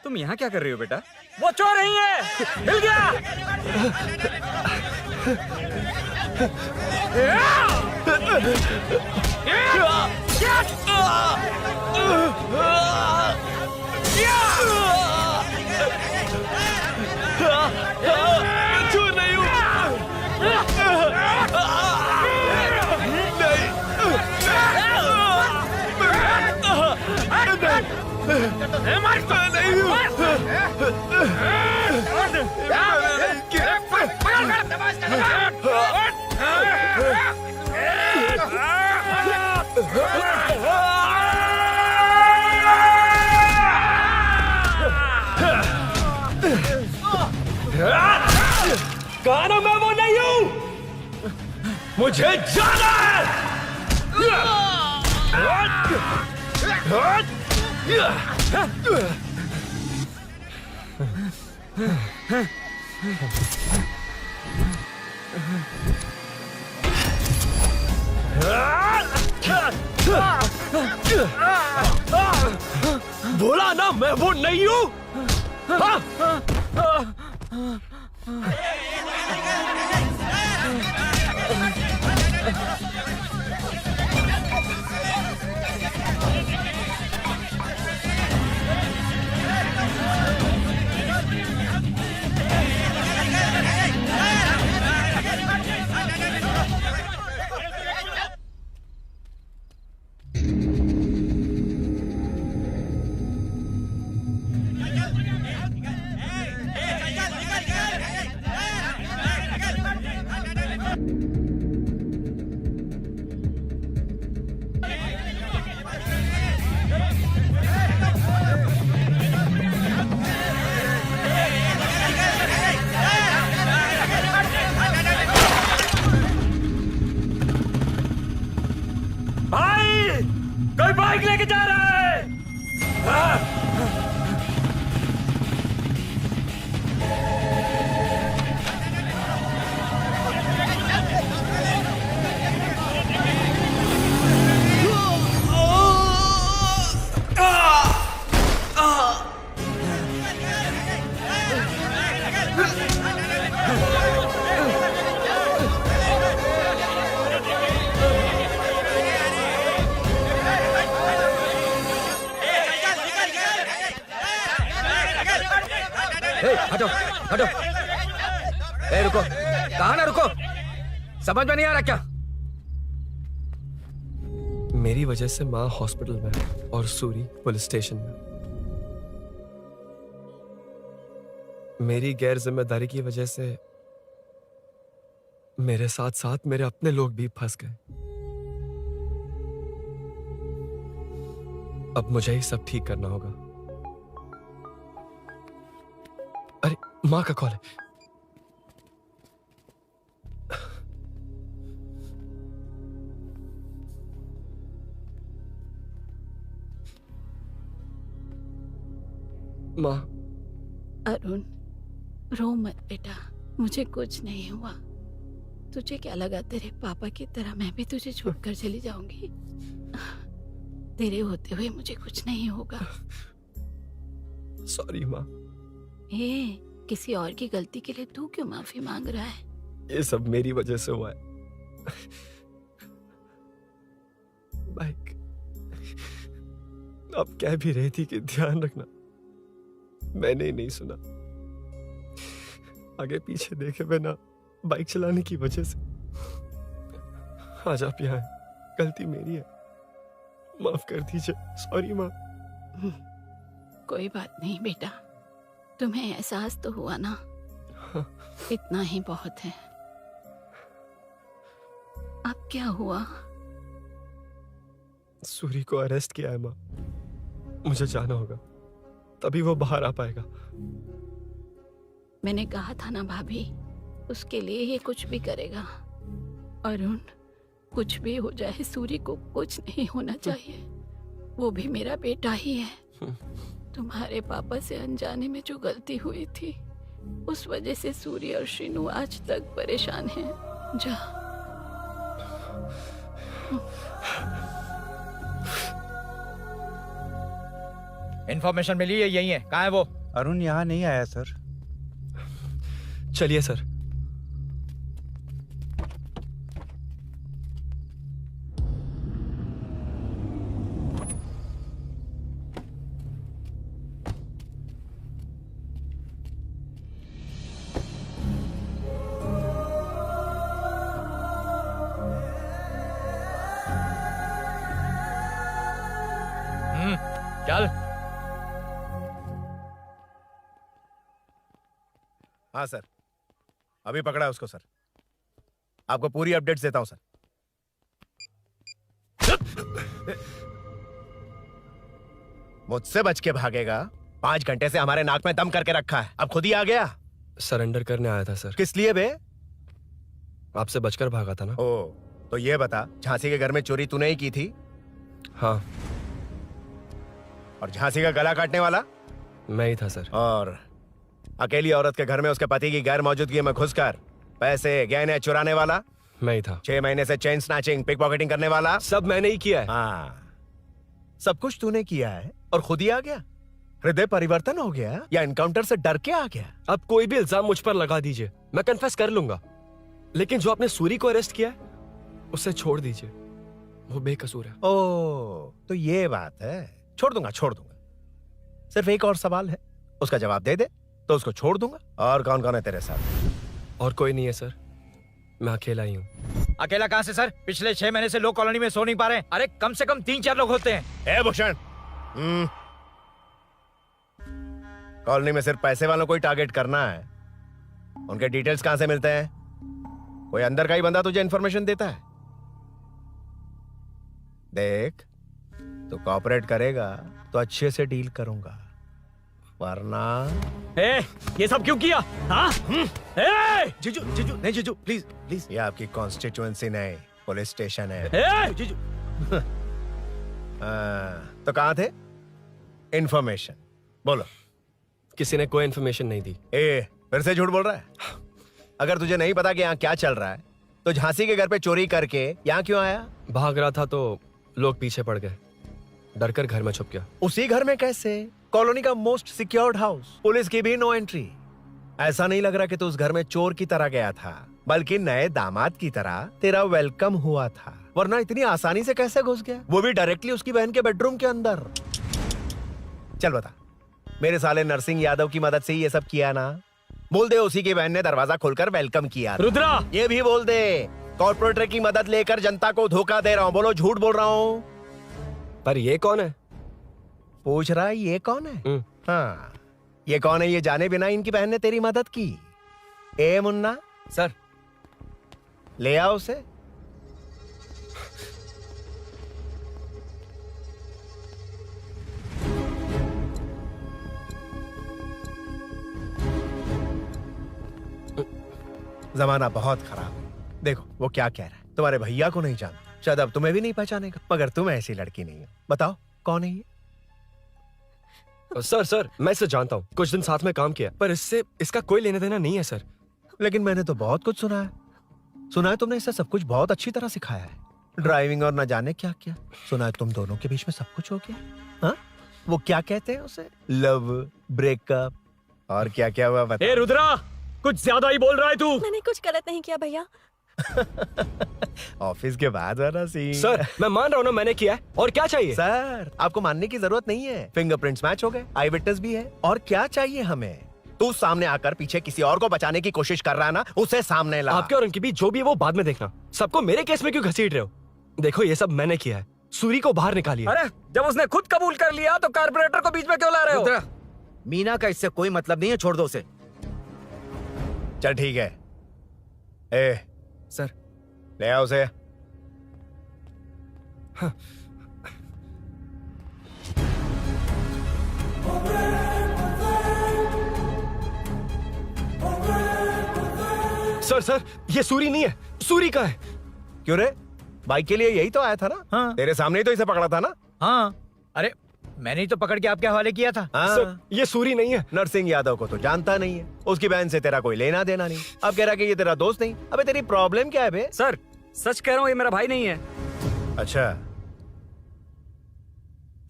तुम यहाँ क्या कर रही हो बेटा? वो चोर नहीं है, हिल गया। चोर नहीं हूँ। कहा मैं वो नहीं हूं, मुझे जाना है। बोला ना मैं वो नहीं हूं। हटो हटो। ए रुको, कहाँ ना रुको, समझ में नहीं आ रहा क्या? मेरी वजह से माँ हॉस्पिटल में है और सूरी पुलिस स्टेशन में। मेरी गैर जिम्मेदारी की वजह से मेरे साथ साथ मेरे अपने लोग भी फंस गए। अब मुझे ही सब ठीक करना होगा। अरे माँ का कॉल है। माँ। अरुण, रो मत बेटा, मुझे कुछ नहीं हुआ। तुझे क्या लगा तेरे पापा की तरह मैं भी तुझे छोड़कर चली जाऊंगी? तेरे होते हुए मुझे कुछ नहीं होगा। सॉरी माँ। ए, किसी और की गलती के लिए तू क्यों माफी मांग रहा है? ये सब मेरी वजह से हुआ है। बाइक आप कह भी रही थी कि ध्यान रखना, मैंने ही नहीं सुना। आगे पीछे देखे बिना बाइक चलाने की वजह से आज आप यहाँ हैं। गलती मेरी है, माफ कर दीजिए। सॉरी माँ। कोई बात नहीं बेटा, तुम्हें एहसास तो हुआ ना? हाँ। इतना ही बहुत है। अब क्या हुआ? सूरी को अरेस्ट किया है माँ। मुझे जाना होगा, तभी वो बाहर आ पाएगा। मैंने कहा था ना भाभी, उसके लिए ये कुछ भी करेगा। अरुण, कुछ भी हो जाए सूरी को कुछ नहीं होना चाहिए। वो भी मेरा बेटा ही है। तुम्हारे पापा से अनजाने में जो गलती हुई थी, उस वजह से सूरी और श्रीनु आज तक परेशान हैं। जा। इन्फॉर्मेशन मिली है, यही है। कहाँ है वो? अरुण यहाँ नहीं आया सर। चलिए सर। चल। हाँ सर, अभी पकड़ा उसको सर। आपको पूरी अपडेट्स देता हूं सर। मुझसे बच के भागेगा? 5 घंटे से हमारे नाक में दम करके रखा है, अब खुद ही आ गया। सरेंडर करने आया था सर। किस लिए बे? आपसे बचकर भागा था ना। ओ, तो ये बता, झांसी के घर में चोरी तूने ही की थी? हाँ। और झांसी का गला काटने वाला? मैं ही था सर। और अकेली औरत के घर में उसके पति की गैर मौजूदगी में घुसकर पैसे गहने चुराने वाला? मैं ही था। 6 महीने से चेन स्नैचिंग, पिक पॉकेटिंग करने वाला? सब मैंने ही किया है। हाँ, सब कुछ तूने किया है और खुद ही आ गया? हृदय परिवर्तन हो गया या एनकाउंटर से डर के आ गया? अब कोई भी इल्जाम मुझ पर लगा दीजिए, मैं कन्फेस कर लूंगा। लेकिन जो आपने सूरी को अरेस्ट किया है, उसे छोड़ दीजिए, वो बेकसूर है। ओ, तो ये बात है। छोड़ दूंगा, छोड़ दूंगा। सिर्फ एक और सवाल है, उसका जवाब दे दे तो उसको छोड़ दूंगा। और कौन कौन है तेरे साथ? और कोई नहीं है सर, मैं अकेला ही हूँ। अकेला कहाँ से सर? पिछले 6 महीने से लोग कॉलोनी में सो नहीं पा रहे हैं। अरे कम से कम 3-4 लोग होते हैं। ए भूषण, कॉलोनी में सिर्फ पैसे वालों को ही टारगेट करना है। उनके डिटेल्स कहां से मिलते हैं? कोई अंदर का ही बंदा तुझे इंफॉर्मेशन देता है? देख, तू कोऑपरेट करेगा तो अच्छे से डील करूंगा, वरना ये सब क्यों किया? हाँ? जीजू, जीजू, नहीं जीजू, प्लीज प्लीज। ये आपकी कॉन्स्टिट्यूएंसी नहीं, पुलिस स्टेशन है। जीजू। तो कहाँ थे? इंफॉर्मेशन बोलो। किसी ने कोई इंफॉर्मेशन नहीं दी। फिर से झूठ बोल रहा है? अगर तुझे नहीं पता कि यहाँ क्या चल रहा है, तो झांसी के घर पे चोरी करके यहाँ क्यों आया? भाग रहा था तो लोग पीछे पड़ गए, डरकर घर में छुप गया। उसी घर में कैसे? कॉलोनी का मोस्ट सिक्योर्ड हाउस, पुलिस की भी नो एंट्री। ऐसा नहीं लग रहा कि तू उस घर में चोर की तरह गया था, बल्कि नए दामाद की तरह तेरा वेलकम हुआ था। वरना इतनी आसानी से कैसे घुस गया, वो भी डायरेक्टली उसकी बहन के बेडरूम के अंदर? चल बता, मेरे साले नरसिंह यादव की मदद से ही ये सब किया ना। बोल दे उसी की बहन ने दरवाजा खोलकर वेलकम किया। रुद्रा, ये भी बोल दे कॉर्पोरेटर की मदद लेकर जनता को धोखा दे रहा हूँ। बोलो झूठ बोल रहा हूँ। पर ये कौन है? पूछ रहा है ये कौन है? हाँ, ये कौन है ये जाने बिना इनकी बहन ने तेरी मदद की। ए मुन्ना सर, ले आओ उसे। जमाना बहुत खराब है। देखो वो क्या कह रहा है। तुम्हारे भैया को नहीं जानता, शायद अब तुम्हें भी नहीं पहचानेगा, मगर तुम ऐसी लड़की नहीं हो। बताओ कौन है ये? सर मैं इसे जानता हूँ, कुछ दिन साथ में काम किया, पर इससे इसका कोई लेना देना नहीं है सर। लेकिन मैंने तो बहुत कुछ सुना है। सुना है तुमने इसे सब कुछ बहुत अच्छी तरह सिखाया है, ड्राइविंग और न जाने क्या क्या। सुना है तुम दोनों के बीच में सब कुछ हो गया। हाँ, वो क्या कहते हैं उसे, लव, ब्रेकअप और क्या क्या हुआ बता। ए रुद्रा, कुछ ज्यादा ही बोल रहा है तू। मैंने कुछ गलत नहीं किया भैया। ऑफिस के बाद वाला सीन। सर मैं मान रहा हूँ ना मैंने किया है, और क्या चाहिए? सर आपको मानने की जरूरत नहीं है, फिंगरप्रिंट्स मैच हो गए, आई विटनेस भी है, और क्या चाहिए हमें? तू सामने आकर पीछे किसी और को बचाने की कोशिश कर रहा है ना, उसे सामने ला। आपके और उनके बीच जो भी है वो बाद में देखना, सबको मेरे केस में क्यों घसीट रहे हो? देखो ये सब मैंने किया है, सूरी को बाहर निकालिए। अरे जब उसने खुद कबूल कर लिया तो कारपोरेटर को बीच में क्यों ला रहे हो? मीना का इससे कोई मतलब नहीं है, छोड़ दो उसे। चल ठीक है। ए सर ले आओ उसे। हाँ। सर ये सूरी नहीं है, सूरी का है। क्यों रे, बाइक के लिए यही तो आया था ना? हाँ। तेरे सामने ही तो इसे पकड़ा था ना? हाँ, अरे मैंने ही तो पकड़ के आपके हवाले किया था। हाँ। सर ये सूरी नहीं है। नरसिंह यादव को तो जानता नहीं है, उसकी बहन से तेरा कोई लेना देना नहीं। अब कह रहा कि ये तेरा दोस्त नहीं। अबे तेरी प्रॉब्लम क्या है बे? सर सच कह रहा हूँ, ये मेरा भाई नहीं है। अच्छा,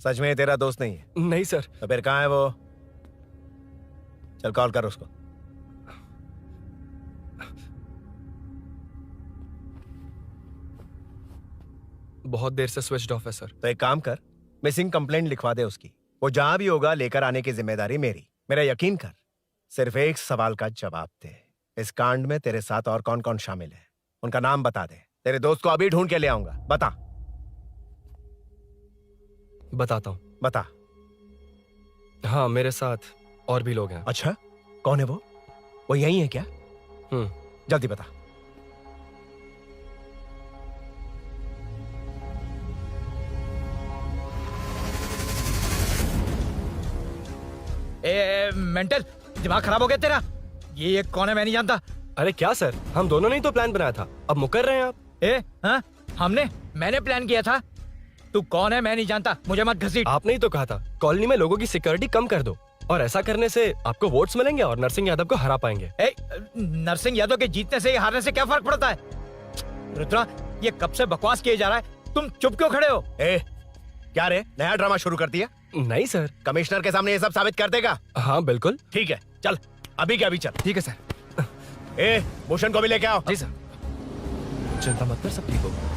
सच में ये तेरा दोस्त नहीं है? नहीं सर। तो फिर कहाँ है वो? चल कॉल कर उसको। बहुत देर से स्विच ऑफ है सर। तो एक काम कर, मिसिंग कंप्लेंट लिखवा दे उसकी। वो जहां भी होगा लेकर आने की जिम्मेदारी मेरी। मेरा यकीन कर, सिर्फ एक सवाल का जवाब दे। इस कांड में तेरे साथ और कौन कौन शामिल है, उनका नाम बता दे। तेरे दोस्त को अभी ढूंढ के ले आऊंगा। बता। बताता हूँ। बता। हाँ मेरे साथ और भी लोग हैं। अच्छा, कौन है वो? वो यही है क्या? जल्दी बता। मेंटल दिमाग खराब हो गया तेरा? ये कौन है, मैं नहीं जानता। अरे क्या सर, हम दोनों ने ही तो प्लान बनाया था, अब मुकर रहे हैं आप? हाँ? मैंने प्लान किया था। तू कौन है मैं नहीं जानता, मुझे मत घसीट। आपने ही तो कहा था कॉलोनी में लोगों की सिक्योरिटी कम कर दो, और ऐसा करने से आपको वोट्स मिलेंगे और नरसिंह यादव को हरा पाएंगे। नरसिंह यादव के जीतने से हारने से क्या फर्क पड़ता है? रुद्रा, ये कब से बकवास किए जा रहा है, तुम चुप क्यों खड़े हो? क्या रे, नया ड्रामा शुरू कर दिया? नहीं सर। कमिश्नर के सामने ये सब साबित कर देगा? हाँ बिल्कुल। ठीक है, चल अभी क्या अभी चल। ठीक है सर। भूषण को भी लेके आओ। जी सर। चिंता मत कर, सब ठीक होगा।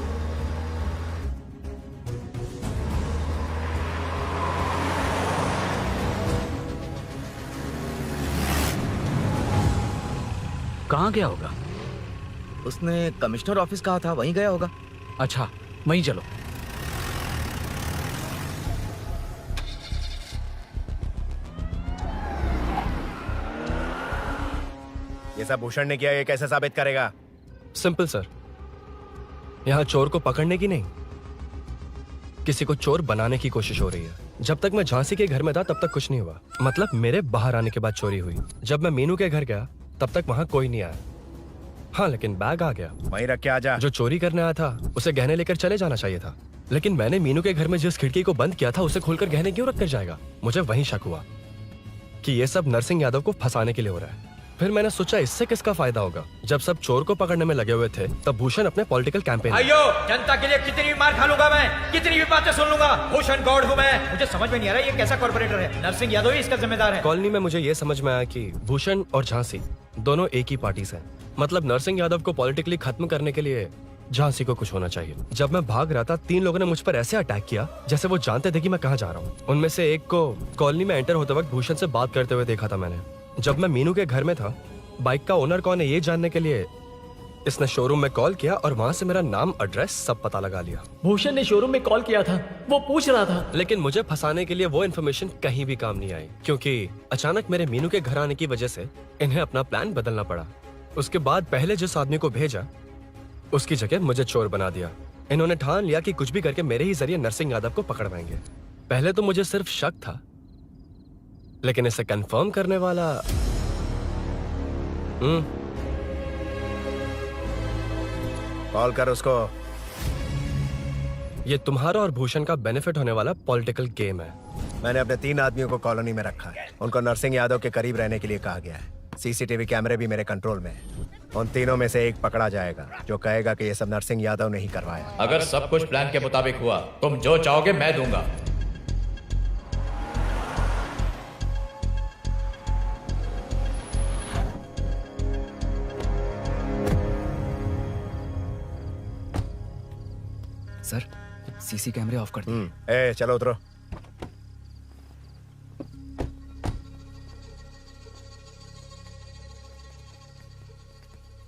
कहाँ गया होगा? उसने कमिश्नर ऑफिस कहा था, वहीं गया होगा। अच्छा वहीं चलो। ये सब भूषण ने किया, ये कैसे साबित करेगा? सिंपल सर, यहाँ चोर को पकड़ने की नहीं, किसी को चोर बनाने की कोशिश हो रही है। जब तक मैं झांसी के घर में था तब तक कुछ नहीं हुआ, मतलब मेरे बाहर आने के बाद चोरी हुई। जब मैं मीनू के घर गया तब तक वहाँ कोई नहीं आया। हाँ लेकिन बैग आ गया। वहीं रख के आ जा। जो चोरी करने आया था उसे गहने लेकर चले जाना चाहिए था, लेकिन मैंने मीनू के घर में जिस खिड़की को बंद किया था उसे खोलकर गहने क्यों रख कर जाएगा? मुझे वहीं शक हुआ कि ये सब नरसिंह यादव को फंसाने के लिए हो रहा है। फिर मैंने सोचा इससे किसका फायदा होगा। जब सब चोर को पकड़ने में लगे हुए थे तब भूषण अपने पॉलिटिकल कैंपेन। अयो, जनता के लिए कितनी भी मार खा लूंगा मैं, कितनी भी बातें सुन लूंगा। भूषण गॉड हूँ मैं। मुझे समझ में नहीं आ रहा ये कैसा कॉर्पोरेटर है। नरसिंह यादव ही इसका जिम्मेदार है। कॉलोनी में मुझे ये समझ में आया कि भूषण और झांसी दोनों एक ही पार्टी से हैं। मतलब नरसिंह यादव को पॉलिटिकली खत्म करने के लिए झांसी को कुछ होना चाहिए। जब मैं भाग रहा था 3 लोगों ने मुझ पर ऐसे अटैक किया जैसे वो जानते थे कि मैं कहाँ जा रहा हूँ। उनमें से एक को कॉलोनी में एंटर होते वक्त भूषण से बात करते हुए देखा था मैंने। जब मैं मीनू के घर में था, बाइक का ओनर कौन है ये जानने के लिए इसने शोरूम में कॉल किया और वहां से मेरा नाम, एड्रेस सब पता लगा लिया। भूषण ने शोरूम में कॉल किया था, वो पूछ रहा था। लेकिन मुझे फंसाने के लिए वो इन्फॉर्मेशन कहीं भी काम नहीं आई, क्योंकि अचानक मेरे मीनू के घर आने की वजह से इन्हें अपना प्लान बदलना पड़ा। उसके बाद पहले जिस आदमी को भेजा उसकी जगह मुझे चोर बना दिया। इन्होंने ठान लिया कि कुछ भी करके मेरे ही जरिए नरसिंह यादव को पकड़वाएंगे। पहले तो मुझे सिर्फ शक था, लेकिन इसे कंफर्म करने वाला कॉल कर उसको। ये तुम्हारा और भूषण का बेनिफिट होने वाला पॉलिटिकल गेम है। मैंने अपने 3 आदमियों को कॉलोनी में रखा है। उनको नरसिंह यादव के करीब रहने के लिए कहा गया है। सीसीटीवी कैमरे भी मेरे कंट्रोल में है। उन तीनों में से एक पकड़ा जाएगा जो कहेगा कि ये सब नरसिंह यादव ने ही करवाया। अगर सब कुछ प्लान के मुताबिक हुआ, तुम जो चाहोगे मैं दूंगा। सर, सीसी कैमरे ऑफ कर दिए। ए चलो उतरो।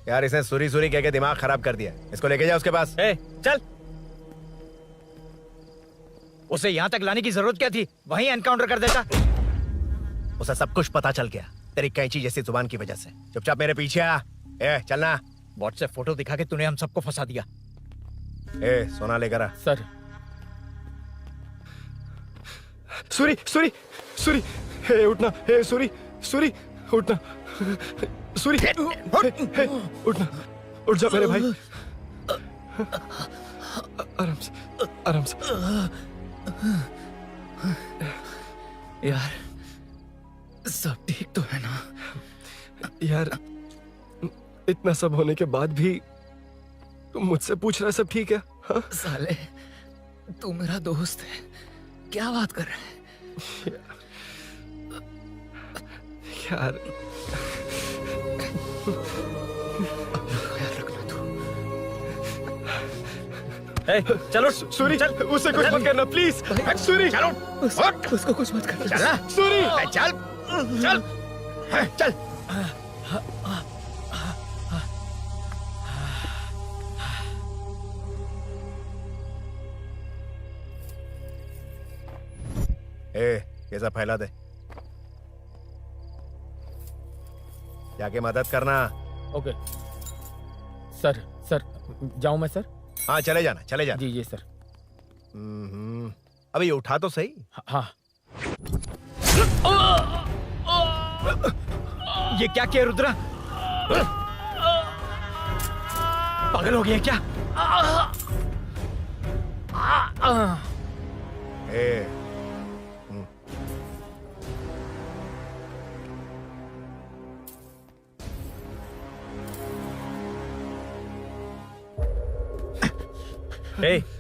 यार इसने सुरी सुरी कह के दिमाग खराब कर दिया। इसको लेके जाओ उसके पास। चल। उसे यहाँ तक लाने की जरूरत क्या थी? वहीं एनकाउंटर कर देता। उसे सब कुछ पता चल गया तेरी कैंची जैसी जुबान की वजह से। चुपचाप मेरे पीछे आ। चलना। व्हाट्सएप फोटो दिखा के तूने हम सबको फंसा दिया। सोना लेकर आ। सर। सूरी सूरी सूरी, हे उठना। हे सूरी सूरी उठना। सूरी हे उठना। उठ जा मेरे भाई। आराम से आराम से। यार सब ठीक तो है ना? यार इतना सब होने के बाद भी तुम मुझसे पूछ रहा है सब ठीक है? हाँ? साले तू मेरा दोस्त है, क्या बात कर रहा है? यार चलो सूरी, चल उसे कुछ मत करना प्लीज। सूरी चलो उसको कुछ मत करना। चल सूरी चल चल चल। ये सब फैला दे। जाके मदद करना। Okay sir. सर जाऊं मैं सर? हाँ चले जाना चले जाना। जी सर। अभी ये उठा तो सही। हाँ। ये क्या किया रुद्रा? पागल हो गया क्या?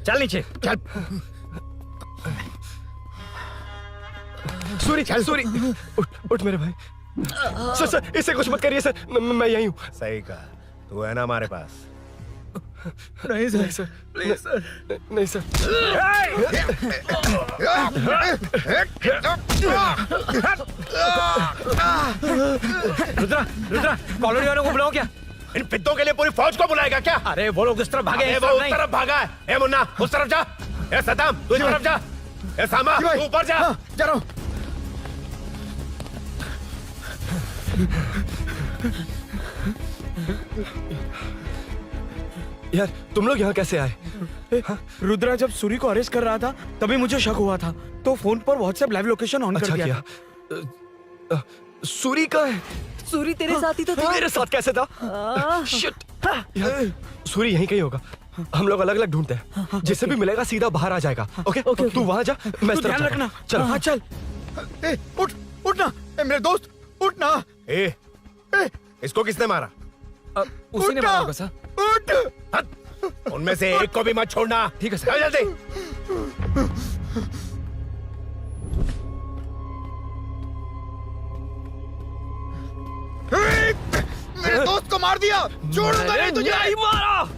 चल नीचे चल। सूरी सूरी उठ मेरे भाई। सर सर इसे कुछ मत करिए सर, मैं यहीं हूँ। सही कहा। तू है ना हमारे पास? नहीं सर, नहीं सर प्लीज सर। नहीं सर। रुद्रा रुद्रा कॉलोनी वालों को बुलाओ क्या? इन पिद्दों के लिए पूरी फौज को बुलाएगा क्या? अरे वो लोग उस तरफ भागे हैं। वो उस तरफ भागा है। ए मुन्ना उस तरफ जा। ए सदाम तू इस तरफ जा। ए सामा तू ऊपर जा। जा रहा हूं। यार तुम लोग यहाँ कैसे आए? रुद्रा जब सूरी को अरेस्ट कर रहा था तभी मुझे शक हुआ था, तो फोन पर व्हाट्सएप लाइव लोकेशन ऑन कर दिया। सूरी का है? सूरी तेरे साथ ही तो था। मेरे साथ कैसे था? शिट यार सूरी यहीं कहीं होगा। हम लोग अलग अलग ढूंढते हैं। जिससे भी मिलेगा सीधा बाहर आ जाएगा। ओके तू वहां जा, मैं इस तरफ ध्यान रखना। चल। हाँ चल। उठ उठना मेरे दोस्त, उठना। इसको किसने मारा? उसी ने मारा होगा सर। उठ। उनमें से एक को भी मत छोड़ना। ठीक है सर। जल्दी। मेरे दोस्त को मार दिया। छोड़ूंगा नहीं तुझे। नहीं मारा।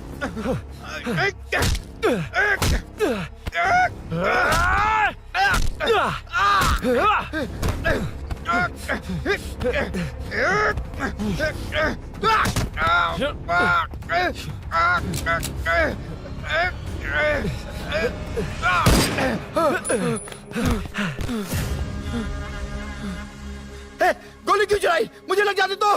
गोली क्यों चलाई? मुझे लग जाती तो।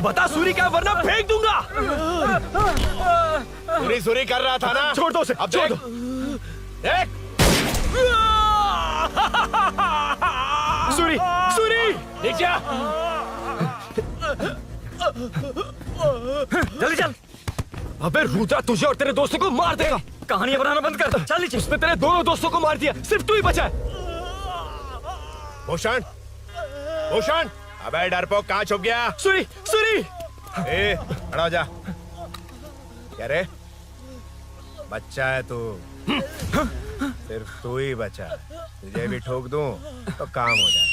बता सूरी क्या, वरना फेंक दूंगा। सूरी कर रहा था ना। छोड़ दो उसे, अब छोड़ दो। देख सूरी, सूरी नीचे आ। जल्दी चल। अबे रुद्रा तुझे और तेरे दोस्तों को मार देगा। कहानियां बनाना बंद कर। चल नीचे। उसने तेरे दोनों दोस्तों को मार दिया, सिर्फ तू ही बचा है। भूषण, भूषण, अबे डरपोक कहाँ छुप गया? सूरी, सूरी। ए, खड़ा हो जा। क्या रे? बच्चा है तू, सिर्फ तू ही बचा। तुझे भी ठोक दूं तो काम हो जाए।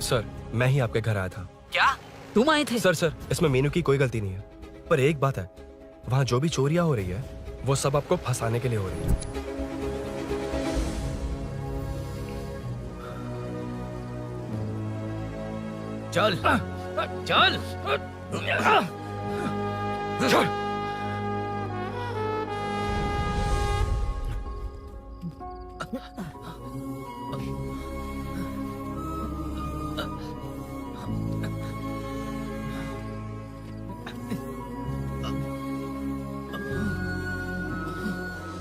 सर, मैं ही आपके घर आया था। क्या तुम आए थे? सर, इसमें मीनू की कोई गलती नहीं है। पर एक बात है, वहाँ जो भी चोरियां हो रही है वो सब आपको फंसाने के लिए हो रही है। चल चल चल।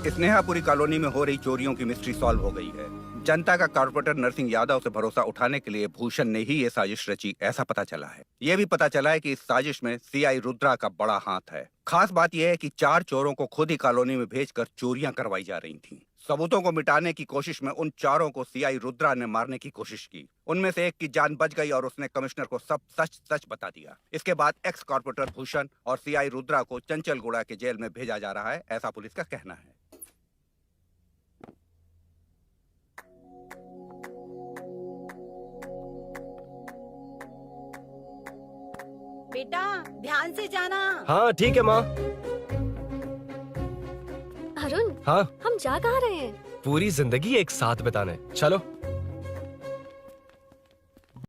स्नेहापुरी कॉलोनी में हो रही चोरियों की मिस्ट्री सॉल्व हो गई है। जनता का कॉर्पोरेटर नरसिंह यादव से भरोसा उठाने के लिए भूषण ने ही ये साजिश रची, ऐसा पता चला है। ये भी पता चला है कि इस साजिश में सीआई रुद्रा का बड़ा हाथ है। खास बात यह है कि 4 चोरों को खुद ही कॉलोनी में भेजकर चोरियां करवाई जा रही थीं। सबूतों को मिटाने की कोशिश में उन चारों को सीआई रुद्रा ने मारने की कोशिश की। उनमें से एक की जान बच गई और उसने कमिश्नर को सब सच सच बता दिया। इसके बाद एक्स कॉर्पोरेटर भूषण और सीआई रुद्रा को चंचलगुड़ा के जेल में भेजा जा रहा है, ऐसा पुलिस का कहना है। बेटा ध्यान से जाना। हाँ ठीक है माँ। अरुण, हाँ हम जा कहाँ रहे हैं? पूरी जिंदगी एक साथ बिताने, चलो।